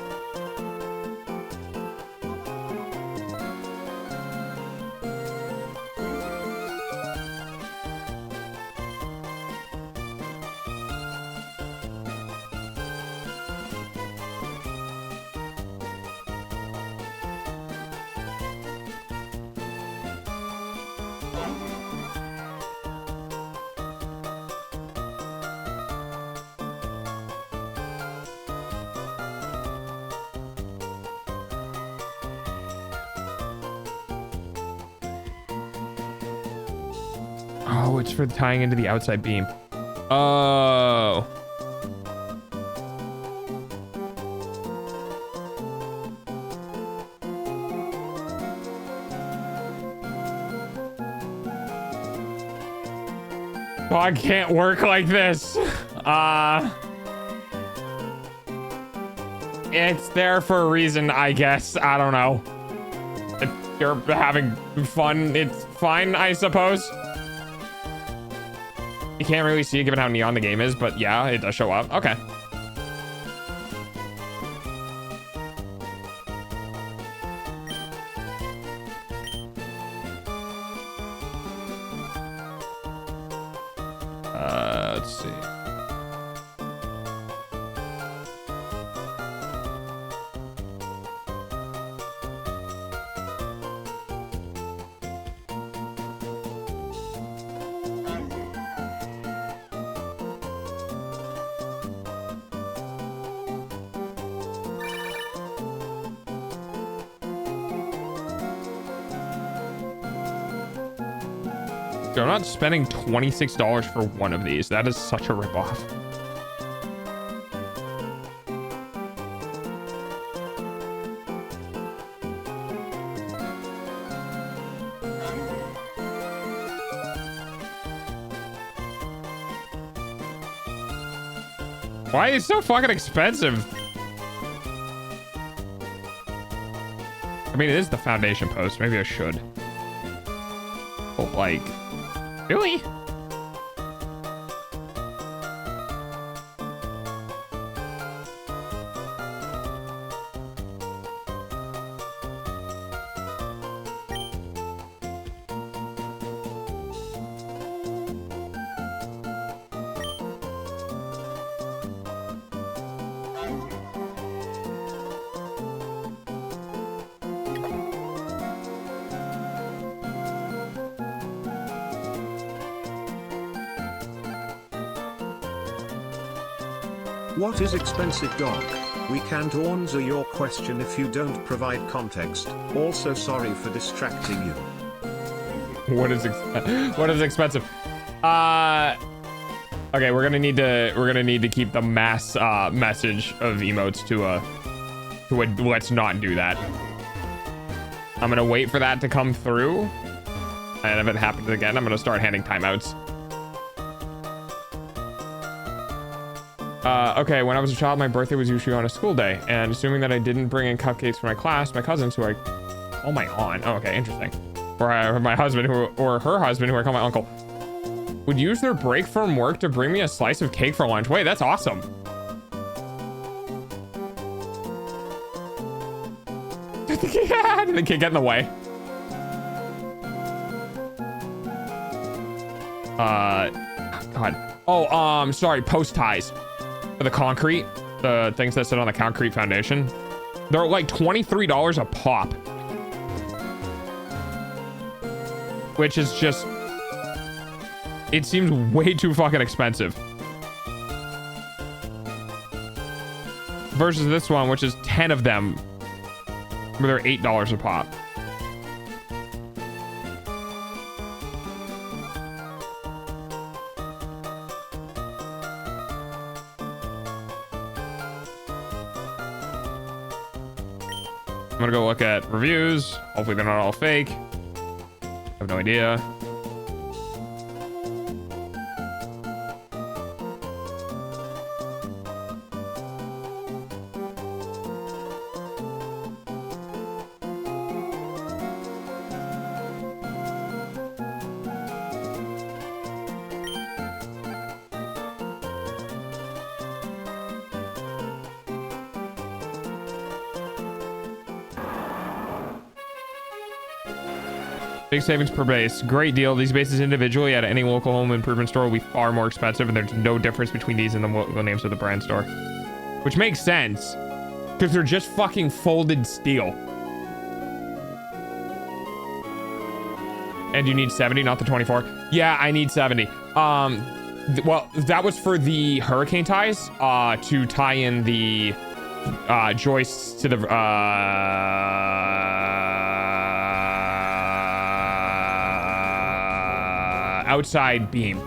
Oh, it's for tying into the outside beam. Oh. Oh, I can't work like this. It's there for a reason, I guess. I don't know. If you're having fun, it's fine, I suppose. You can't really see it given how neon the game is, but yeah, it does show up. Okay. Let's see. Dude, I'm not spending $26 for one of these. That is such a ripoff. Why is it so fucking expensive? I mean, it is the foundation post. Maybe I should. But like, really? What is expensive, dog? We can't answer your question if you don't provide context. Also, sorry for distracting you. What is expensive? Okay, we're gonna need to keep the mass message of emotes to a let's not do that. I'm gonna wait for that to come through, and if it happens again, I'm gonna start handing timeouts. Okay, when I was a child, my birthday was usually on a school day, and assuming that I didn't bring in cupcakes for my class, my cousins, who I call my aunt, oh, okay, interesting, or my husband, or her husband, who I call my uncle, would use their break from work to bring me a slice of cake for lunch. Wait, that's awesome. Did the kid get in the way? God. Oh, sorry, post ties. The concrete, the things that sit on the concrete foundation, they're like $23 a pop, which is just, it seems way too fucking expensive versus this one, which is 10 of them where they're $8 a pop. I'm gonna go look at reviews. Hopefully they're not all fake. I have no idea. Big savings per base. Great deal. These bases individually at any local home improvement store will be far more expensive, and there's no difference between these and the names of the brand store. Which makes sense, because they're just fucking folded steel. And you need 70, not the 24. Yeah, I need 70. Well, that was for the hurricane ties, to tie in the joists to the outside beam.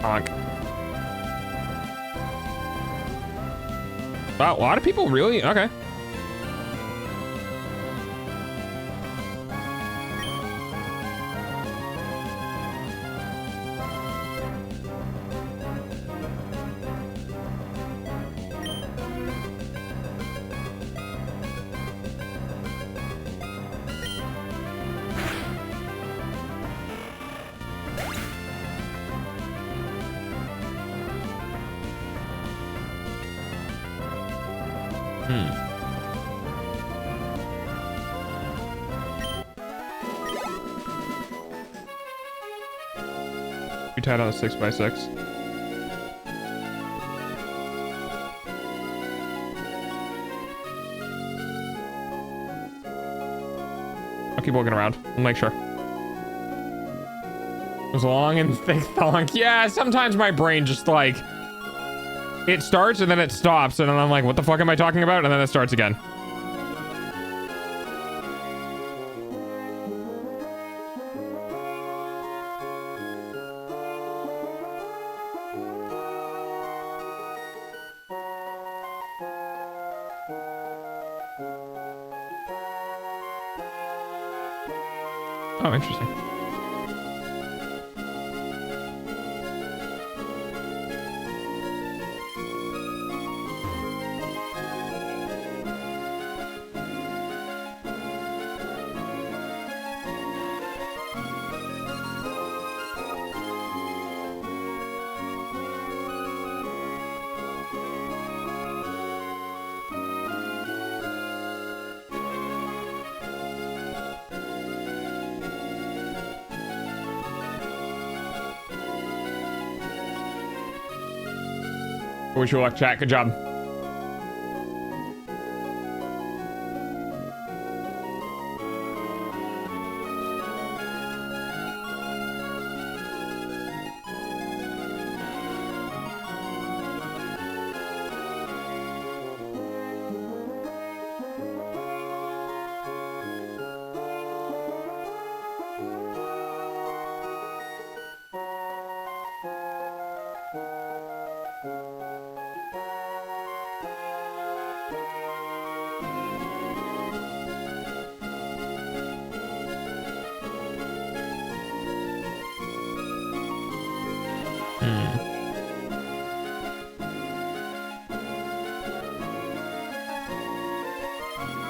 Honk. Wow, a lot of people really? Okay. You tied on a 6x6. I'll keep looking around. I'll make sure. It was a long and thick thonk. Yeah, sometimes my brain just like... It starts and then it stops and then I'm like, what the fuck am I talking about? And then it starts again. Oh, interesting. Wish you luck, chat. Good job.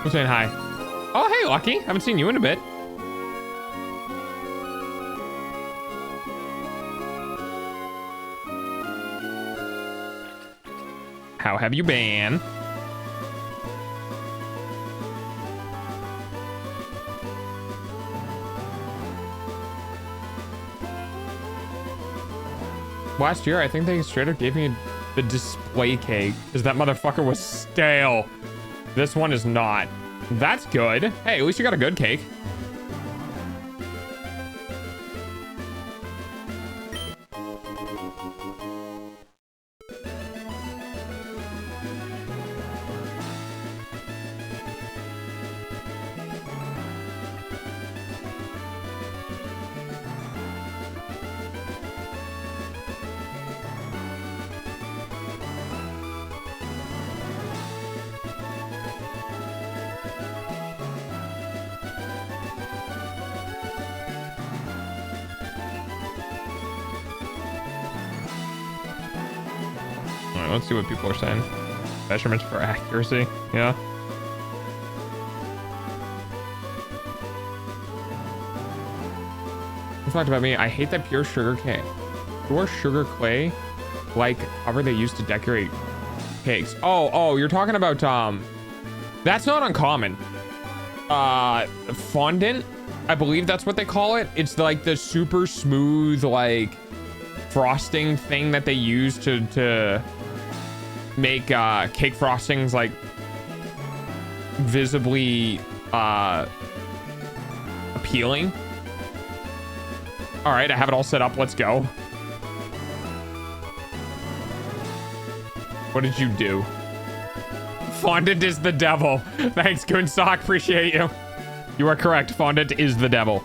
I'm saying hi. Oh, hey, Lucky. Haven't seen you in a bit. How have you been? Last year, I think they straight up gave me the display cake because that motherfucker was stale. This one is not. That's good. Hey, at least you got a good cake. Let's see what people are saying. Measurements for accuracy. Yeah. In fact, about me, I hate that pure sugar clay like cover they use to decorate cakes. Oh, you're talking about that's not uncommon. Fondant, I believe that's what they call it. It's like the super smooth like frosting thing that they use to make cake frostings like visibly appealing. All right, I have it all set up. Let's go. What did you do? Fondant is the devil. Thanks, Goonsock. Appreciate you. You are correct. Fondant is the devil.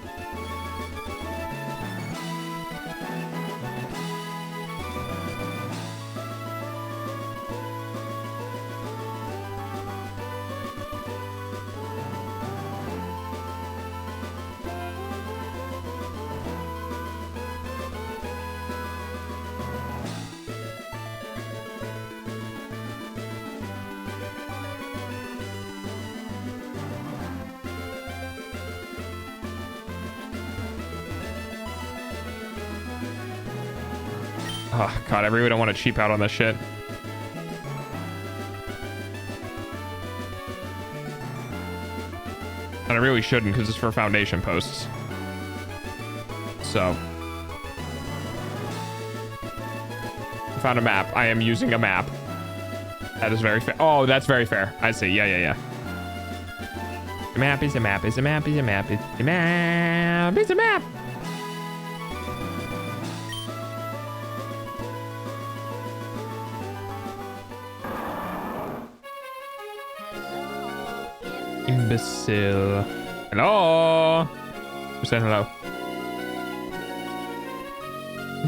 Oh, God, I really don't want to cheap out on this shit. And I really shouldn't because it's for foundation posts. So. I found a map. I am using a map. That is very fair. Oh, that's very fair. I see. Yeah, yeah, yeah. The map is a map is a map is a map is a map is a map. Imbecile. Hello. Who said hello?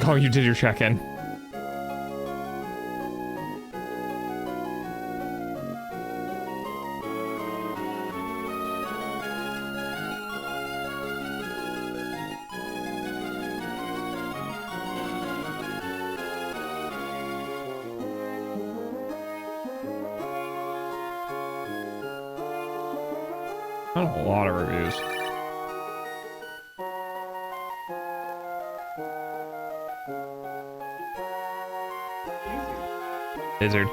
Oh, you did your check-in. Not a lot of reviews. Lizard.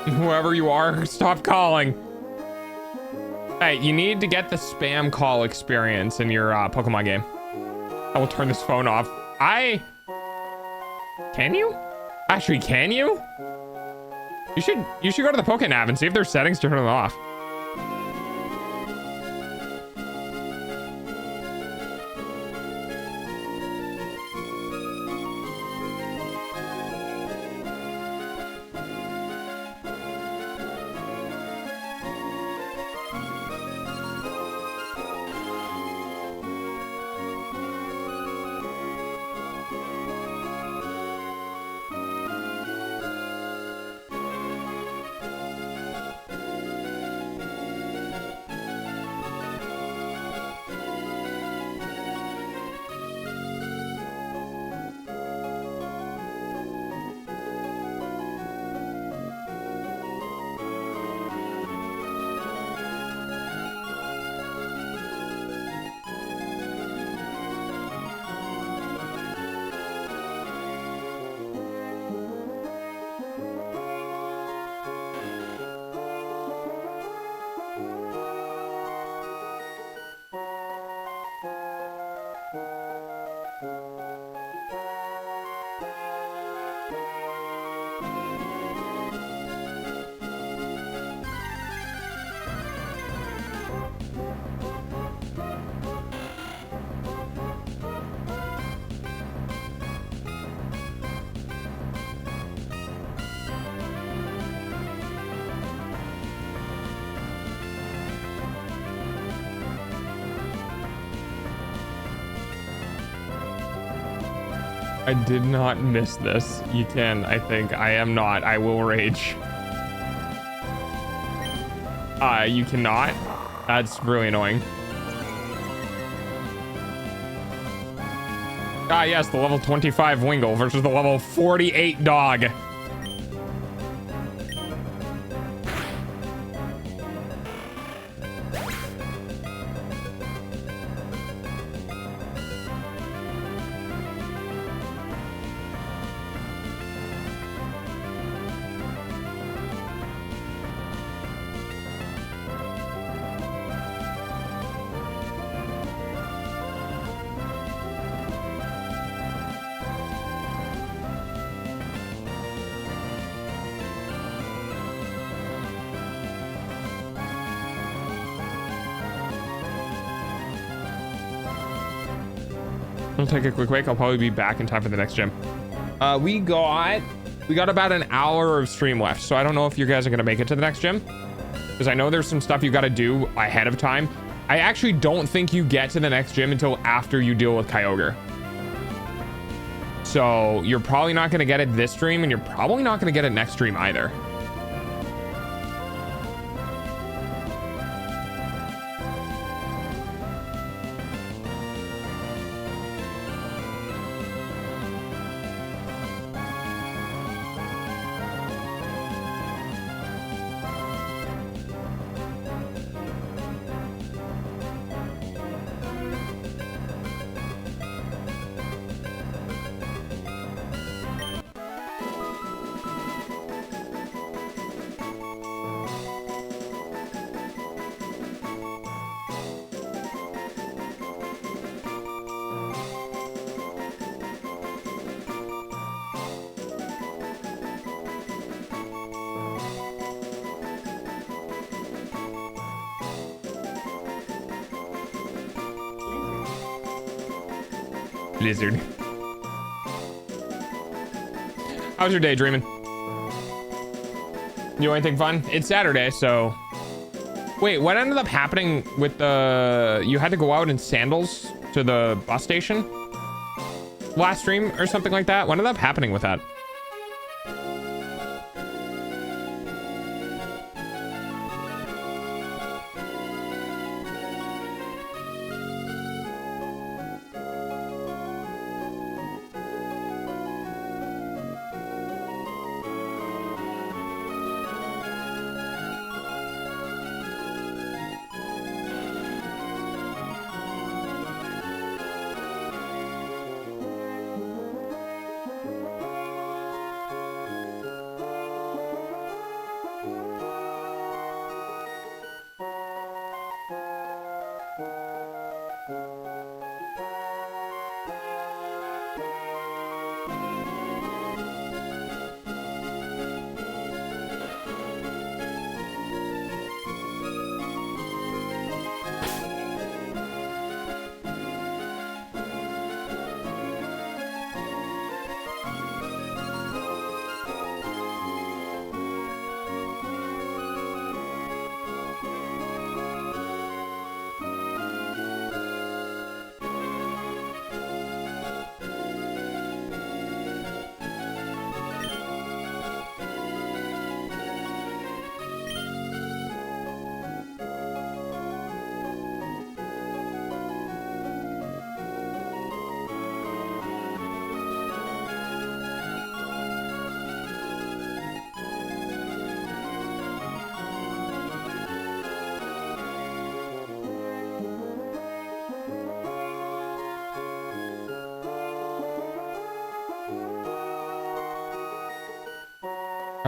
Whoever you are, stop calling. Hey, you need to get the spam call experience in your Pokemon game. I will turn this phone off. Can you? Actually, can you? You should go to the Pokénav and see if there's settings to turn it off. I did not miss this. You can, I think. I am not. I will rage. You cannot. That's really annoying. Ah, yes, the level 25 Wingle versus the level 48 dog. I'll take a quick break. I'll probably be back in time for the next gym. We got about an hour of stream left, so I don't know if you guys are gonna make it to the next gym, because I know there's some stuff you got to do ahead of time. I actually don't think you get to the next gym until after you deal with Kyogre. So you're probably not gonna get it this stream, and you're probably not gonna get it next stream either. Blizzard. How's your day, dreaming? You do anything fun? It's Saturday, so... Wait, what ended up happening with the... You had to go out in sandals to the bus station? Last stream or something like that? What ended up happening with that?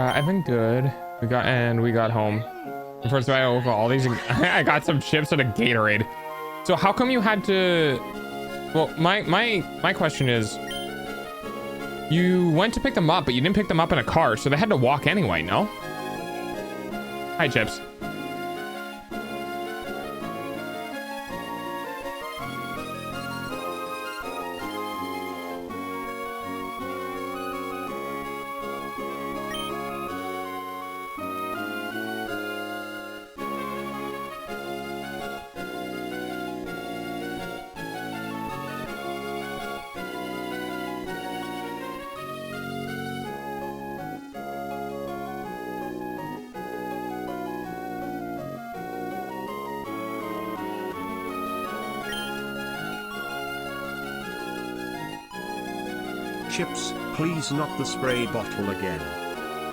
I've been good. We got home. First of all, I woke up all these. I got some chips and a Gatorade. So how come you had to? Well, my question is, you went to pick them up, but you didn't pick them up in a car, so they had to walk anyway. No. Hi, Chips. chips, please not the spray bottle again.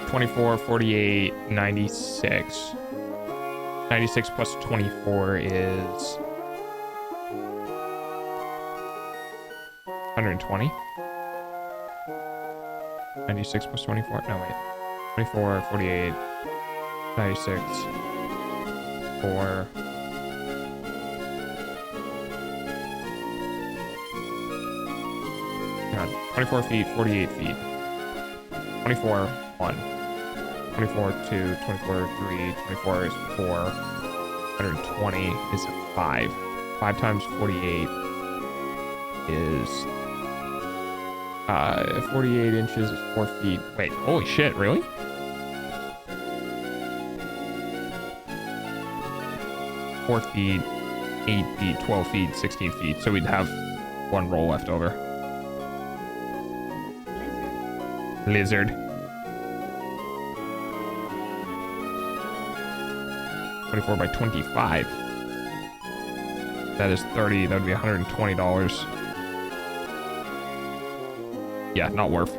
24, 48, 96. 96 plus 24 is 120. 96 plus 24. No, wait. 24, 48, 96, 4. God, 24 feet, 48 feet. 24, 1. 24, 2, 24, 3, 24 is 4. 120 is 5. 5 times 48 is 48 inches is 4 feet. Wait, holy shit, really? Four feet, 8 feet, 12 feet, 16 feet. So we'd have one roll left over. Lizard. 24 by 25. That is 30. That would be $120. Yeah, not worth.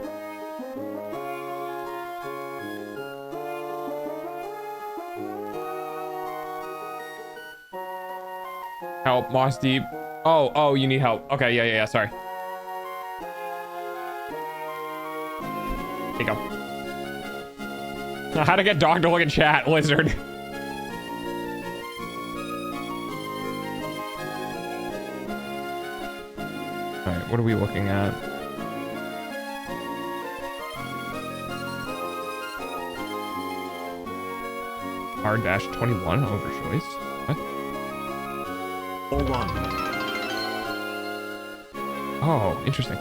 Help, Moss Deep. Oh, you need help. Okay, yeah, sorry. Here you go. How to get dog to look at chat, Lizard. Alright, what are we looking at? R-21 over choice. What? Or 1. Oh, interesting.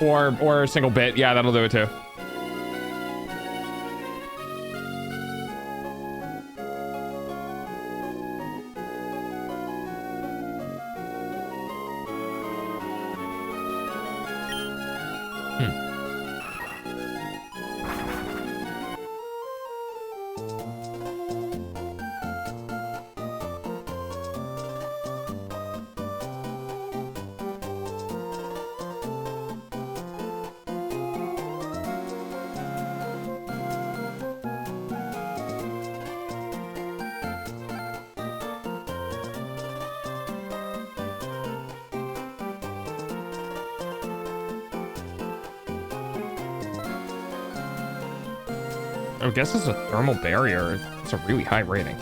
Or a single bit. Yeah, that'll do it too. I guess it's a thermal barrier. It's a really high rating.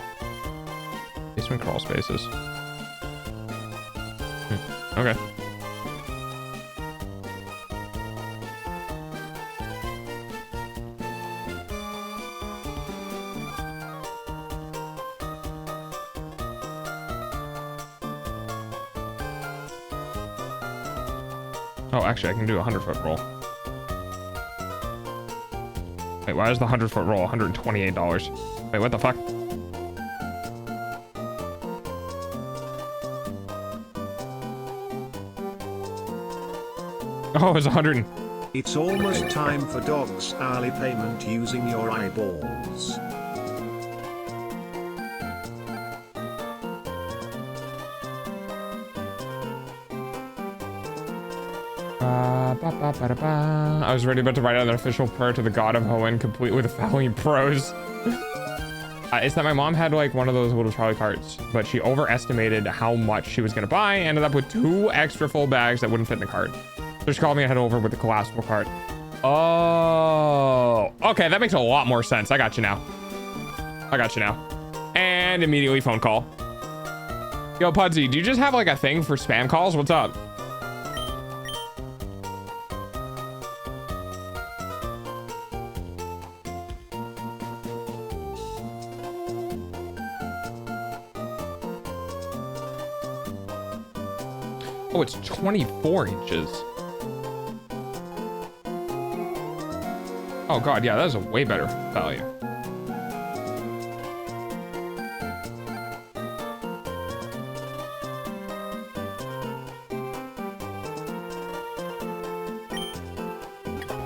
Basement crawl spaces. Okay. Oh, actually, I can do a 100-foot roll. Wait, why is the 100-foot roll $128? Wait, what the fuck? Oh, it's 100. It's almost time for dogs hourly payment using your eyeballs. I was ready about to write out an official prayer to the god of Hoenn, complete with the following prose. It's that my mom had like one of those little trolley carts, but she overestimated how much she was gonna buy, ended up with 2 extra full bags that wouldn't fit in the cart. So she called me and head over with the collapsible cart. Oh, okay, that makes a lot more sense. I got you now. And immediately phone call. Yo, Pudsey, do you just have like a thing for spam calls? What's up? Oh, it's 24 inches. Oh god, yeah, that is a way better value.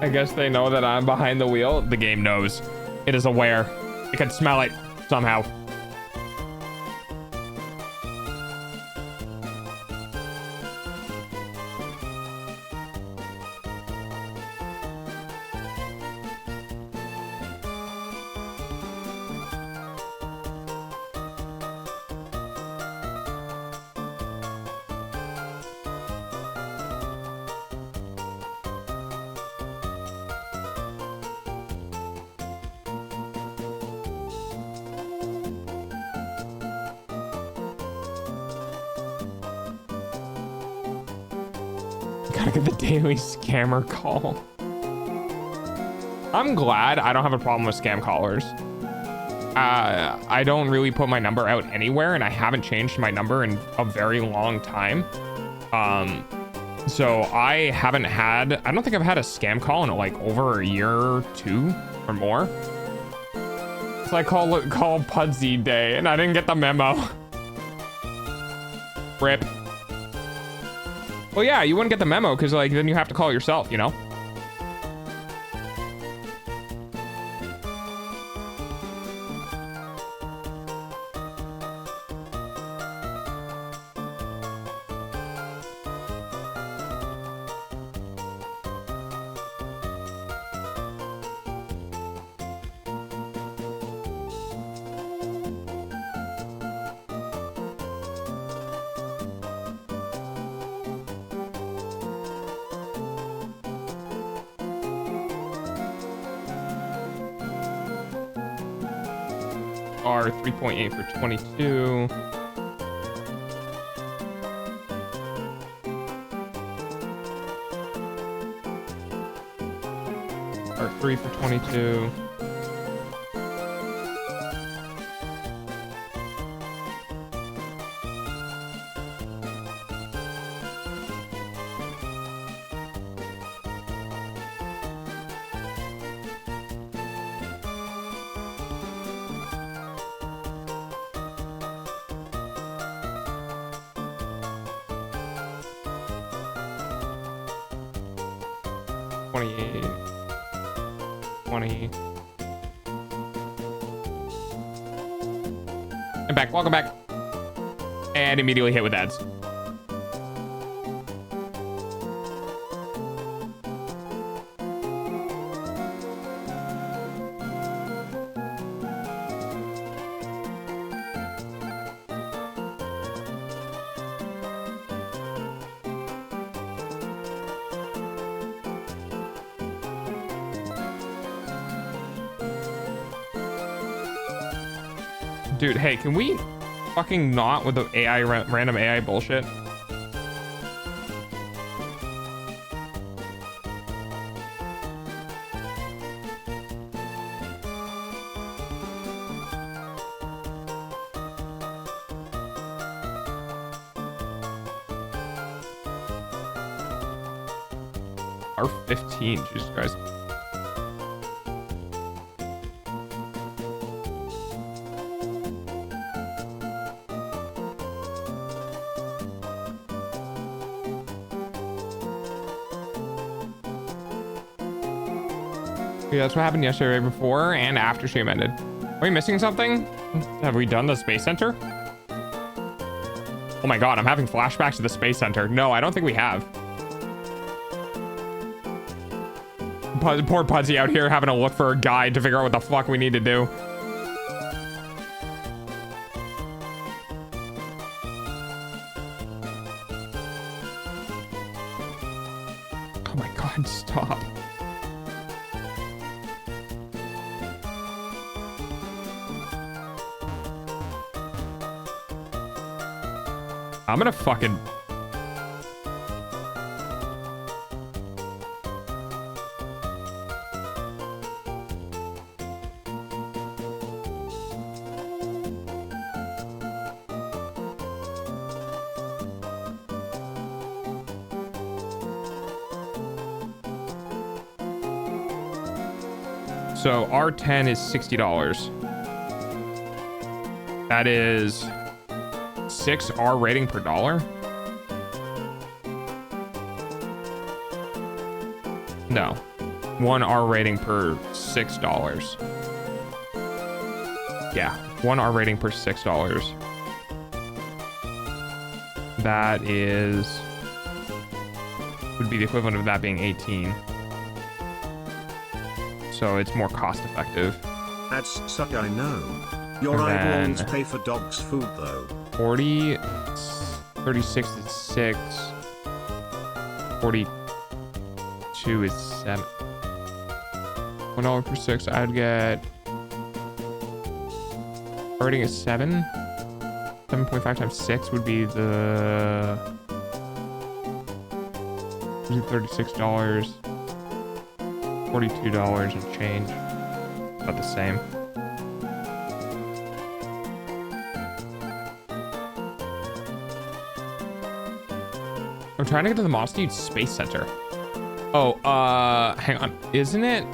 I guess they know that I'm behind the wheel. The game knows. It is aware. It can smell it somehow. Gotta get the daily scammer call. I'm glad I don't have a problem with scam callers. I don't really put my number out anywhere, and I haven't changed my number in a very long time. So I don't think I've had a scam call in like over a year or two or more. So I call Pudsey Day, and I didn't get the memo. Rip. Well, yeah, you wouldn't get the memo because like then you have to call yourself, you know? Are 3.8 for 22. Are 3 for 22. And back, welcome back. And immediately hit with ads. Dude, hey, can we fucking not with the AI random AI bullshit? R15, Jesus Christ. Yeah, that's what happened yesterday, before and after stream ended. Are we missing something? Have we done the Space Center? Oh my god, I'm having flashbacks to the Space Center. No, I don't think we have. Poor Pudsey out here having to look for a guide to figure out what the fuck we need to do. Oh my god, stop. I'm gonna fucking... So R10 is $60. That is 6 R rating per dollar. No, 1 R rating per $6. Yeah, 1 R rating per $6. That is, would be the equivalent of that being 18. So it's more cost effective. Ads suck, I know. Your eyeballs pay for dog's food though. 40, 36 is 6. 42 is 7. $1 per 6, I'd get... Rating is 7. 7.5 times 6 would be the... $36, $42 and change. About the same. I'm trying to get to the Mossdeed Space Center. Oh, hang on. Isn't it?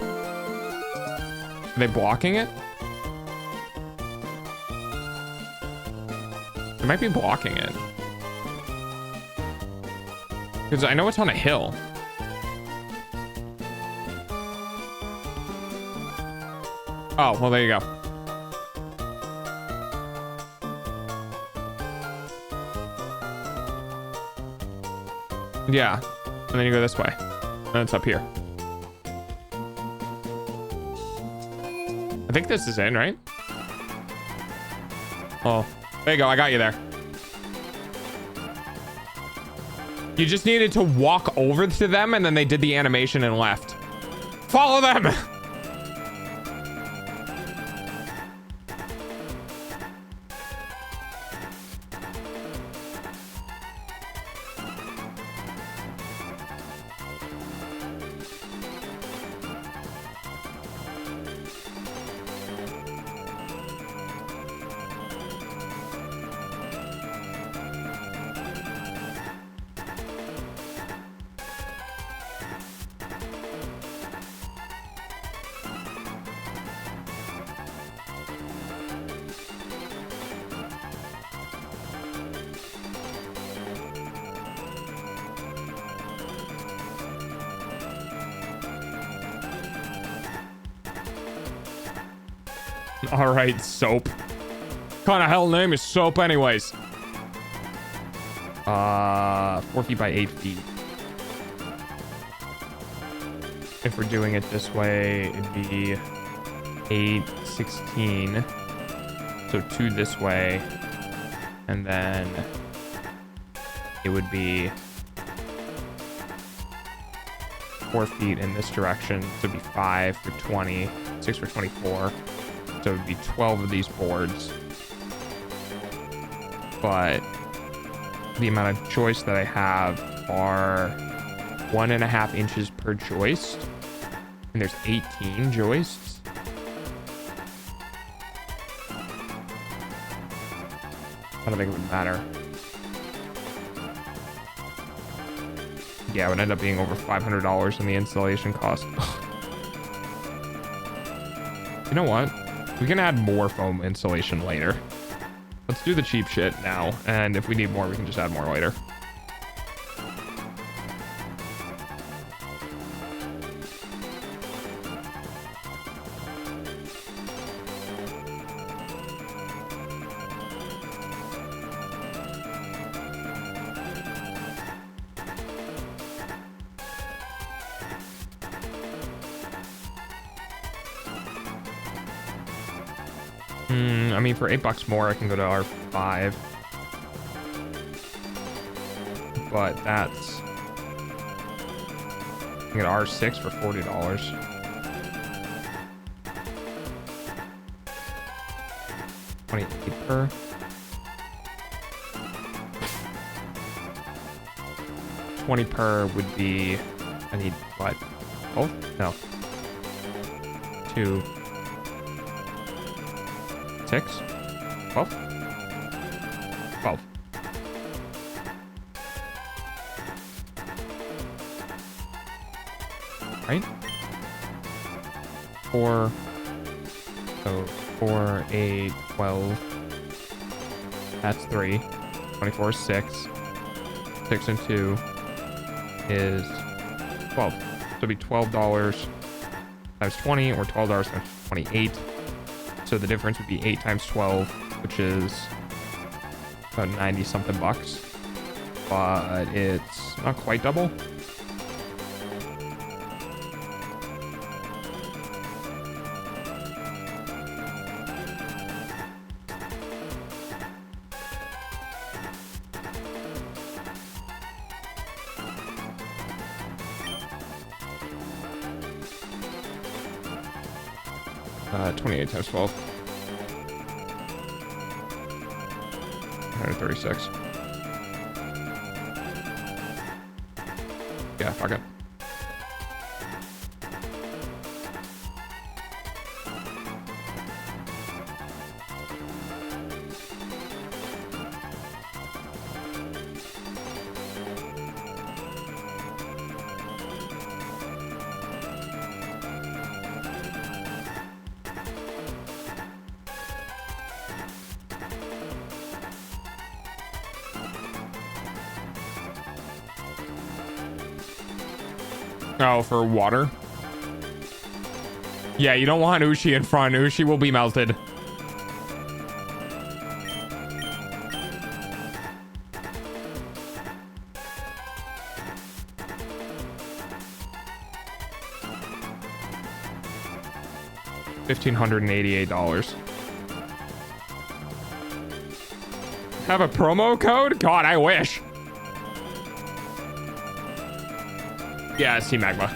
Are they blocking it? They might be blocking it. Because I know it's on a hill. Oh, well, there you go. Yeah. And then you go this way. And it's up here. I think this is in, right? Oh, there you go. I got you there. You just needed to walk over to them and then they did the animation and left. Follow them! All right, Soap. What kind of hell name is Soap anyways? 4 feet by 8 feet. If we're doing it this way, it'd be 8, 16. So 2 this way. And then it would be 4 feet in this direction. So it'd be 5 for 20, 6 for 24. So it would be 12 of these boards. But the amount of joists that I have are 1.5 inches per joist. And there's 18 joists. I don't think it would matter. Yeah, it would end up being over $500 in the installation cost. You know what? We can add more foam insulation later. Let's do the cheap shit now, and if we need more, we can just add more later. I mean, for $8 more, I can go to R5. But that's... I can get R6 for $40. $28 per. $20 per would be... I need, what? Both? No. 2... 6, 12, 12. Right? 4, so 4, 8, 12. That's 3. 24 is 6. 6 and 2 is 12. So it'd be $12 times 20 or $12 times 28. So the difference would be 8 times 12, which is about 90 something bucks. But it's not quite double. Uh, 28 times 12. 136. Yeah, fuck it. Oh, for water? Yeah, you don't want Ushi in front. Ushi will be melted. $1,588. Have a promo code? God, I wish. Yeah, Sea Magma.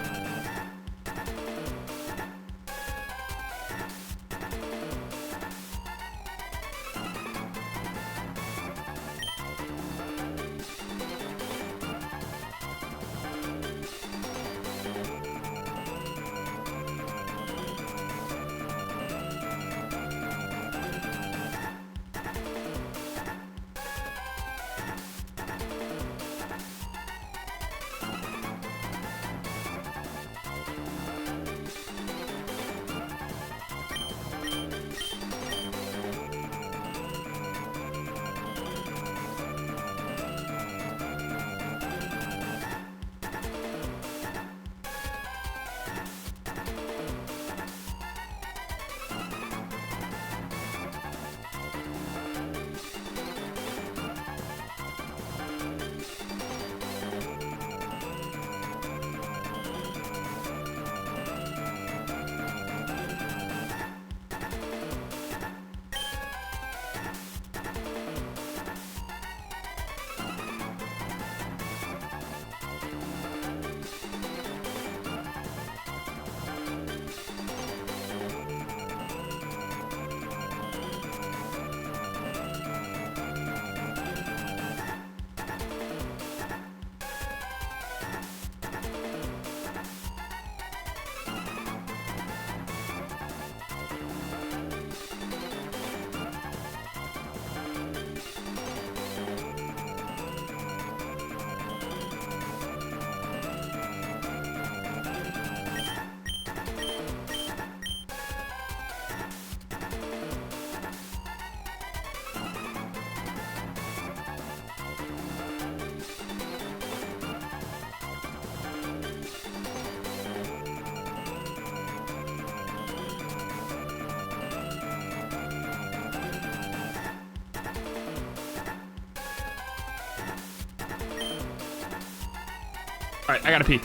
All right, I gotta pee.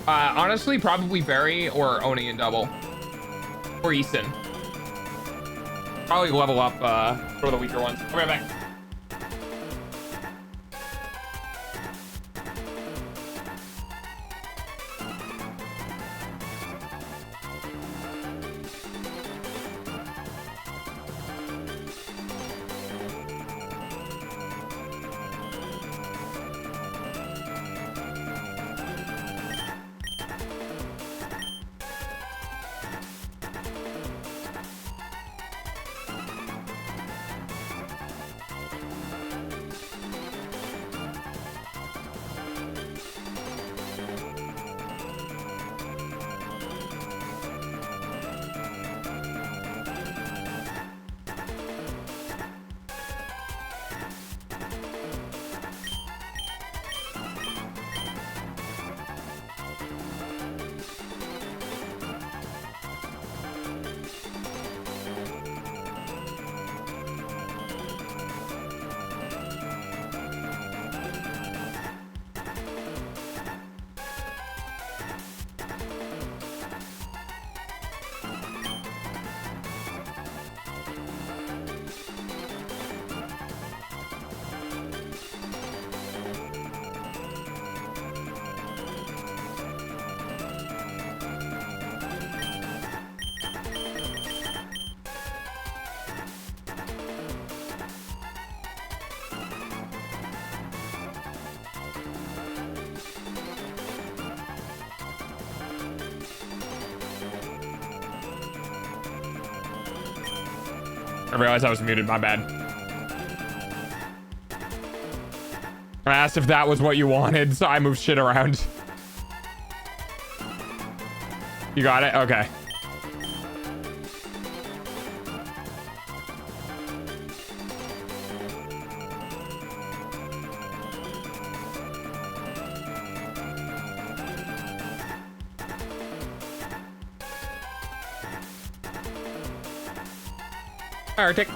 Honestly, probably Barry or Oni in double. Or Easton. Probably level up for the weaker ones. I'll be right back. I realized I was muted, my bad. I asked if that was what you wanted, so I moved shit around. You got it? Okay. Arctic.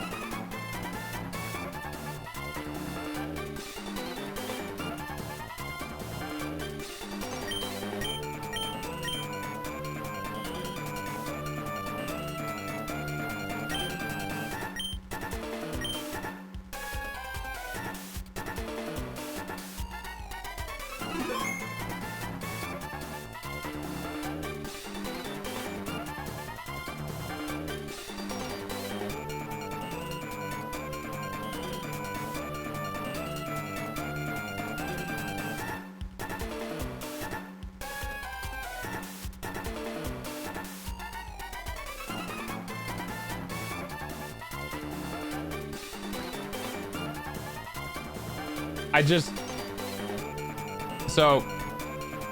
So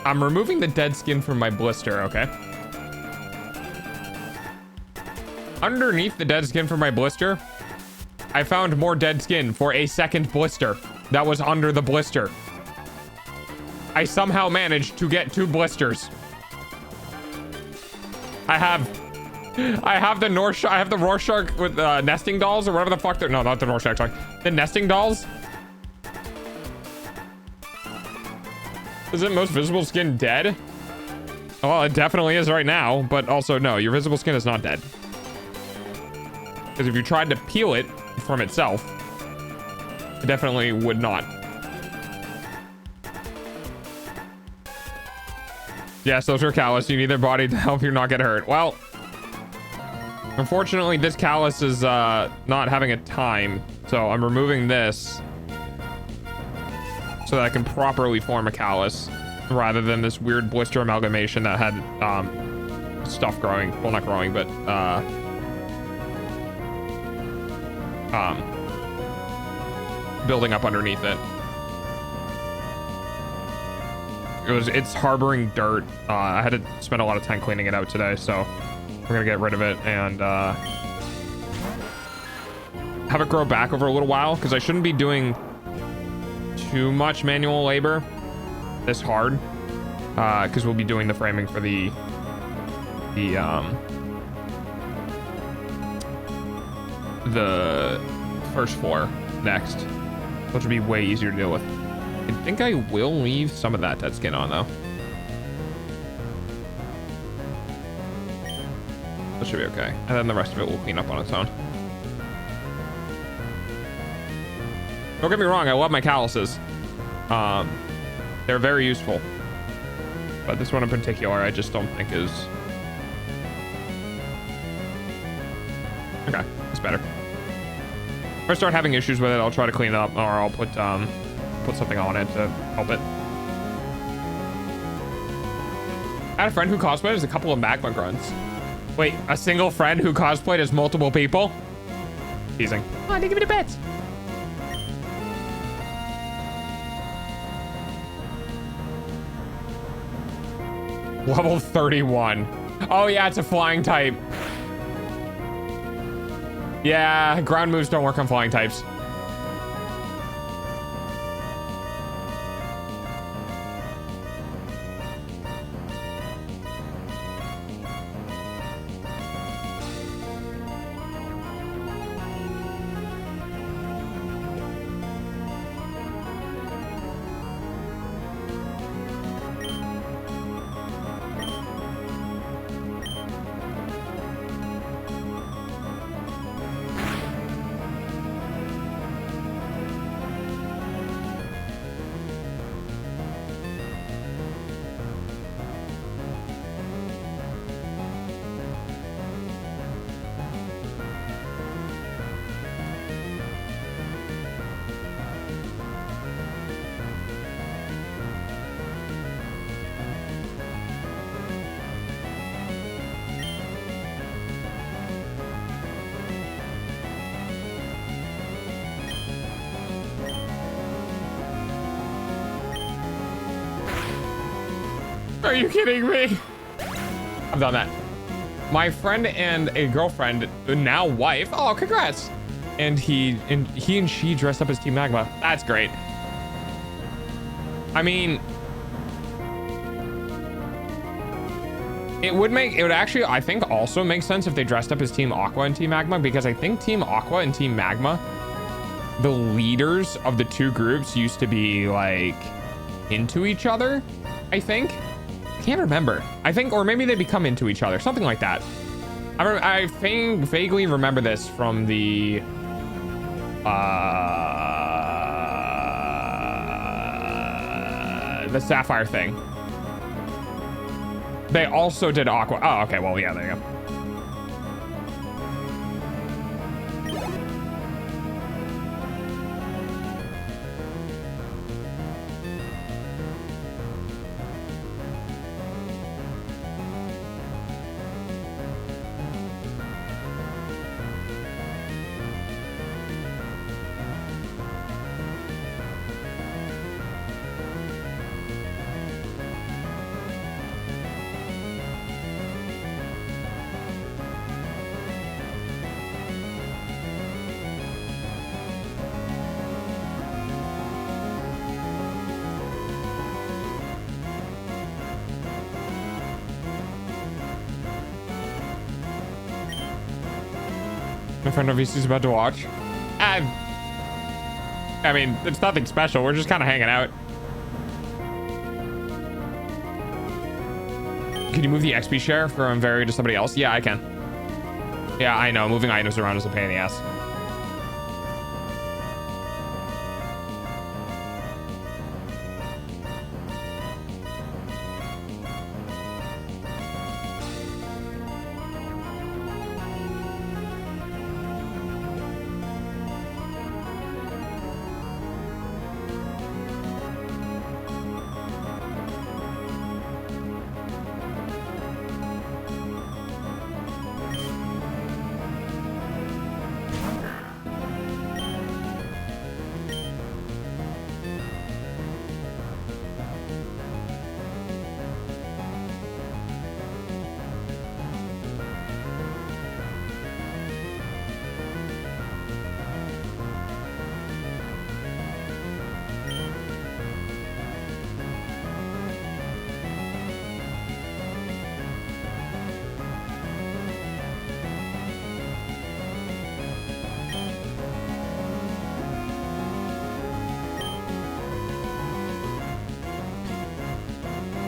I'm removing the dead skin from my blister, okay? Underneath the dead skin from my blister, I found more dead skin for a second blister that was under the blister. I somehow managed to get 2 blisters. I have the Rorschach with nesting dolls or whatever the fuck they're, no, not the Rorschach, sorry. The nesting dolls. Isn't most visible skin dead? Well, it definitely is right now, but also no, your visible skin is not dead. Because if you tried to peel it from itself, it definitely would not. Yes, those are callus. You need their body to help you not get hurt. Well, unfortunately, this callus is not having a time, so I'm removing this so that I can properly form a callus rather than this weird blister amalgamation that had stuff growing. Well, not growing, but building up underneath it. It's harboring dirt. I had to spend a lot of time cleaning it out today, so we're gonna get rid of it and have it grow back over a little while, because I shouldn't be doing too much manual labor this hard, because we'll be doing the framing for the first floor next, which will be way easier to deal with. I think I will leave some of that dead skin on though. That should be okay, and then the rest of it will clean up on its own. Don't get me wrong, I love my calluses. They're very useful. But this one in particular, I just don't think is... Okay, it's better. If I start having issues with it, I'll try to clean it up, or I'll put something on it to help it. I had a friend who cosplayed as a couple of magma grunts. Wait, a single friend who cosplayed as multiple people? Teasing. Oh, they give me the bets. Level 31. Oh yeah, it's a flying type. Yeah, ground moves don't work on flying types. Are you kidding me? I've done that. My friend and a girlfriend, now wife. Oh, congrats. And he and she dressed up as Team Magma. That's great. I mean, it would actually, I think, also make sense if they dressed up as Team Aqua and Team Magma, because I think Team Aqua and Team Magma, the leaders of the two groups used to be like into each other, I think. Can't remember. I think, or maybe they become into each other, something like that. I vaguely remember this from the Sapphire thing. They also did Aqua. Oh, okay. Well, yeah, there you go. My friend obviously is about to watch. I mean, it's nothing special. We're just kind of hanging out. Can you move the XP share from Very to somebody else? Yeah, I can. Yeah, I know. Moving items around is a pain in the ass.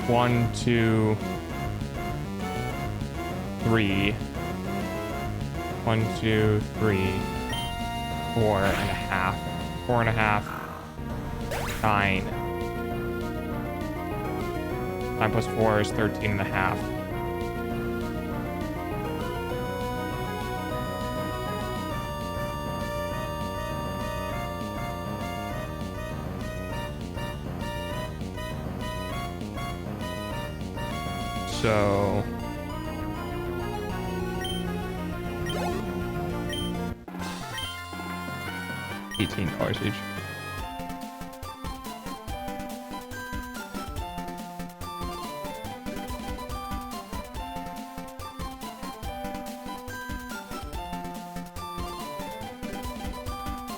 One, two, three. 1, 2, 3. 4.5. 4.5. 9. 9 plus 4 is 13.5. So $18 each.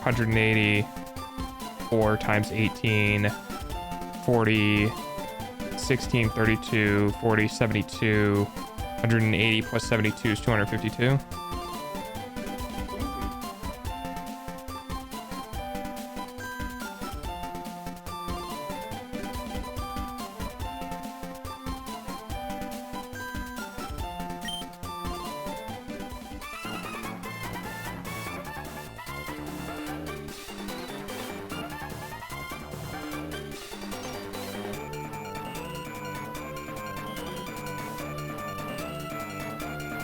$184 times 18, 40, 16, 32, 40, 72, 180 plus 72 is 252.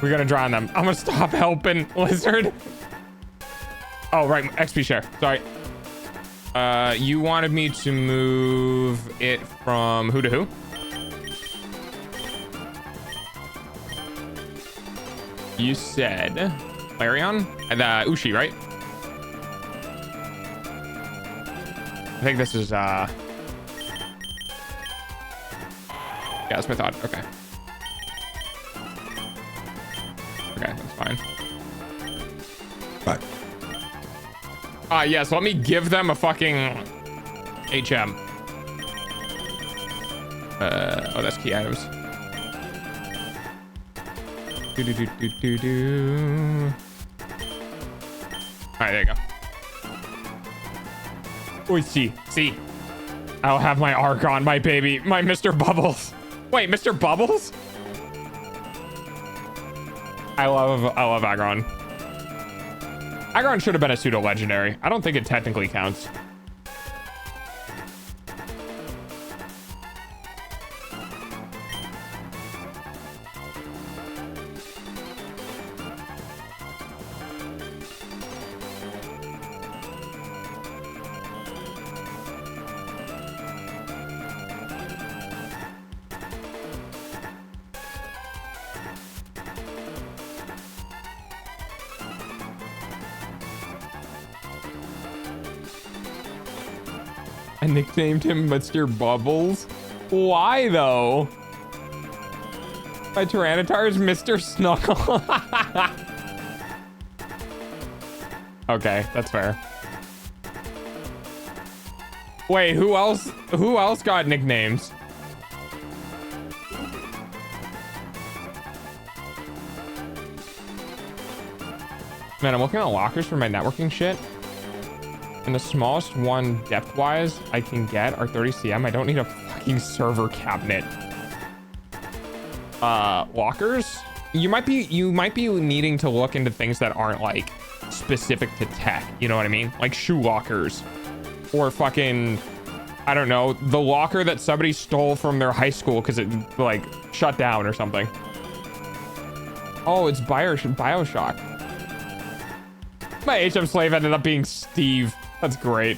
We're gonna draw on them. I'm gonna stop helping Lizard. Oh, right, XP share. Sorry. You wanted me to move it from who to who? You said Larion? Ushi, right? I think this is yeah, Yeah, that's what I thought. Okay. Okay, that's fine. Yes, let me give them a fucking HM. Oh, that's key items. Alright, there you go. Oh, see. I'll have my Archon, my baby, my Mr. Bubbles. Wait, Mr. Bubbles? I love Aggron. Aggron should have been a pseudo legendary. I don't think it technically counts. I nicknamed him Mr. Bubbles. Why though? My Tyranitar is Mr. Snuggle. Okay, that's fair. Wait, who else got nicknames? Man, I'm looking at lockers for my networking shit. And the smallest one depth-wise I can get are 30 cm. I don't need a fucking server cabinet. Lockers? You might be needing to look into things that aren't like specific to tech. You know what I mean? Like shoe lockers. Or fucking, I don't know, the locker that somebody stole from their high school because it like shut down or something. Oh, it's Bioshock. My HM slave ended up being Steve. That's great.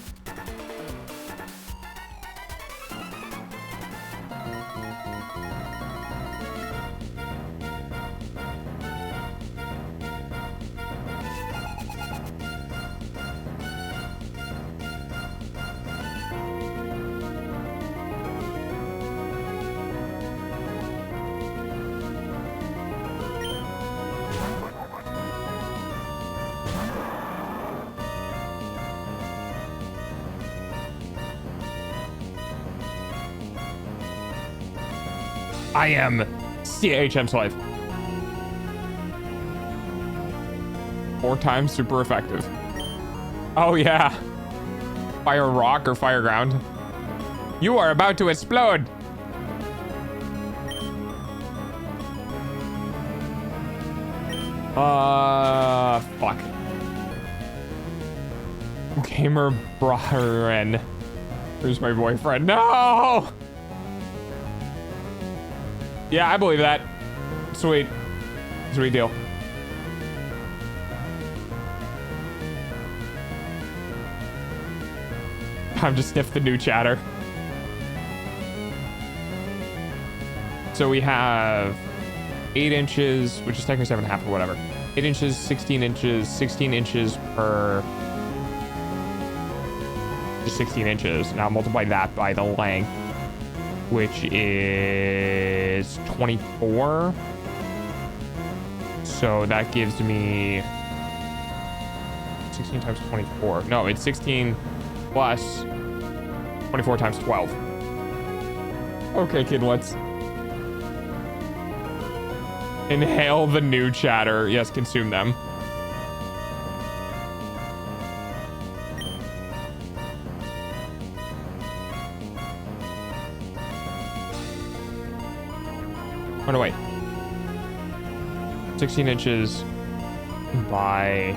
I am CHM slave. 4 times super effective. Oh yeah. Fire rock or fire ground. You are about to explode. Fuck. Gamer Brahran. Who's my boyfriend? No! Yeah, I believe that. Sweet. Sweet deal. Time to sniff the new chatter. So we have 8 inches, which is technically 7.5 or whatever. 8 inches, 16 inches, 16 inches per... just 16 inches. Now multiply that by the length, which is 24. So that gives me 16 times 24. No, it's 16 plus 24 times 12. Okay, kidlets. Inhale the new chatter. Yes, consume them. Oh no, wait. 16 inches by...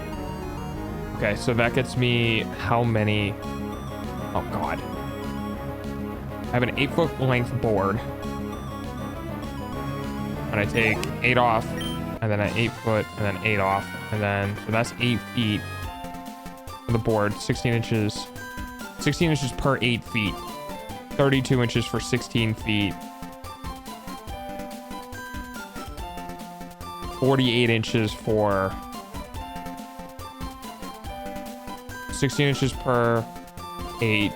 Okay, so that gets me how many... Oh god. I have an 8-foot length board. And I take 8 off, and then an 8 foot, and then 8 off, and then... So that's 8 feet for the board. 16 inches. 16 inches per 8 feet. 32 inches for 16 feet. 48 inches for 16 inches per 8.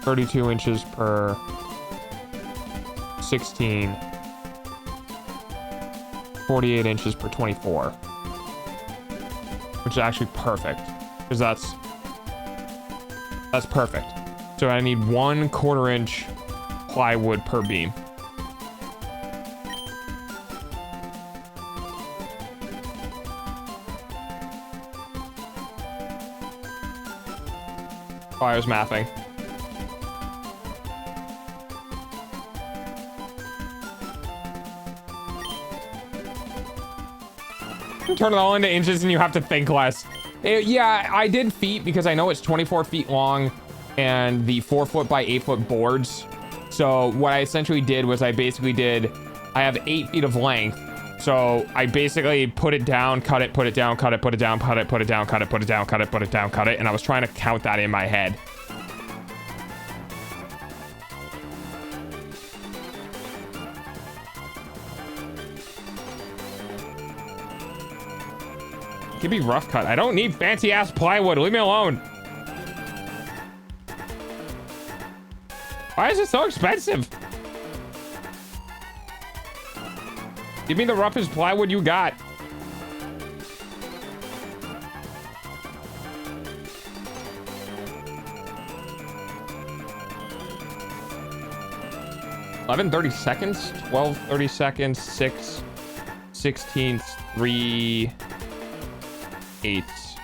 32 inches per 16. 48 inches per 24. Which is actually perfect. Because that's perfect. So I need 1/4 inch plywood per beam. Oh, I was mathing. Turn it all into inches and you have to think less. Yeah, I did feet because I know it's 24 feet long and the 4 foot by 8 foot boards. So what I essentially did was I have 8 feet of length. So I basically put it down, cut it, put it down, cut it, put it down, cut it, put it down, cut it, put it down, cut it, put it down, cut it. And I was trying to count that in my head. Give me rough cut. I don't need fancy ass plywood. Leave me alone. Why is it so expensive? Give me the roughest plywood you got. $11.30 seconds, 12.30 seconds, 6 16ths, 3 eighths.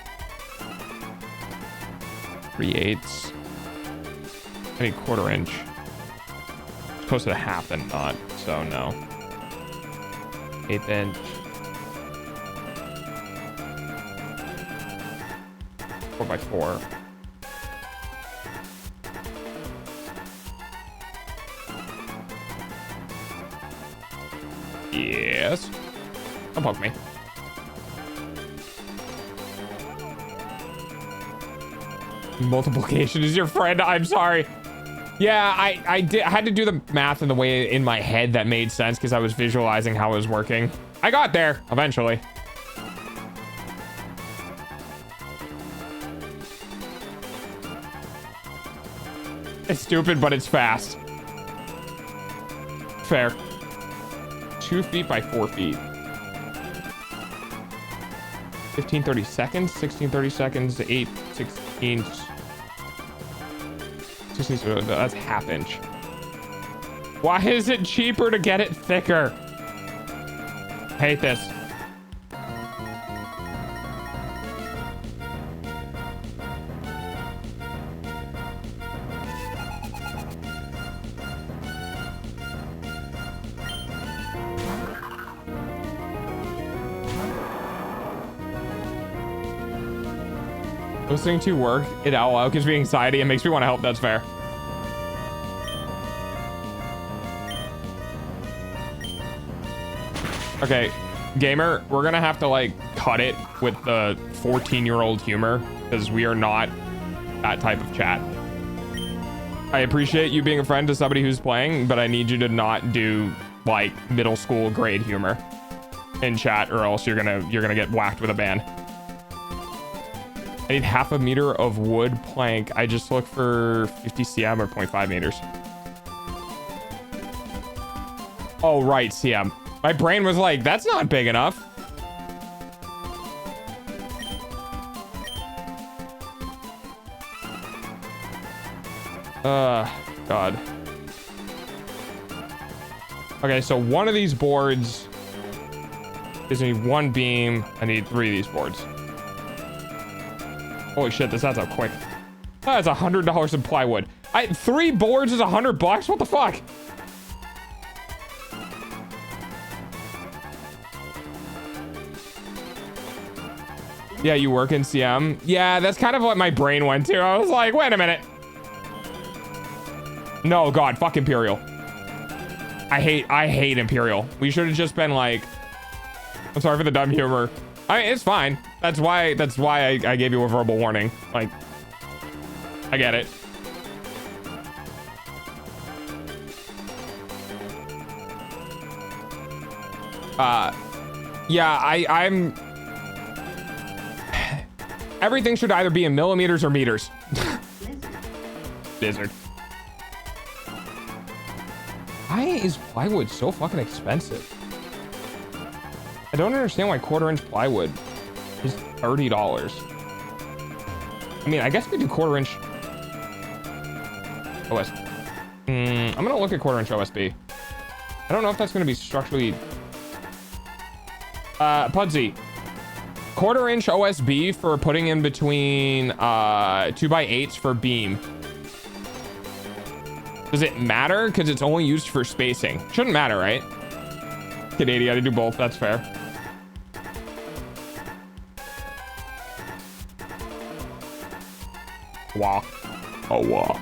3 eighths. I need 1/4 inch. It's closer to half than not, so no. 1/8 inch. Four by 4. Yes. Don't poke me. Multiplication is your friend. I'm sorry. Yeah, I had to do the math in the way in my head that made sense because I was visualizing how it was working. I got there eventually. It's stupid, but it's fast. Fair. 2 feet by 4 feet. 15.30 seconds, 16.30 seconds, 8 16ths. 16, that's half inch. Why is it cheaper to get it thicker? Hate this. Listening to work, it out loud gives me anxiety and makes me want to help. That's fair. Okay, gamer, we're gonna have to like cut it with the 14-year-old humor because we are not that type of chat. I appreciate you being a friend to somebody who's playing, but I need you to not do like middle school grade humor in chat, or else you're gonna get whacked with a ban. I need 1/2 meter of wood plank. I just look for 50 cm or 0.5 meters. Oh, right, cm. My brain was like, that's not big enough. God. Okay, so one of these boards gives me 1 beam. I need 3 of these boards. Holy shit, this adds up quick. That's $100 in plywood. 3 boards is $100? What the fuck? Yeah, you work in CM. Yeah, that's kind of what my brain went to. I was like, wait a minute. No, God, fuck Imperial. I hate Imperial. We should have just been like, I'm sorry for the dumb humor. I mean, it's fine. That's why I gave you a verbal warning. Like, I get it. Yeah, I'm... Everything should either be in millimeters or meters. Lizard. Why is plywood so fucking expensive? I don't understand why 1/4 inch plywood is $30. I mean, I guess we do 1/4 inch OSB. I'm gonna look at 1/4 inch OSB. I don't know if that's gonna be structurally. Pudsey. 1/4 inch OSB for putting in between 2x8s for beam. Does it matter? Because it's only used for spacing. Shouldn't matter, right? Canadian, I do both. That's fair. Wow. Oh, wow.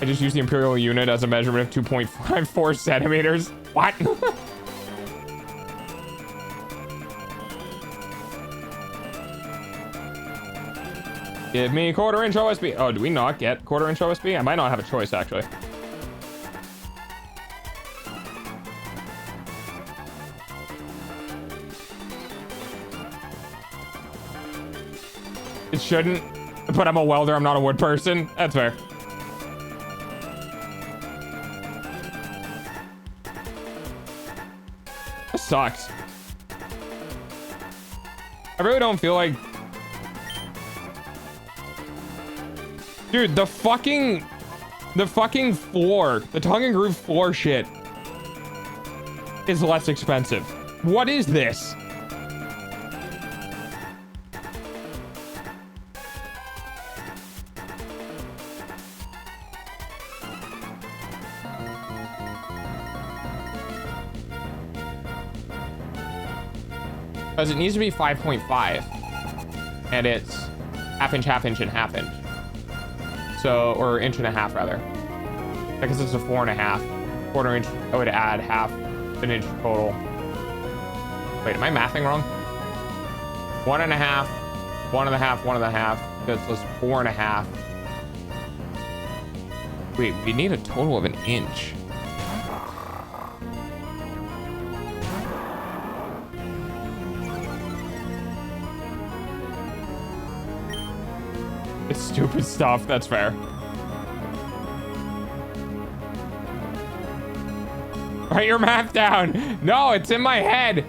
I just use the imperial unit as a measurement of 2.54 centimeters. What? Give me 1/4 inch OSB. Oh, do we not get 1/4 inch OSB? I might not have a choice, actually. It shouldn't, but I'm a welder. I'm not a wood person. That's fair. This sucks. I really don't feel like... Dude, the fucking floor, the tongue and groove floor shit is less expensive. What is this? Because it needs to be 5.5 and it's half inch, and half inch. So, or 1.5 inches rather. Because it's a 4.5. 1/4 inch, I would add half an inch total. Wait, am I mathing wrong? 1.5, 1.5, 1.5. That's 4.5. Wait, we need a total of 1 inch. It's stupid stuff. That's fair. Write your math down. No, it's in my head.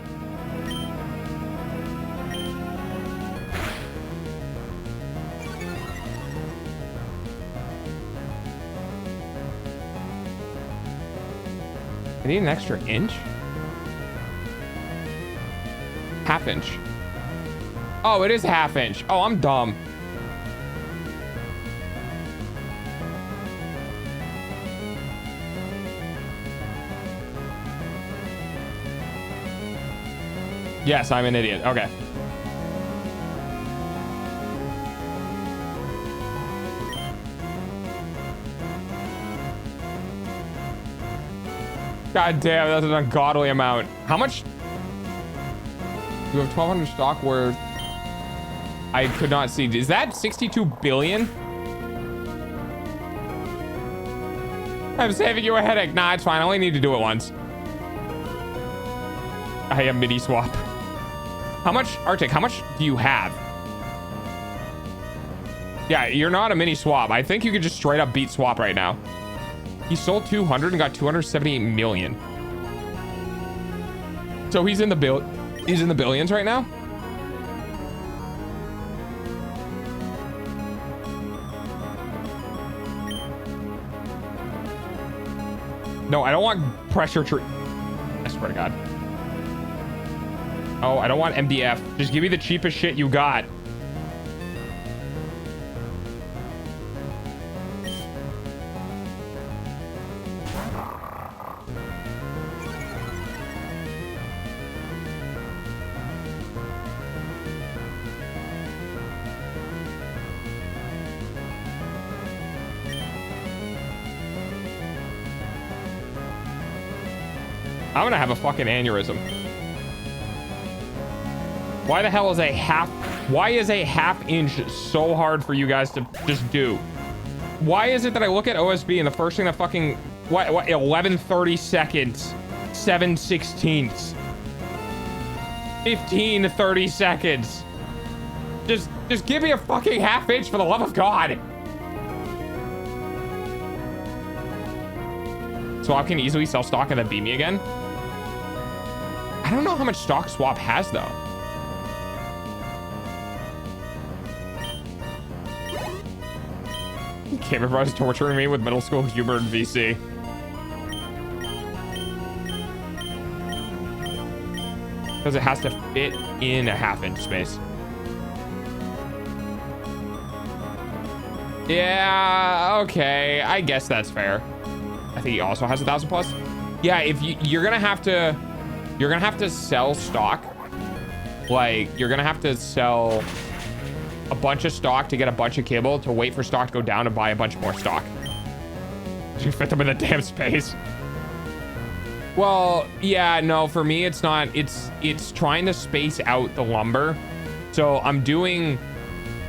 I need an extra inch? Half inch. Oh, it is half inch. Oh, I'm dumb. Yes, I'm an idiot. Okay. God damn, that's an ungodly amount. How much? You have 1,200 stock where I could not see. Is that 62 billion? I'm saving you a headache. Nah, it's fine. I only need to do it once. I am mini swap. How much, Arctic, how much do you have? Yeah, you're not a mini swap. I think you could just straight up beat swap right now. He sold 200 and got 278 million. So he's in the billions right now? No, I don't want pressure tree. I swear to God. Oh, I don't want MDF. Just give me the cheapest shit you got. I'm gonna have a fucking aneurysm. Why the hell is why is a half inch so hard for you guys to just do? Why is it that I look at OSB and the first thing that fucking, what 11/30 seconds, 7/16, 15/30 seconds. Just give me a fucking half inch for the love of God. Swap can easily sell stock and then beat me again. I don't know how much stock swap has though. Gamer Bros torturing me with middle school humor and VC. Because it has to fit in a half-inch space. Yeah, okay. I guess that's fair. I think he also has 1,000 plus. Yeah, if you're gonna have to sell stock. Like, you're gonna have to sell a bunch of stock to get a bunch of cable to wait for stock to go down and buy a bunch more stock. You fit them in the damn space. Well, yeah, no, for me, it's not. It's trying to space out the lumber. So I'm doing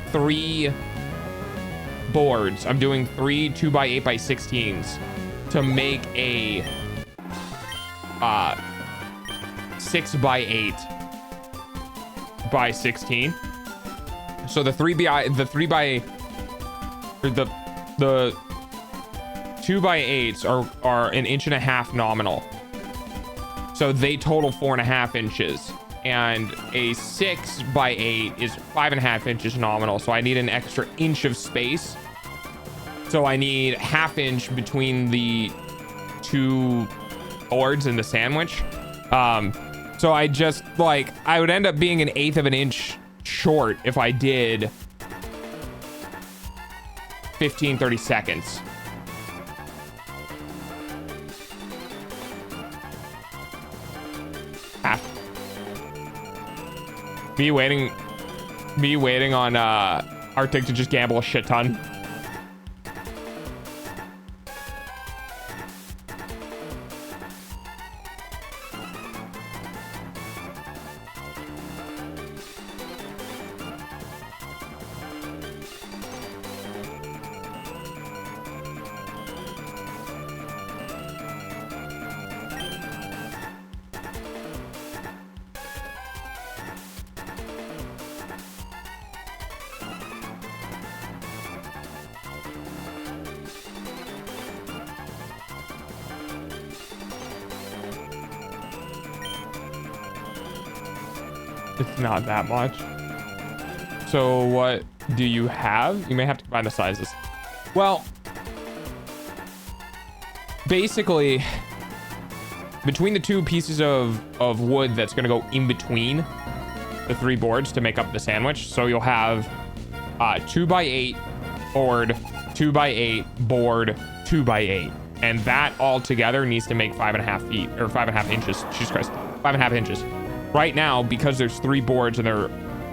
3 boards. I'm doing 3 2x8x16s to make a 6x8 by 16. So the 2x8s are 1.5 inches nominal. So they total 4.5 inches, and a 6x8 is 5.5 inches nominal. So I need an extra inch of space. So I need 1/2 inch between the 2 boards and the sandwich. So I just I would end up being 1/8 of an inch short if I did 15-30 seconds. Me waiting on Arctic to just gamble a shit ton. It's not that much. So what do you have? You may have to combine the sizes. Well, basically, between the 2 pieces of wood that's going to go in between the 3 boards to make up the sandwich. So you'll have 2x8 board, 2x8 board, 2x8. And that all together needs to make 5.5 feet or 5.5 inches. Jesus Christ, 5.5 inches. Right now, because there's 3 boards and they're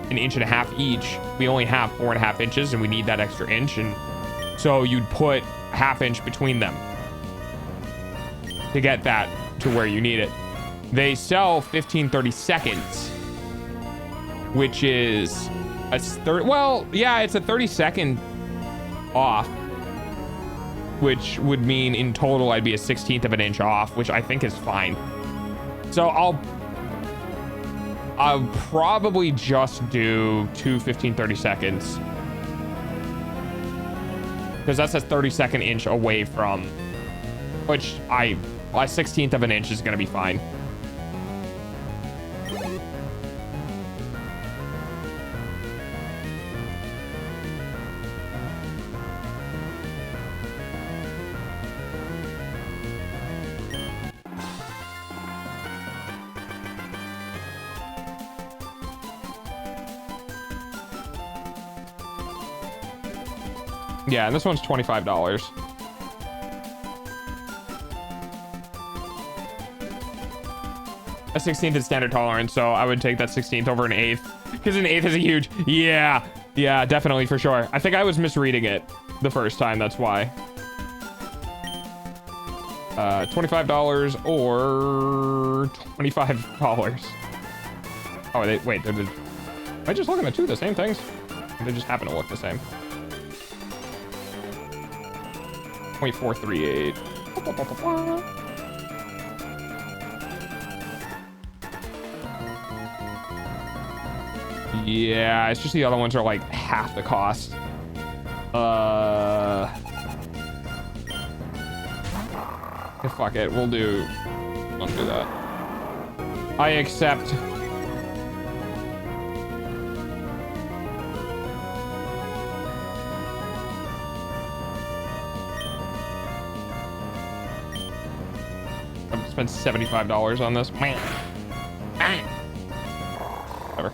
1.5 inches each, we only have 4.5 inches and we need that extra inch. And so you'd put 1/2 inch between them to get that to where you need it. They sell 15-30 seconds, which is a it's a 30-second off, which would mean in total I'd be a 1/16 of an inch off, which I think is fine. So I'll probably just do 2 15-30 seconds, because that's a 30-second inch away from, which a 1/16 of an inch is going to be fine. Yeah, and this one's $25. A 16th is standard tolerance, so I would take that 16th over an 1/8, because an 1/8 is a huge. Yeah, definitely, for sure. I think I was misreading it the first time, that's why. $25 or $25. Oh, wait, am I just looking at 2 of the same things? They just happen to look the same. 0.438. Yeah, it's just the other ones are like half the cost. Fuck it. We'll do that. I accept. I've spent $75 on this. Whatever.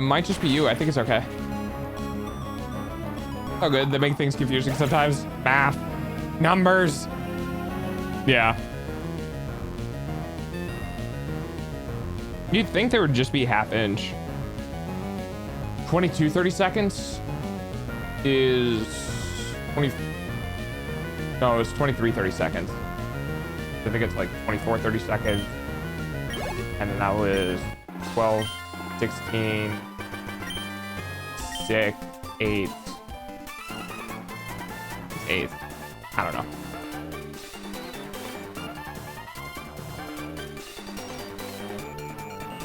Might just be you. I think it's okay. Oh, good. They make things confusing sometimes. Math. Numbers. Yeah. You'd think there would just be half inch. 22 30 seconds is 20. No, it's 23 30 seconds. I think it's like 24 30 seconds. And then that was 12 16 6 8 8. I don't know.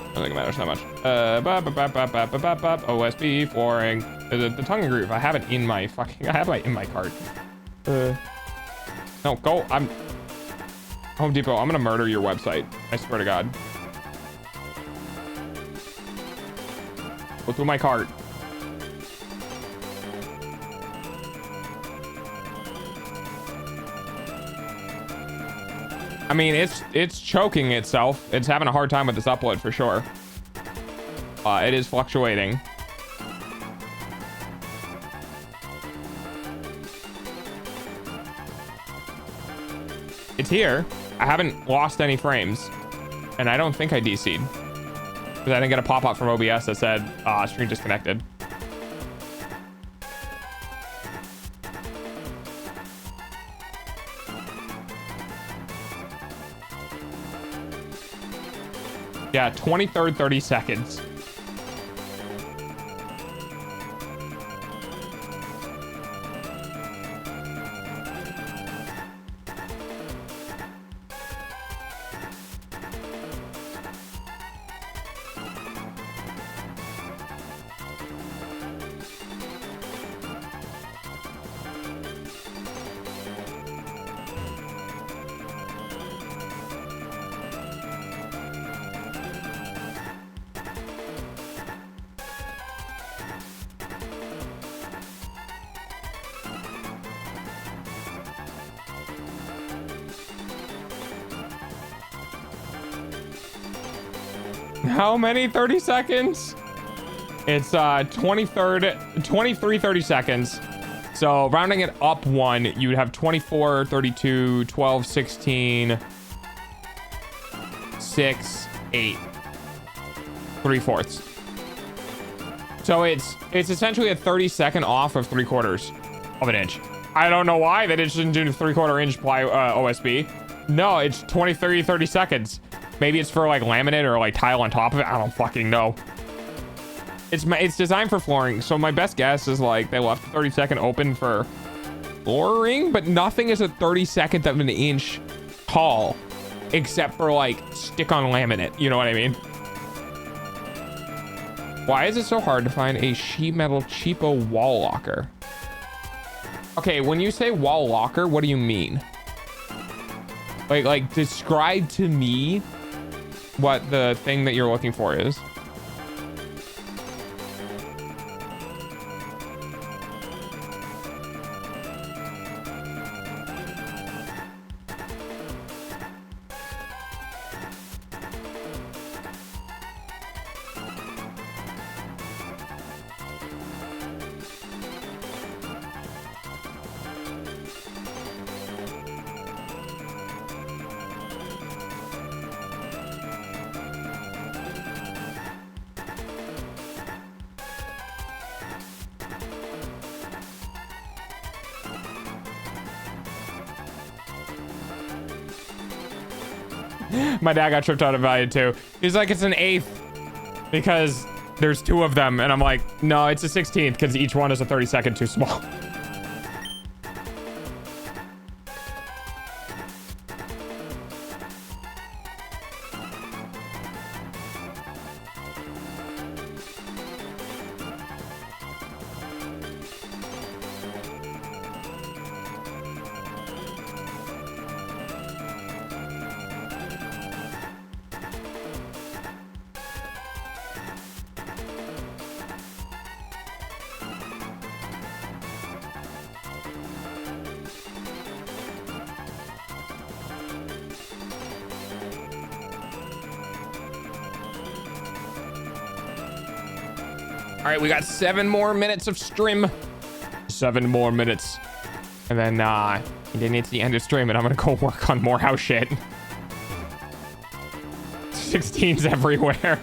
I don't think it matters that much. OSB flooring. The tongue and groove. I have it in my fucking. I have it in my cart. No, go. I'm Home Depot. I'm gonna murder your website. I swear to God. Go through my cart. I mean, it's choking itself. It's having a hard time with this upload for sure. It is fluctuating. It's here. I haven't lost any frames, and I don't think I DC'd because I didn't get a pop-up from OBS that said stream disconnected. Yeah, 23rd, 30 seconds. How many 30 seconds? It's 23 30 seconds. So rounding it up one, you'd have 24 32 12 16 6 8 3/4. So it's essentially a 30-second off of 3/4 of an inch. I don't know why they didn't do 3/4 inch ply OSB. No, it's 20 30 seconds. Maybe it's for like laminate or like tile on top of it. I don't fucking know. It's designed for flooring. So my best guess is like they left the 30-second open for flooring, but nothing is a 32nd of an inch tall except for like stick on laminate. You know what I mean? Why is it so hard to find a sheet metal cheapo wall locker? Okay, when you say wall locker, what do you mean? Like describe to me what the thing that you're looking for is. My dad got tripped out about it too. He's like, it's an 8th because there's 2 of them. And I'm like, no, it's a 16th because each one is a 32nd too small. All right, we got 7 more minutes of stream. 7 more minutes. And then, then it's the end of stream, and I'm gonna go work on more house shit. 16s everywhere.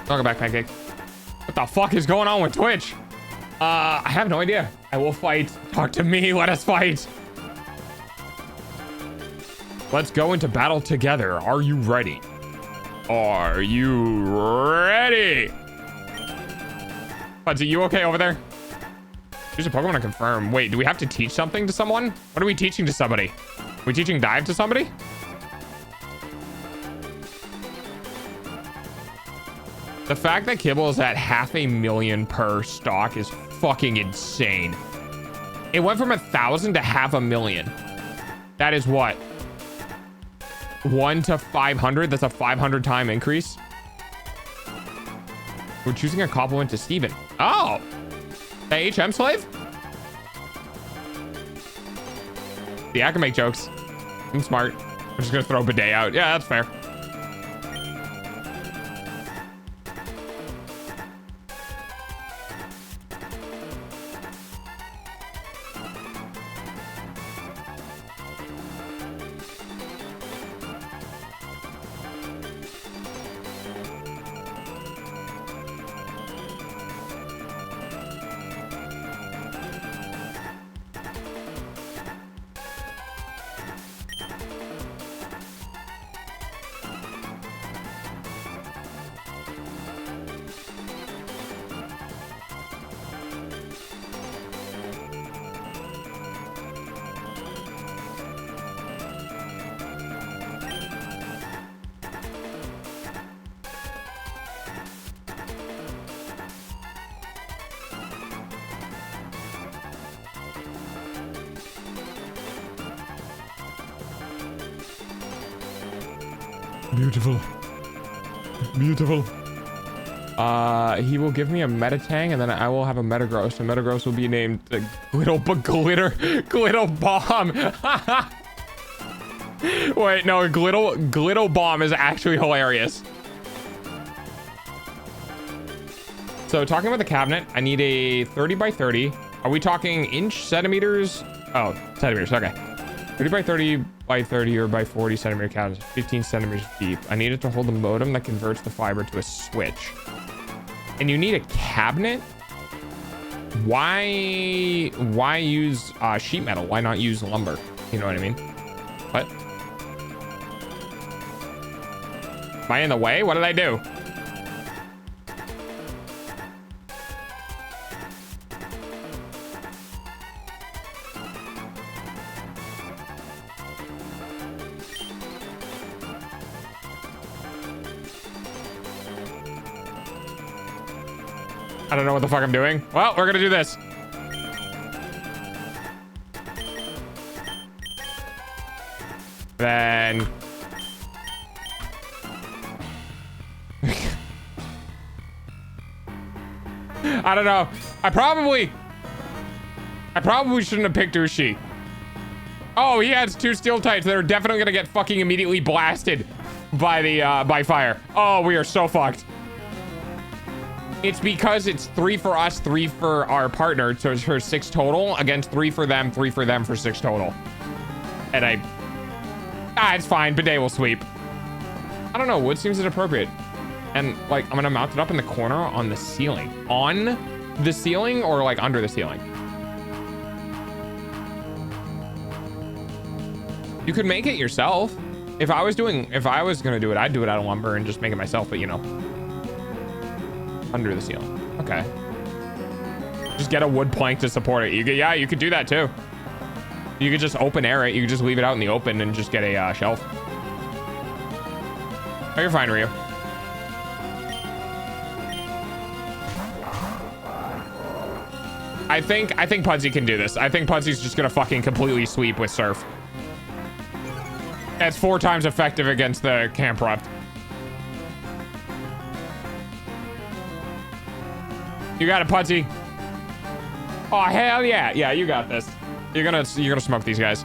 Welcome back, Pancake. What the fuck is going on with Twitch? I have no idea. I will fight. Talk to me. Let us fight. Let's go into battle together. Are you ready? Are you ready? Fudzy, you okay over there? Use a Pokemon to confirm. Wait, do we have to teach something to someone? What are we teaching to somebody? Are we teaching dive to somebody? The fact that Kibble is at 500,000 per stock is fucking insane. It went from 1,000 to 500,000. That is what? 1 to 500? That's a 500 time increase. We're choosing a compliment to Steven. Oh, the HM slave? Yeah, I can make jokes. I'm smart. I'm just gonna throw bidet out. Yeah, that's fair. Beautiful. Beautiful. He will give me a Metatang, and then I will have a Metagross. And Metagross will be named Glittle Bomb. Wait, no, Glittle Bomb is actually hilarious. So talking about the cabinet, I need a 30 by 30. Are we talking inch, centimeters? Oh, centimeters, okay. 30 by 30 by 30 or by 40 centimeter cabinet, 15 centimeters deep. I need it to hold the modem that converts the fiber to a switch. And you need a cabinet? Why use sheet metal? Why not use lumber? You know what I mean? What? Am I in the way? What did I do? I don't know what the fuck I'm doing. Well, we're gonna do this. Then... I don't know. I probably shouldn't have picked Ushi. Oh, he has 2 steel types that are definitely gonna get fucking immediately blasted by the by fire. Oh, we are so fucked. It's because it's 3 for us, 3 for our partner, so it's for 6 total against 3 for them for 6 total. And it's fine. Bidet will sweep. I don't know. Wood seems inappropriate. And like, I'm gonna mount it up in the corner on the ceiling. On the ceiling or like under the ceiling? You could make it yourself. If I was gonna do it, I'd do it out of lumber and just make it myself, but you know. Under the ceiling. Okay. Just get a wood plank to support it. Yeah, you could do that too. You could just open air it. You could just leave it out in the open and just get a shelf. Oh, you're fine, Ryu. I think Pudsey can do this. I think Pudsey's just gonna fucking completely sweep with Surf. That's 4 times effective against the Camprupt. You got it, Pudsey. Oh, hell yeah. Yeah, you got this. You're gonna smoke these guys.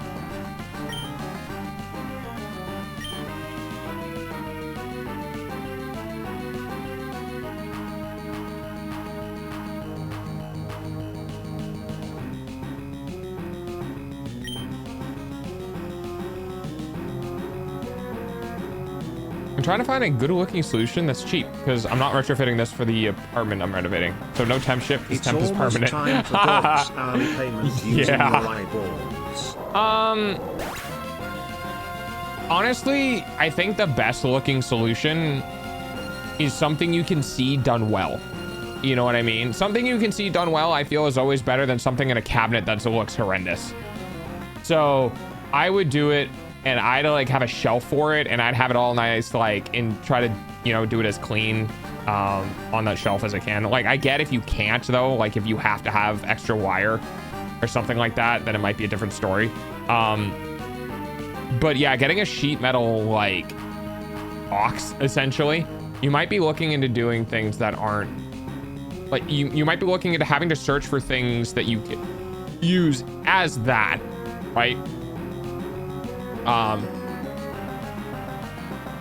I'm trying to find a good looking solution that's cheap because I'm not retrofitting this for the apartment I'm renovating. So no temp shift. This temp is permanent. Time for Bob's hourly payment using your eyeballs. Honestly, I think the best looking solution is something you can see done well. You know what I mean? Something you can see done well, I feel, is always better than something in a cabinet that looks horrendous. So I would do it, and I'd like have a shelf for it, and I'd have it all nice, like, and try to, you know, do it as clean on that shelf as I can. Like, I get if you can't though, like if you have to have extra wire or something like that, then it might be a different story. But yeah, getting a sheet metal like box, essentially, you might be looking into doing things that aren't like, you might be looking into having to search for things that you can use as that, right?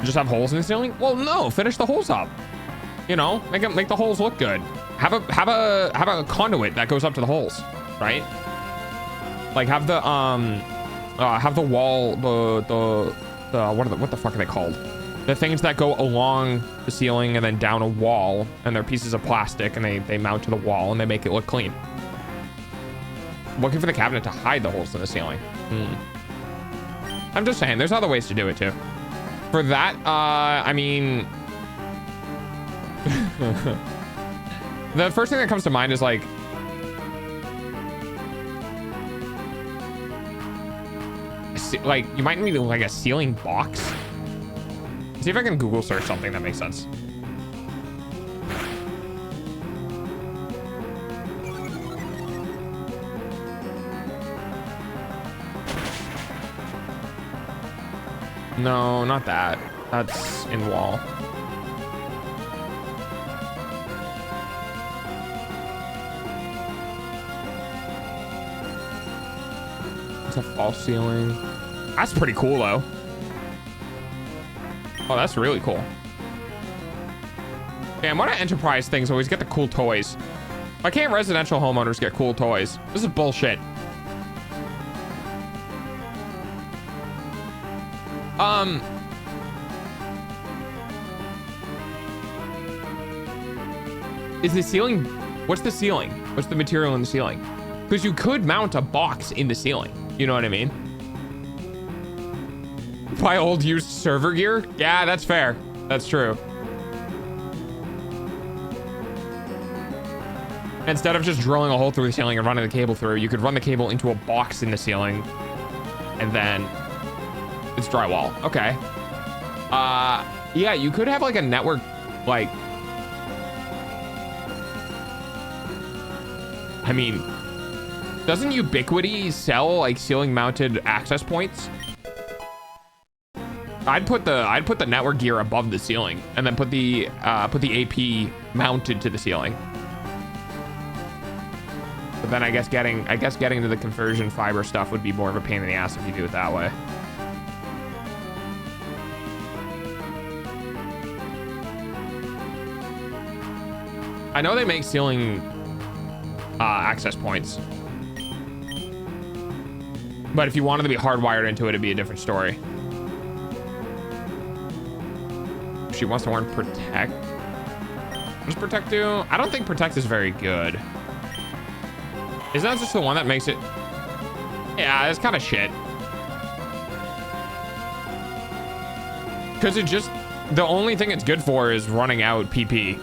Just have holes in the ceiling? Well, no, finish the holes up. You know, make the holes look good. Have a conduit that goes up to the holes, right? Like have the wall, what the fuck are they called? The things that go along the ceiling and then down a wall, and they're pieces of plastic, and they mount to the wall and they make it look clean. Looking for the cabinet to hide the holes in the ceiling. I'm just saying, there's other ways to do it too. For that, I mean, the first thing that comes to mind is like, you might need like a ceiling box. See if I can Google search something that makes sense. No, not that. That's in wall. It's a false ceiling. That's pretty cool though. Oh, that's really cool. Damn, what do enterprise things always get the cool toys? Why can't residential homeowners get cool toys? This is bullshit. Is the ceiling, what's the ceiling? What's the material in the ceiling? Because you could mount a box in the ceiling. You know what I mean? Buy old used server gear? Yeah, that's fair. That's true. Instead of just drilling a hole through the ceiling and running the cable through, you could run the cable into a box in the ceiling and then it's drywall. Okay. Yeah, you could have like a network, like, I mean, doesn't Ubiquity sell like ceiling mounted access points? I'd put the network gear above the ceiling and then put the AP mounted to the ceiling. But then I guess getting to the conversion fiber stuff would be more of a pain in the ass if you do it that way. I know they make ceiling access points, but if you wanted to be hardwired into it, it'd be a different story. She wants to learn protect. What does protect do? I don't think protect is very good. Is that just the one that makes it? Yeah, it's kind of shit. Because it just, the only thing it's good for is running out PP.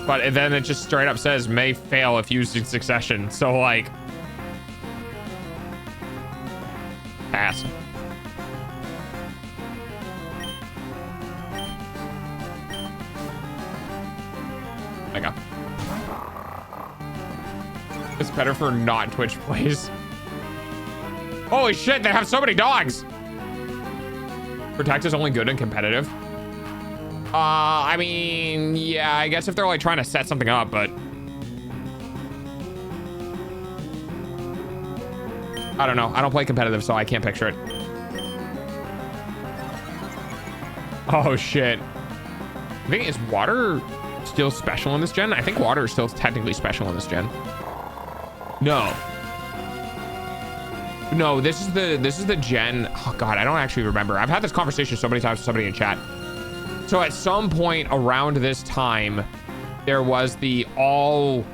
But then it just straight up says may fail if used in succession. So like, pass. There you go. It's better for not Twitch plays. Holy shit, they have so many dogs. Protect is only good in competitive. I mean, yeah, I guess if they're like trying to set something up, but I don't know. I don't play competitive, so I can't picture it. Oh shit. I think, is water still special in this gen? I think water is still technically special in this gen. No, this is the gen. Oh god, I don't actually remember. I've had this conversation so many times with somebody in chat. So at some point around this time, there was the all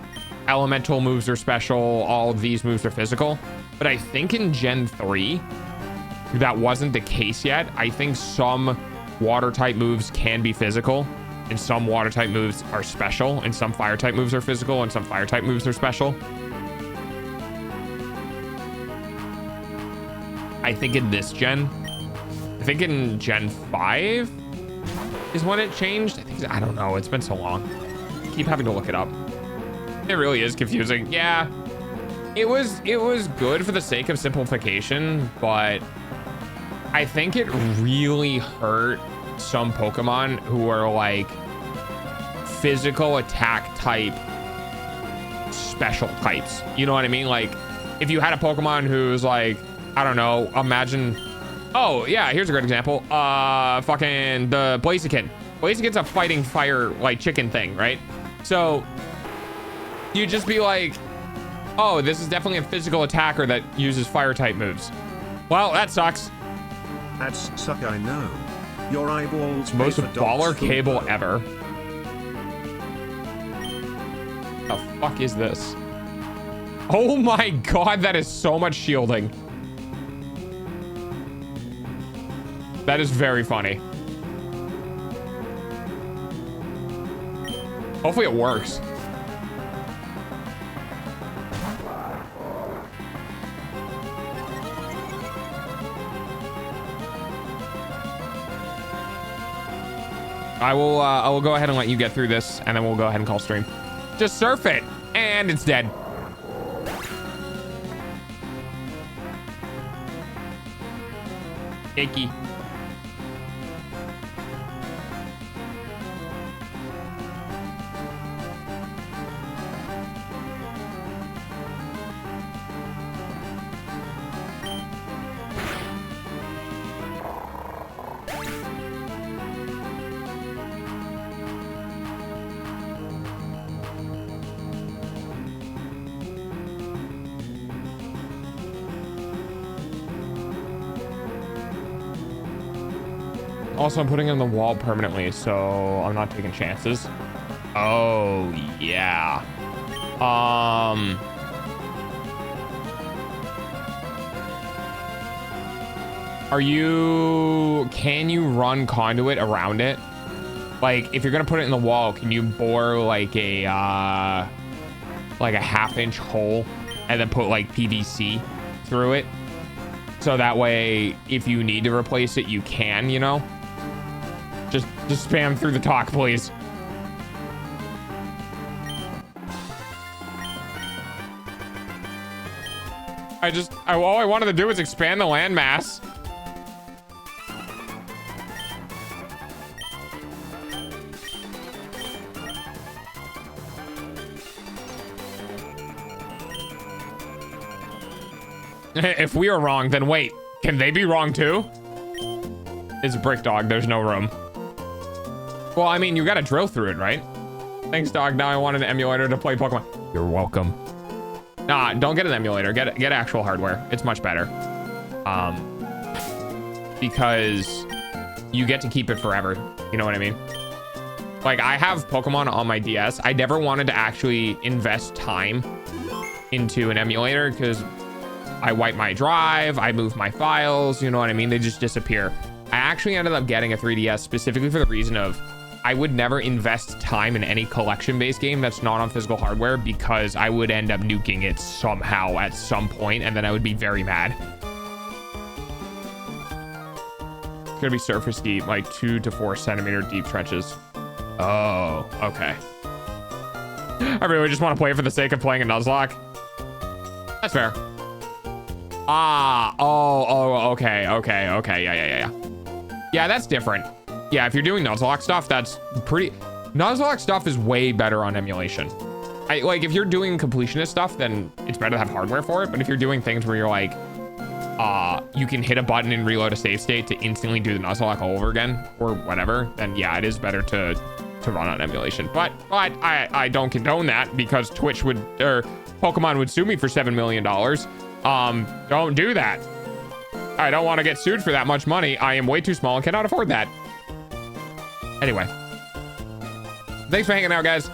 elemental moves are special, all of these moves are physical. But I think in Gen 3, that wasn't the case yet. I think some water type moves can be physical, and some water type moves are special, and some fire type moves are physical, and some fire type moves are special. I think in this gen, I think in Gen 5 is when it changed. I don't know. It's been so long. I keep having to look it up. It really is confusing. Yeah, it was good for the sake of simplification, but I think it really hurt some Pokemon who are like physical attack type special types. You know what I mean? Like if you had a Pokemon who's like, I don't know, imagine, oh yeah, here's a great example. Fucking the Blaziken. Blaziken's a fighting fire like chicken thing, right? So you just be like, oh, this is definitely a physical attacker that uses fire type moves. Well, that sucks. That's suck, I know. Your eyeballs. Most baller cable ever. The fuck is this? Oh my god, that is so much shielding. That is very funny. Hopefully it works. I will go ahead and let you get through this, and then we'll go ahead and call stream. Just surf it, and it's dead. Icky. Also, I'm putting it on the wall permanently, so I'm not taking chances. Oh, yeah. Can you run conduit around it? Like, if you're gonna put it in the wall, can you bore like a half-inch hole and then put like PVC through it? So that way, if you need to replace it, you can, you know? Just spam through the talk, please. All I wanted to do was expand the landmass. If we are wrong, then wait, can they be wrong too? It's a brick, dog. There's no room. Well, I mean, you got to drill through it, right? Thanks, dog. Now I want an emulator to play Pokemon. You're welcome. Nah, don't get an emulator. Get actual hardware. It's much better. Because you get to keep it forever. You know what I mean? Like, I have Pokemon on my DS. I never wanted to actually invest time into an emulator because I wipe my drive, I move my files, you know what I mean? They just disappear. I actually ended up getting a 3DS specifically for the reason of I would never invest time in any collection-based game that's not on physical hardware because I would end up nuking it somehow at some point, and then I would be very mad. It's gonna be surface deep, like 2 to 4 centimeter deep trenches. Oh, okay. I really just want to play it for the sake of playing a Nuzlocke. That's fair. Okay. Yeah. Yeah, that's different. Yeah, if you're doing Nuzlocke stuff, that's pretty... Nuzlocke stuff is way better on emulation. Like, if you're doing completionist stuff, then it's better to have hardware for it. But if you're doing things where you're like, you can hit a button and reload a save state to instantly do the Nuzlocke all over again, or whatever, then yeah, it is better to run on emulation. But I don't condone that because Twitch would, or Pokemon would sue me for $7 million. Don't do that. I don't want to get sued for that much money. I am way too small and cannot afford that. Anyway, thanks for hanging out, guys.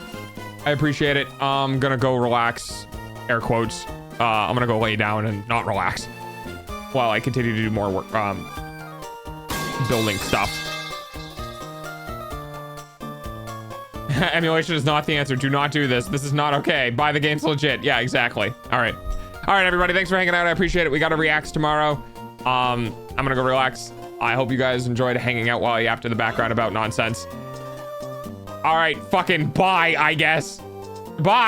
I appreciate it. I'm gonna go relax, air quotes. I'm gonna go lay down and not relax while I continue to do more work, building stuff. Emulation is not the answer. Do not do this. This is not okay. Buy the game's legit. Yeah, exactly. All right, everybody. Thanks for hanging out. I appreciate it. We got to reacts tomorrow. I'm gonna go relax. I hope you guys enjoyed hanging out while I yapped in the background about nonsense. All right, fucking bye, I guess. Bye.